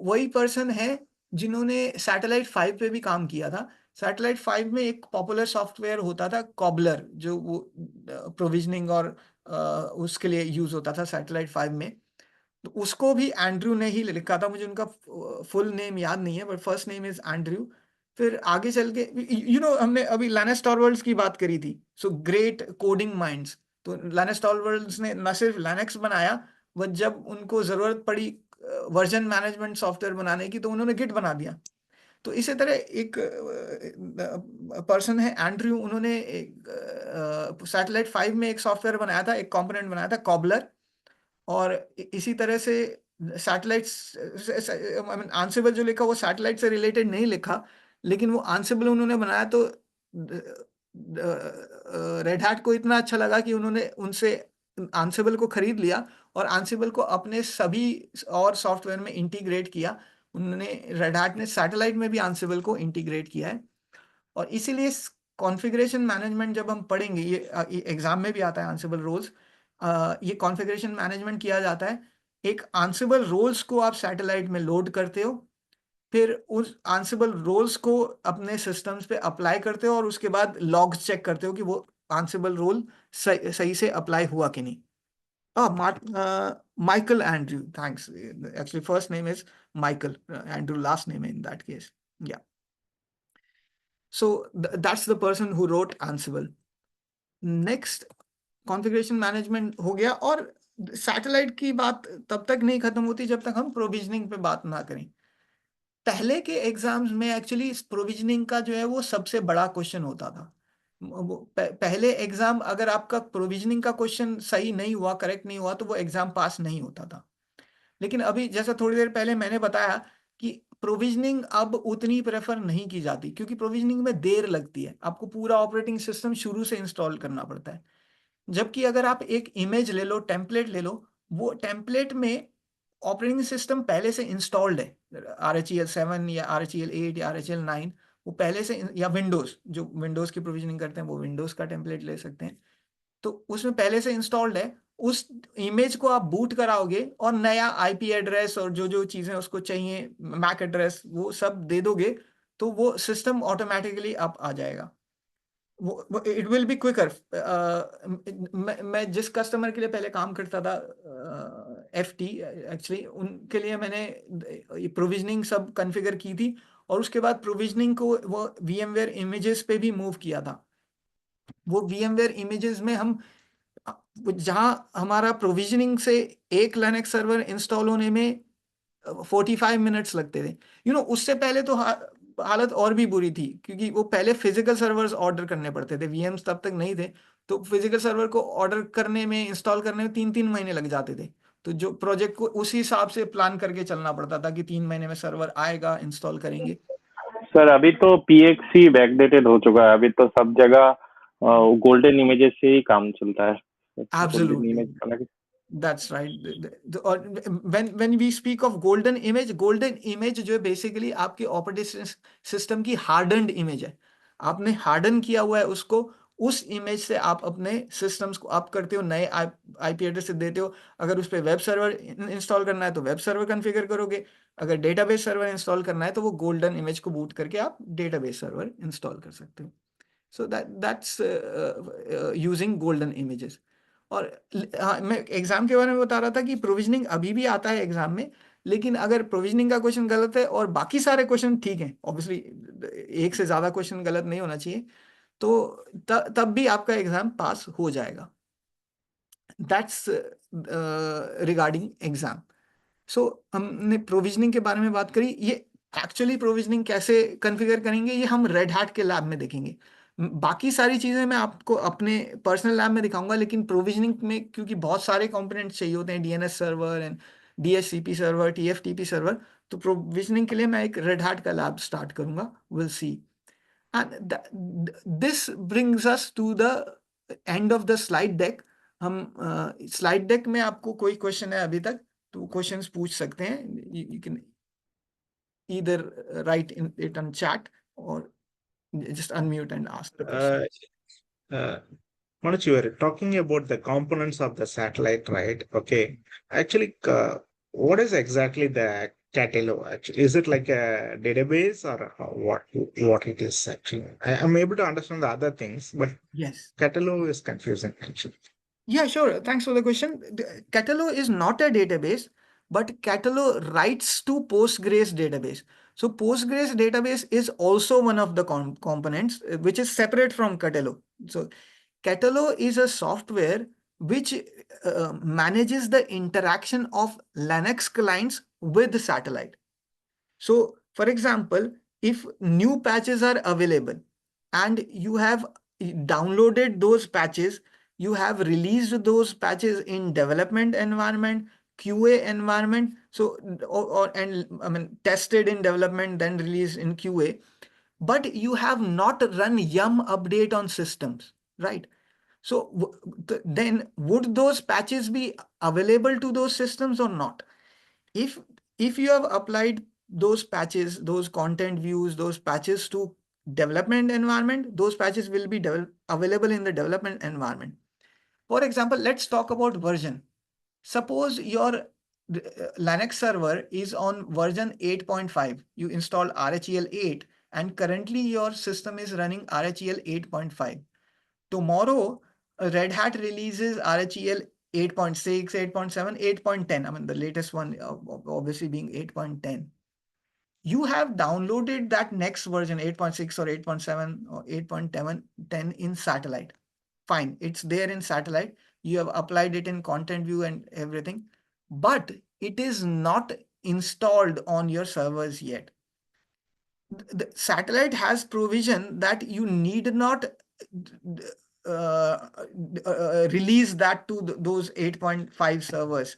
वही पर्सन है जिन्होंने सैटेलाइट 5 पे भी काम किया था। सैटेलाइट 5 में एक पॉपुलर सॉफ्टवेयर होता था कॉबलर, जो वो प्रोविजनिंग और उसके लिए यूज होता था सैटेलाइट 5 में। तो उसको भी एंड्रयू ने ही लिखा था। मुझे उनका फुल नेम याद नहीं है, but first name is Andrew. फिर आगे चल के हमने अभी लिनस टॉरवल्ड्स की बात करी थी, सो ग्रेट कोडिंग माइंड्स। तो लिनस टॉरवल्ड्स ने न सिर्फ लिनक्स बनाया, बट जब उनको जरूरत पड़ी वर्जन मैनेजमेंट सॉफ्टवेयर बनाने की, तो उन्होंने गिट बना दिया। तो इसी तरह एक पर्सन है एंड्रयू, उन्होंने सैटेलाइट 5 में एक सॉफ्टवेयर बनाया था, एक कंपोनेंट बनाया था कॉबलर। और इसी तरह से सैटेलाइट्स, आई मीन आंसिबल जो लिखा वो सैटेलाइट से रिलेटेड नहीं लिखा, लेकिन वो आंसिबल उन्होंने बनाया, तो रेड हैट को इतना अच्छा लगा कि उन्होंने उनसे आंसिबल को खरीद लिया और आंसिबल को अपने सभी और सॉफ्टवेयर में इंटीग्रेट किया। उन्होंने, रेड हैट ने सैटेलाइट में भी आंसिबल को इंटीग्रेट किया है। और इसीलिए कॉन्फ़िगरेशन मैनेजमेंट जब हम पढ़ेंगे, ये एग्जाम में भी आता है आंसिबल रोल्स, ये कॉन्फ़िगरेशन मैनेजमेंट किया जाता है। एक आंसिबल रोल्स को आप सैटेलाइट में लोड करते हो, फिर उस आंसिबल रोल्स को अपने सिस्टम्स पे अप्लाई करते हो, और उसके बाद लॉग्स चेक करते हो कि वो आंसिबल रोल सही से अप्लाई हुआ कि नहीं। Michael Andrew, thanks. Actually first name is Michael Andrew, last name in that case, या। So that's the person who wrote Ansible. Next, configuration management हो गया। और सैटेलाइट की बात तब तक नहीं खत्म होती जब तक हम प्रोविजनिंग पे बात ना करें। पहले के एग्जाम्स में एक्चुअली प्रोविजनिंग का जो है वो सबसे बड़ा क्वेश्चन होता था। पहले एग्जाम, अगर आपका प्रोविजनिंग का क्वेश्चन सही नहीं हुआ, करेक्ट नहीं हुआ, तो वो एग्जाम पास नहीं होता था। लेकिन अभी जैसा थोड़ी देर पहले मैंने बताया कि प्रोविजनिंग अब उतनी प्रेफर नहीं की जाती, क्योंकि प्रोविजनिंग में देर लगती है, आपको पूरा ऑपरेटिंग सिस्टम शुरू से इंस्टॉल करना पड़ता है। जबकि अगर आप एक इमेज ले लो, टेम्पलेट ले लो, वो टेम्पलेट में ऑपरेटिंग सिस्टम पहले से इंस्टॉल्ड है, RHEL 7 या RHEL 8 या RHEL 9, वो पहले से, या विंडोज, जो विंडोज की प्रोविजनिंग करते हैं वो विंडोज का टेम्पलेट ले सकते हैं, तो उसमें पहले से इंस्टॉल्ड है। उस इमेज को आप बूट कराओगे और नया आईपी एड्रेस और जो जो चीजें उसको चाहिए, मैक एड्रेस, वो सब दे दोगे, तो वो सिस्टम ऑटोमेटिकली अप आ जाएगा। वो इट विल बी क्विकर। मैं जिस कस्टमर के लिए पहले काम करता था, FT, एक्चुअली उनके लिए मैंने प्रोविजनिंग सब कॉन्फ़िगर की थी, और उसके बाद प्रोविजनिंग को वो VMware इमेजेस पे भी मूव किया था। वो VMware इमेजेस में हम, जहां हमारा प्रोविजनिंग से एक लिनक्स सर्वर इंस्टॉल होने में 45 मिनट्स लगते थे, उससे पहले तो हालत और भी बुरी थी, क्योंकि वो पहले फिजिकल सर्वर्स ऑर्डर करने पड़ते थे, VMs तब तक नहीं थे, तो फिजिकल सर्वर को ऑर्डर करने में, इंस्टॉल करने में 3-3 महीने लग जाते थे। तो जो प्रोजेक्ट को उसी हिसाब से प्लान करके चलना पड़ता था कि 3 महीने में सर्वर आएगा, इंस्टॉल करेंगे। सर अभी तो PXE बैकडेटेड हो चुका है, अभी तो सब जगह गोल्डन इमेजेस से ही काम चलता है। गोल्डन एब्सोल्युटली, इमेज का That's right. और when we speak of golden image जो है बेसिकली आपके ऑपरेटिंग सिस्टम की हार्डन्ड इमेज है। आपने हार्डन किया हुआ है उसको, उस इमेज से आप अपने सिस्टम्स को अप करते हो, नए आईपी एड्रेस से देते हो। अगर उस पर वेब सर्वर इंस्टॉल करना है तो वेब सर्वर कॉन्फ़िगर करोगे, अगर डेटाबेस सर्वर इंस्टॉल करना है तो वो गोल्डन इमेज को बूट करके आप डेटाबेस सर्वर इंस्टॉल कर सकते हो। So that's using golden images. और हाँ, मैं एग्जाम के बारे में बता रहा था कि प्रोविजनिंग अभी भी आता है एग्जाम में, लेकिन अगर प्रोविजनिंग का क्वेश्चन गलत है और बाकी सारे क्वेश्चन ठीक हैं, ऑब्वियसली एक से ज्यादा क्वेश्चन गलत नहीं होना चाहिए, तो तब भी आपका एग्जाम पास हो जाएगा। That's regarding exam. सो हमने प्रोविजनिंग के बारे में बात करी। ये एक्चुअली प्रोविजनिंग कैसे कॉन्फ़िगर करेंगे ये हम रेड हैट के लैब में देखेंगे। बाकी सारी चीज़ें मैं आपको अपने पर्सनल लैब में दिखाऊंगा, लेकिन प्रोविजनिंग में क्योंकि बहुत सारे कंपोनेंट्स चाहिए होते हैं, DNS server and DHCP server, TFTP server, तो प्रोविजनिंग के लिए मैं एक रेड हैट का लैब स्टार्ट करूंगा। Will see. And this brings us to the end of the slide deck. हम स्लाइड डेक में आपको कोई क्वेश्चन है अभी तक तो क्वेश्चंस पूछ सकते हैं। you can either write it on chat or just unmute and ask the question. Uh, uh, Manoj, you were talking about the components of the satellite, right? Okay. Actually, what is exactly the catalog? Actually, is it like a database or what it is actually? I'm able to understand the other things, but Yes. catalog is confusing actually. Yeah, sure. Thanks for the question. Catalog is not a database, but Catalog writes to Postgres database. So Postgres database is also one of the components which is separate from Catalog. So Catalog is a software which manages the interaction of Linux clients with the satellite. So, for example, if new patches are available and you have downloaded those patches, you have released those patches in development environment, QA environment, so and I mean tested in development, then released in QA, but you have not run yum update on systems, right? So then would those patches be available to those systems or not? If if you have applied those patches, those content views, those patches to development environment, those patches will be available in the development environment. For example, let's talk about version. Suppose your Linux server is on version 8.5. You install RHEL 8 and currently your system is running RHEL 8.5. Tomorrow, Red Hat releases RHEL 8.6, 8.7, 8.10. I mean, the latest one obviously being 8.10. You have downloaded that next version, 8.6 or 8.7 or 8.10 in satellite. Fine, it's there in satellite. You have applied it in content view and everything, but it is not installed on your servers yet. The satellite has provision that you need not release that to those 8.5 servers.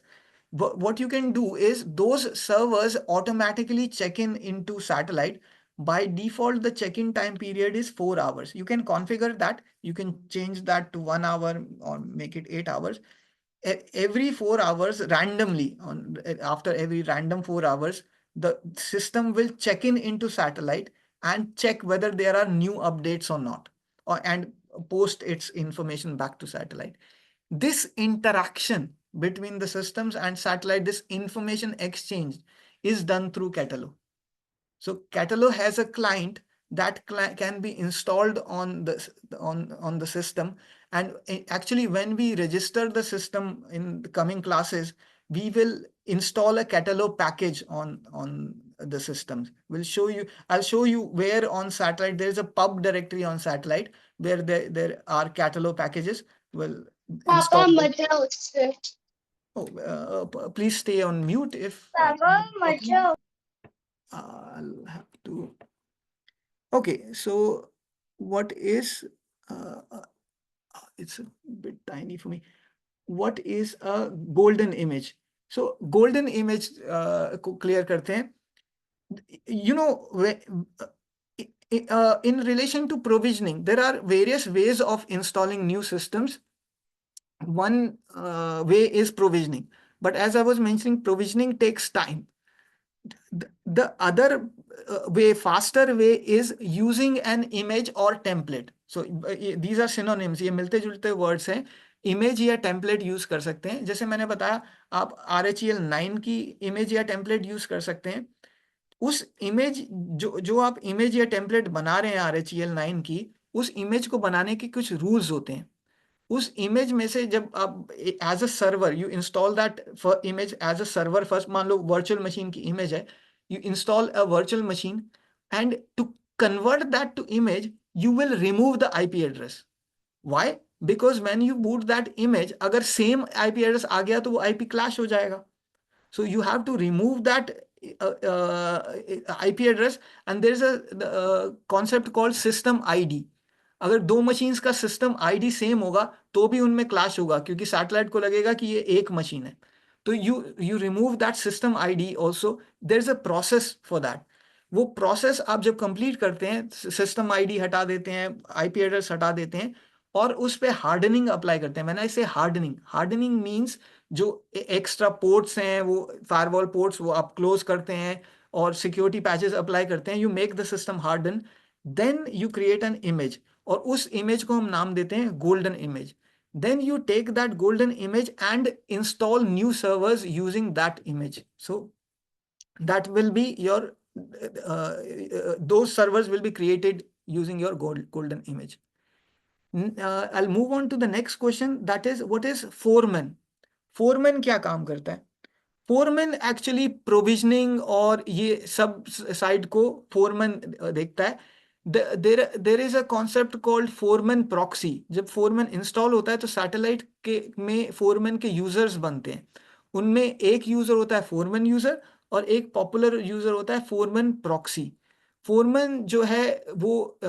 What you can do is those servers automatically check in into satellite. By default, the check-in time period is 4 hours. You can configure that. You can change that to 1 hour or make it 8 hours. Every 4 hours randomly, after every random 4 hours, the system will check in into satellite and check whether there are new updates or not, and post its information back to satellite. This interaction between the systems and satellite, this information exchange is done through Catalog. So Catalog has a client that can be installed on the system. And actually, when we register the system in the coming classes, we will install a Catalog package on the systems. I'll show you where on satellite there is a pub directory on satellite where there are Catalog packages. Well, पापा install. मत जाओ उससे। Oh, please stay on mute if पापा मत talking. जाओ। I'll have to. Okay, so what is it's a bit tiny for me. What is a golden image? So golden image को clear करते हैं. You know, in relation to provisioning, there are various ways of installing new systems. One way is provisioning, but as I was mentioning, provisioning takes time. The other way, faster way, is using an image or template. So these are synonyms. ये मिलते जुलते words हैं. Image या template use कर सकते हैं. जैसे मैंने बताया, आप RHEL 9 की इमेज या टेम्पलेट यूज कर सकते हैं. उस इमेज जो आप इमेज या टेम्पलेट बना रहे हैं RHEL 9 की, उस इमेज को बनाने के कुछ रूल्स होते हैं. उस इमेज में से जब आप as a server you install that image as a server first, मान लो वर्चुअल मशीन की इमेज है, you install a virtual machine, and to convert that to image you will remove the IP address. Why? Because when you boot that image, अगर same IP address आ गया तो वो IP clash हो जाएगा. So you have to remove that IP address, and there is a concept called system ID. अगर दो machines का system ID same होगा तो भी उनमें क्लैश होगा, क्योंकि सैटेलाइट को लगेगा कि ये एक मशीन है. तो you remove that system ID also. There is a process for that. वो प्रोसेस आप जब कंप्लीट करते हैं, सिस्टम आईडी हटा देते हैं, आईपी एड्रेस हटा देते हैं, और उस पे हार्डनिंग अप्लाई करते हैं. मैंने इसे हार्डनिंग मीन्स जो एक्स्ट्रा पोर्ट्स हैं, वो फायरवॉल पोर्ट्स, वो आप क्लोज करते हैं और सिक्योरिटी पैचेस अप्लाई करते हैं. You make the system harden, then you create an image, और उस इमेज को हम नाम देते हैं golden image. Then you take that golden image and install new servers using that image. So that will be your those servers will be created using your golden image. I'll move on to the next question, that is what is foreman. Foreman क्या काम करता है? Foreman actually provisioning और ये सब side को foreman देखता है. There is a concept called foreman proxy. जब फोरमैन इंस्टॉल होता है तो सैटेलाइट के में फोरमैन के यूजर्स बनते हैं. उनमें एक यूजर होता है फोरमैन यूजर, और एक पॉपुलर यूजर होता है फोरमैन प्रॉक्सी. फोरमैन जो है वो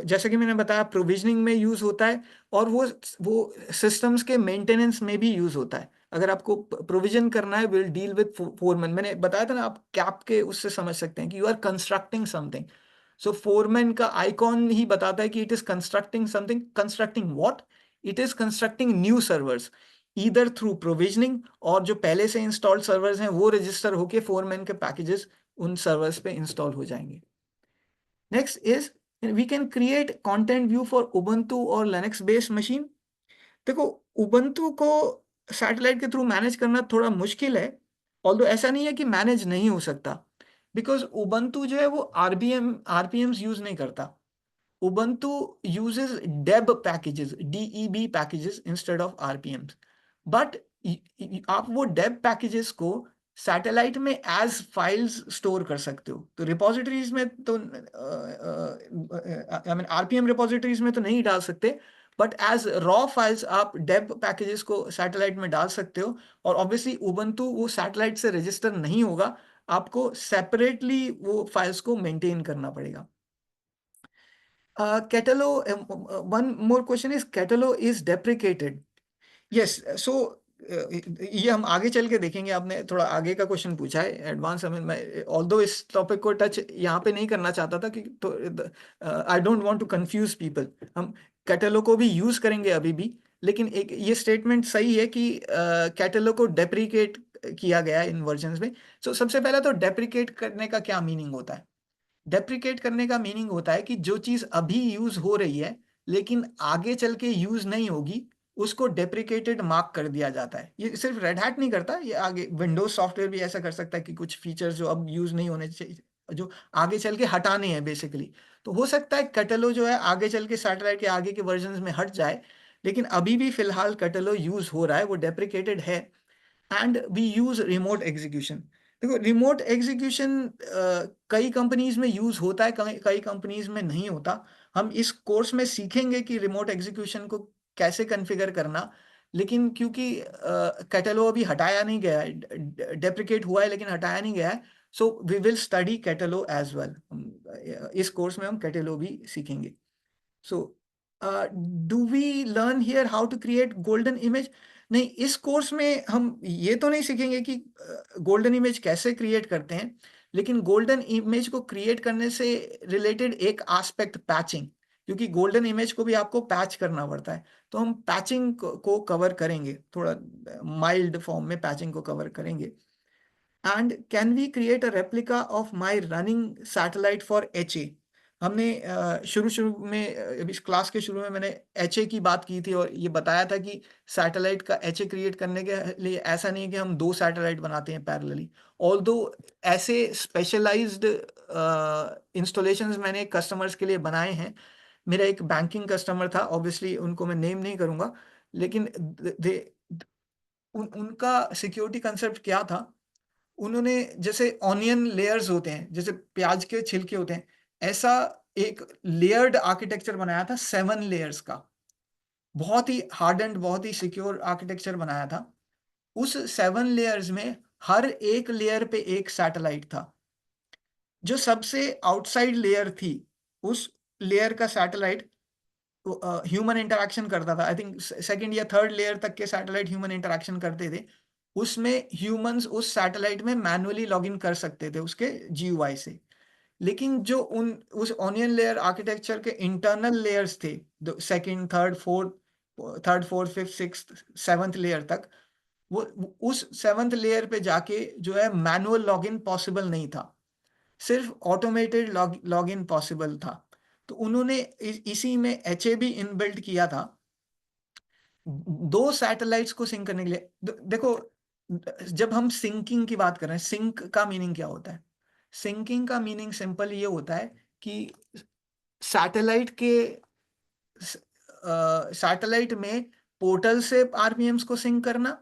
जैसे कि मैंने बताया प्रोविजनिंग में यूज होता है, और वो सिस्टम्स के मेंटेनेंस में भी यूज होता है. अगर आपको प्रोविजन करना है, विल डील विद फोरमैन. मैंने बताया था ना, आप कैप के उससे समझ सकते हैं कि you are constructing something. So Foreman का आइकॉन ही बताता है कि it is constructing something. Constructing what? It is constructing new servers, either through provisioning, और जो पहले से इंस्टॉल्ड सर्वर्स हैं वो रजिस्टर होके फोरमैन के पैकेजेस उन सर्वर्स पे इंस्टॉल हो जाएंगे. Next is we can create content view for Ubuntu और लिनक्स बेस्ड मशीन. देखो, उबंटू को सैटेलाइट के थ्रू मैनेज करना थोड़ा मुश्किल है, ऑल्दो ऐसा नहीं है कि मैनेज नहीं हो सकता, बिकॉज उबंटू जो है वो आरपीएम्स यूज नहीं करता. Ubuntu uses deb packages, DEB packages instead of RPMs. But आप वो डेब पैकेजेस को सैटेलाइट में एज फाइल्स स्टोर कर सकते हो. तो रिपोजिटरीज में तो आई मीन आरपीएम रिपोजिटरीज में तो नहीं डाल सकते, बट एज रॉ फाइल्स आप डेब पैकेजेस को सैटेलाइट में डाल सकते हो. और ऑब्वियसली उबंटू वो सैटेलाइट से रजिस्टर नहीं होगा, आपको सेपरेटली वो फाइल्स को मेंटेन करना पड़ेगा. Catalog, one more question is, Catalog is deprecated. Yes, so ये हम आगे चल के देखेंगे. आपने थोड़ा आगे का क्वेश्चन पूछा है एडवांस. मैं ऑल्दो इस टॉपिक को टच यहाँ पे नहीं करना चाहता था, कि तो I don't want to confuse people. हम कैटलॉग को भी यूज करेंगे अभी भी, लेकिन एक ये स्टेटमेंट सही है कि कैटलॉग को डेप्रिकेट किया गया है इन वर्जन्स में. सो सबसे पहला तो डेप्रिकेट करने का क्या मीनिंग होता है? डेप्रिकेट करने का मीनिंग होता है कि जो चीज अभी यूज हो रही है लेकिन आगे चल के यूज नहीं होगी, उसको डेप्रिकेटेड मार्क कर दिया जाता है. ये सिर्फ रेड हैट नहीं करता, ये आगे विंडोज सॉफ्टवेयर भी ऐसा कर सकता है कि कुछ फीचर्स जो अब यूज नहीं होने चाहिए, जो आगे चल के हटाने हैं बेसिकली. तो हो सकता है कैटलॉग जो है आगे चल के सैटेलाइट के आगे के वर्जन में हट जाए, लेकिन अभी भी फिलहाल कैटलॉग यूज हो रहा है, वो डेप्रिकेटेड है. And we use remote execution. देखो, रिमोट एग्जीक्यूशन कई कंपनीज में यूज होता है, कई कंपनीज में नहीं होता. हम इस कोर्स में सीखेंगे कि रिमोट एग्जीक्यूशन को कैसे कॉन्फ़िगर करना, लेकिन क्योंकि कैटलॉग अभी हटाया नहीं गया है, डेप्रिकेट हुआ है लेकिन हटाया नहीं गया है, so we will study catalogue as well. इस कोर्स में हम कैटलॉग भी सीखेंगे. So do we learn here how to create golden image? नहीं, इस कोर्स में हम ये तो नहीं सीखेंगे कि गोल्डन इमेज कैसे क्रिएट करते हैं, लेकिन गोल्डन इमेज को क्रिएट करने से रिलेटेड एक एस्पेक्ट पैचिंग, क्योंकि गोल्डन इमेज को भी आपको पैच करना पड़ता है, तो हम पैचिंग को कवर करेंगे, थोड़ा माइल्ड फॉर्म में पैचिंग को कवर करेंगे. And can we create a replica of my running satellite for HA? हमने शुरू में इस क्लास के शुरू में मैंने HA की बात की थी, और ये बताया था कि सैटेलाइट का HA क्रिएट करने के लिए ऐसा नहीं है कि हम 2 सैटेलाइट बनाते हैं पैरेलली. ऑल्दो ऐसे स्पेशलाइज्ड इंस्टॉलेशंस मैंने कस्टमर्स के लिए बनाए हैं, मेरा एक बैंकिंग कस्टमर था, ऑब्वियसली उनको मैं नेम नहीं करूंगा, लेकिन उनका सिक्योरिटी कंसेप्ट क्या था, उन्होंने जैसे ऑनियन लेयर्स होते हैं, जैसे प्याज के छिलके होते हैं, ऐसा एक लेयर्ड आर्किटेक्चर बनाया था 7 लेयर्स का, बहुत ही हार्डन्ड, बहुत ही सिक्योर आर्किटेक्चर बनाया था। उस 7 लेयर्स में हर एक लेयर पे एक सैटेलाइट था। जो सबसे आउटसाइड लेयर थी, उस लेयर का सैटेलाइट ह्यूमन इंटरैक्शन करता था। आई थिंक सेकंड या थर्ड लेयर तक के सैटेलाइट ह्यूमन इंटरैक्शन करते थे। उसमें ह्यूमंस उस सैटेलाइट में मैनुअली लॉगिन कर सकते थे उसके GUI से। लेकिन जो उस ऑनियन लेयर आर्किटेक्चर के इंटरनल लेयर्स थे, second, third, fourth, fifth, sixth, seventh layer तक, वो उस 7th लेयर पे जाके जो है मैनुअल लॉगिन पॉसिबल नहीं था, सिर्फ ऑटोमेटेड लॉगिन पॉसिबल था। तो उन्होंने इसी में HAB इनबिल्ट किया था 2 सैटेलाइट्स को सिंक करने के लिए। देखो, जब हम सिंकिंग की बात कर रहे हैं, सिंक का मीनिंग क्या होता है? सिंकिंग का मीनिंग सिंपल ये होता है कि सैटेलाइट में पोर्टल से RPMs को सिंक करना,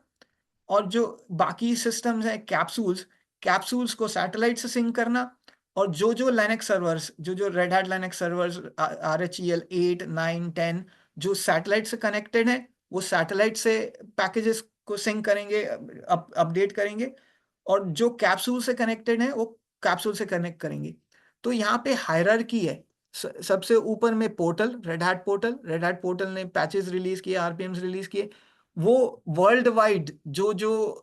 और जो बाकी सिस्टम्स हैं कैप्सूल्स को सैटेलाइट से सिंक करना, और जो लाइनेक्स सर्वर्स, जो red hat Linux servers RHEL 8, 9, 10 जो सैटेलाइट से कनेक्टेड है, वो सैटेलाइट से पैकेजेस को सिंक करेंगे, अपडेट करेंगे, और जो कैप्सूल से कनेक्टेड है वो कैप्सूल से कनेक्ट करेंगे। तो यहाँ पे हायरार्की है। सबसे ऊपर में पोर्टल, रेड हैट पोर्टल ने पैचेस रिलीज किए, RPMs रिलीज किए। वो वर्ल्ड वाइड जो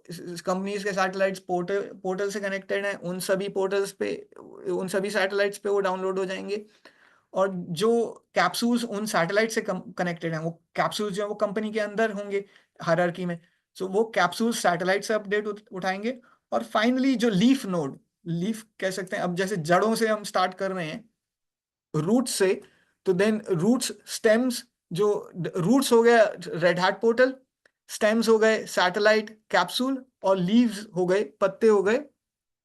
कंपनीज के सैटेलाइट्स पोर्टल से कनेक्टेड हैं, उन सभी सैटेलाइट्स पे वो डाउनलोड हो जाएंगे। और जो कैप्सूल्स उन सैटेलाइट से कनेक्टेड हैं, वो कैप्सूल्स जो है वो कंपनी के अंदर होंगे हायरार्की में। सो वो कैप्सूल्स सैटेलाइट से अपडेट उठाएंगे। और फाइनली जो लीफ कह सकते हैं, अब जैसे जड़ों से हम स्टार्ट कर रहे हैं, रूट्स से, तो देन रूट्स, स्टेम्स, जो रूट्स हो गया रेड हैट पोर्टल, स्टेम्स हो गए सैटेलाइट कैप्सूल, और लीव्स हो गए, पत्ते हो गए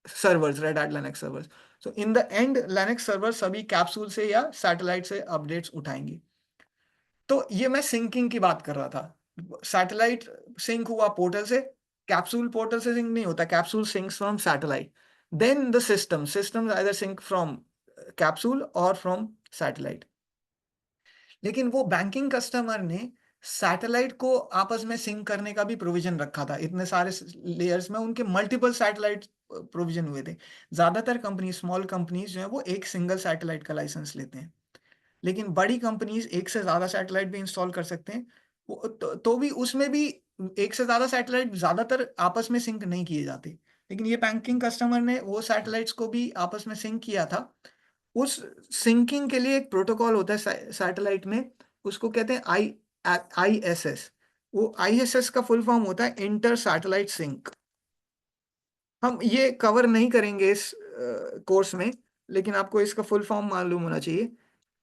servers, red hat Linux servers. So in the end Linux server सभी कैप्सूल से या सैटेलाइट से अपडेट्स उठाएंगे। तो ये मैं सिंकिंग की बात कर रहा था। सैटेलाइट सिंक हुआ पोर्टल से, कैप्सूल पोर्टल से सिंक नहीं होता, capsule syncs from satellite. Then the system either sync from capsule और फ्रॉम सैटेलाइट। लेकिन वो बैंकिंग कस्टमर ने सैटेलाइट को आपस में सिंक करने का भी प्रोविजन रखा था। इतने सारे लेयर्स में उनके मल्टीपल सैटेलाइट प्रोविजन हुए थे। ज्यादातर कंपनी, स्मॉल कंपनीज जो है वो एक सिंगल सैटेलाइट का लाइसेंस लेते हैं, लेकिन बड़ी कंपनीज एक से ज्यादा सैटेलाइट भी इंस्टॉल कर सकते हैं। तो भी उसमें भी एक से ज्यादा सैटेलाइट ज्यादातर आपस में सिंक नहीं किए जाते। लेकिन ये बैंकिंग कस्टमर ने वो सैटेलाइट्स को भी आपस में सिंक किया था। उस सिंकिंग के लिए एक प्रोटोकॉल होता है सैटेलाइट में, उसको कहते हैं ISS। वो ISS का फुल फॉर्म होता है इंटर सैटेलाइट सिंक। हम ये कवर नहीं करेंगे इस कोर्स में, लेकिन आपको इसका फुल फॉर्म मालूम होना चाहिए,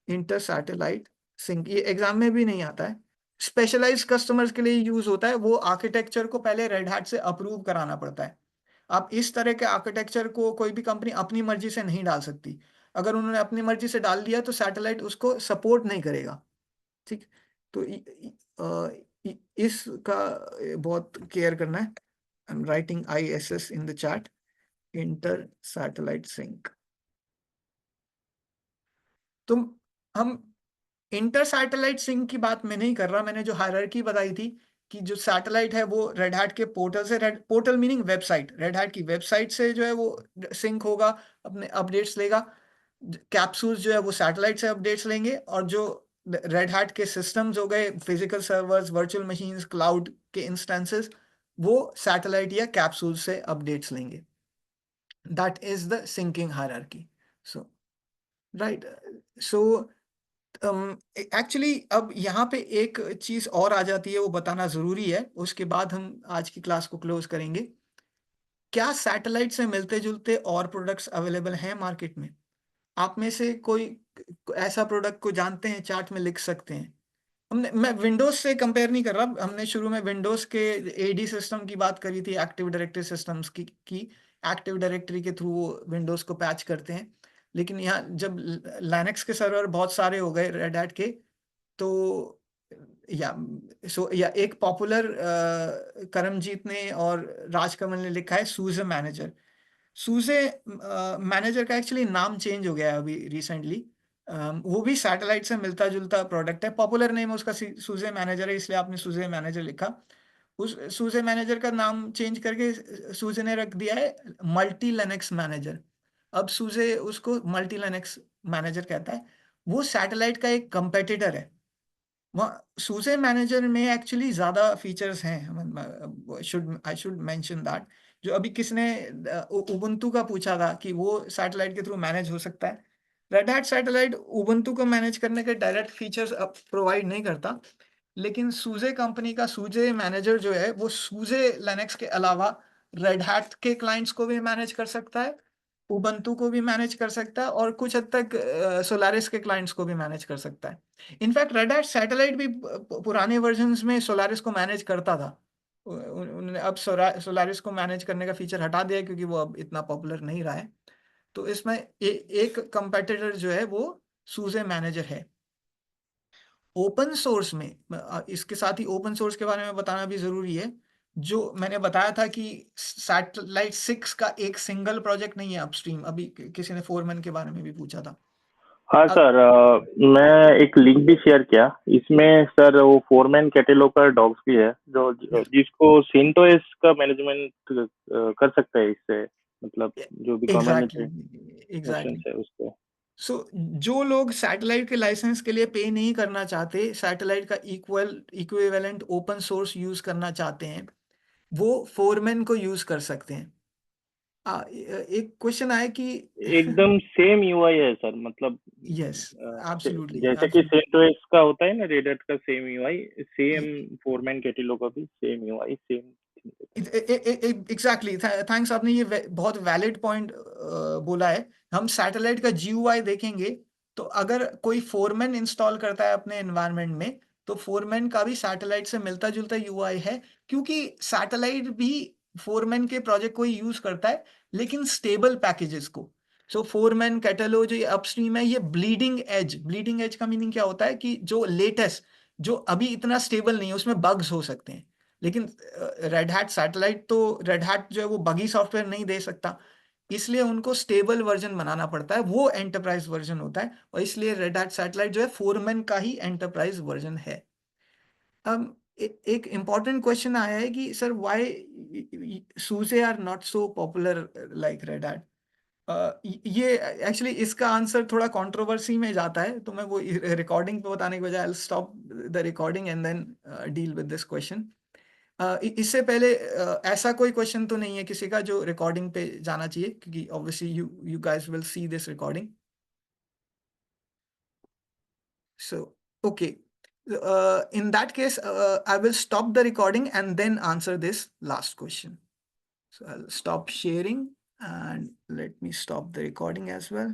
इंटर सैटेलाइट सिंक। ये एग्जाम में भी नहीं आता है, स्पेशलाइज्ड कस्टमर्स के लिए यूज होता है। वो आर्किटेक्चर को पहले रेड हैट से अप्रूव कराना पड़ता है। आप इस तरह के आर्किटेक्चर को कोई भी कंपनी अपनी मर्जी से नहीं डाल सकती। अगर उन्होंने अपनी मर्जी से डाल दिया तो सैटेलाइट उसको सपोर्ट नहीं करेगा। ठीक, तो इसका बहुत केयर करना है। I am writing ISS in the chat, inter satellite sync. तो हम इंटर सैटेलाइट सिंक की बात मैं नहीं कर रहा। मैंने जो हायरार्की बताई थी कि जो सैटेलाइट है वो रेड हैट के पोर्टल से, portal meaning website, red hat की वेबसाइट से जो है वो सिंक होगा, अपने अपडेट्स लेगा। कैप्सूल्स जो है वो सैटेलाइट से अपडेट्स लेंगे, और जो रेड हैट के सिस्टम्स हो गए, physical servers, virtual machines, cloud के इंस्टेंसेस, वो सैटेलाइट या कैप्सूल से अपडेट्स लेंगे। That is the syncing hierarchy. So right, so actually अब यहाँ पे एक चीज और आ जाती है, वो बताना जरूरी है, उसके बाद हम आज की क्लास को क्लोज करेंगे। क्या सैटेलाइट से मिलते जुलते और प्रोडक्ट्स अवेलेबल हैं मार्केट में? आप में से कोई ऐसा प्रोडक्ट को जानते हैं? चार्ट में लिख सकते हैं। मैं विंडोज से कंपेयर नहीं कर रहा। हमने शुरू में विंडोज के AD सिस्टम की बात करी थी, एक्टिव डायरेक्टरी सिस्टम्स की एक्टिव डायरेक्टरी के थ्रू वो विंडोज को पैच करते हैं। लेकिन यहाँ जब लिनक्स के सर्वर बहुत सारे हो गए रेड हैट के, तो या एक पॉपुलर करमजीत ने और राजकमल ने लिखा है सूजे मैनेजर। सूजे मैनेजर का एक्चुअली नाम चेंज हो गया है अभी रिसेंटली। वो भी सैटेलाइट से मिलता जुलता प्रोडक्ट है, पॉपुलर नेम उसका सूजे मैनेजर है, इसलिए आपने सूजे मैनेजर लिखा। उस सूजे मैनेजर का नाम चेंज करके सूजे ने रख दिया है मल्टी लिनक्स मैनेजर। अब सूजे उसको मल्टी लिनक्स मैनेजर कहता है। वो सैटेलाइट का एक कंपेटिटर है। सूजे मैनेजर में एक्चुअली ज़्यादा फीचर्स हैं, आई शुड मेंशन दैट। जो अभी किसने उबुंटू का पूछा था कि वो सैटेलाइट के थ्रू मैनेज हो सकता है। रेड हैट सैटेलाइट उबुंटू को मैनेज करने के डायरेक्ट फीचर्स प्रोवाइड नहीं करता, लेकिन सूजे कंपनी का सूजे मैनेजर जो है वो सूजे लिनक्स के अलावा रेड हैट के क्लाइंट्स को भी मैनेज कर सकता है, उबंटू को भी मैनेज कर सकता है, और कुछ हद तक सोलारिस के क्लाइंट्स को भी मैनेज कर सकता है। इनफैक्ट रेड हैट सैटेलाइट भी पुराने वर्जन्स में सोलारिस को मैनेज करता था। उन्होंने अब सोलारिस को मैनेज करने का फीचर हटा दिया क्योंकि वो अब इतना पॉपुलर नहीं रहा है। तो इसमें एक कंपेटिटर जो है वो सूजे मैनेजर है। ओपन सोर्स में इसके साथ ही ओपन सोर्स के बारे में बताना भी जरूरी है। जो मैंने बताया था कि सैटेलाइट 6 का एक सिंगल प्रोजेक्ट नहीं है अपस्ट्रीम। अभी किसी ने फोरमैन के बारे में भी पूछा था। हाँ सर, मैं एक लिंक भी शेयर किया, इसमें सर वो फोरमैन कैटेलॉग का डॉक्स भी है जो जिसको सेंटोस का मैनेजमेंट कर सकता है इससे, मतलब जो भी कम्युनिटी एग्जैक्टली है उसको। सो जो लोग सैटेलाइट के लाइसेंस के लिए पे नहीं करना चाहते, सैटेलाइट का इक्विवेलेंट ओपन सोर्स यूज करना चाहते हैं, वो फोरमैन को यूज कर सकते हैं। एक क्वेश्चन आया कि एकदम सेम यूआई है सर, मतलब यस एब्सोल्युटली जैसे कि सेंटोस का होता है ना रेड हैट का same UI, same foreman catalogue का भी same UI same. Exactly thanks, आपने ये बहुत वैलिड पॉइंट बोला है। हम सैटेलाइट का जीयूआई देखेंगे तो अगर कोई फोरमैन इंस्टॉल करता है अपने एनवायरनमेंट में, तो फोरमैन का भी सैटेलाइट से मिलता जुलता यूआई है, क्योंकि सैटेलाइट भी फोरमैन के प्रोजेक्ट को ही यूज करता है, लेकिन स्टेबल पैकेजेस को। सो फोरमैन कैटेलो जो ये अपस्ट्रीम है, ये ब्लीडिंग एज का मीनिंग क्या होता है कि जो लेटेस्ट, जो अभी इतना स्टेबल नहीं है, उसमें बग्स हो सकते हैं। लेकिन रेड हैट सैटेलाइट तो रेड हैट जो है वो बगी सॉफ्टवेयर नहीं दे सकता, इसलिए उनको स्टेबल वर्जन बनाना पड़ता है, वो एंटरप्राइज वर्जन होता है, और इसलिए रेड हैट सैटेलाइट जो है फोरमैन का ही एंटरप्राइज वर्जन है। अब एक इम्पॉर्टेंट क्वेश्चन आया है कि sir why SUSE are not so popular like Red Hat. ये एक्चुअली इसका आंसर थोड़ा कंट्रोवर्सी में जाता है, तो मैं वो रिकॉर्डिंग पे बताने के बजाय I will stop the recording and then deal with this question. इससे पहले ऐसा कोई क्वेश्चन तो नहीं है किसी का जो रिकॉर्डिंग पे जाना चाहिए, क्योंकि obviously you guys will see this recording. So okay, in that case I will stop the recording and then answer this last question. So I'll stop sharing and let me stop the recording as well.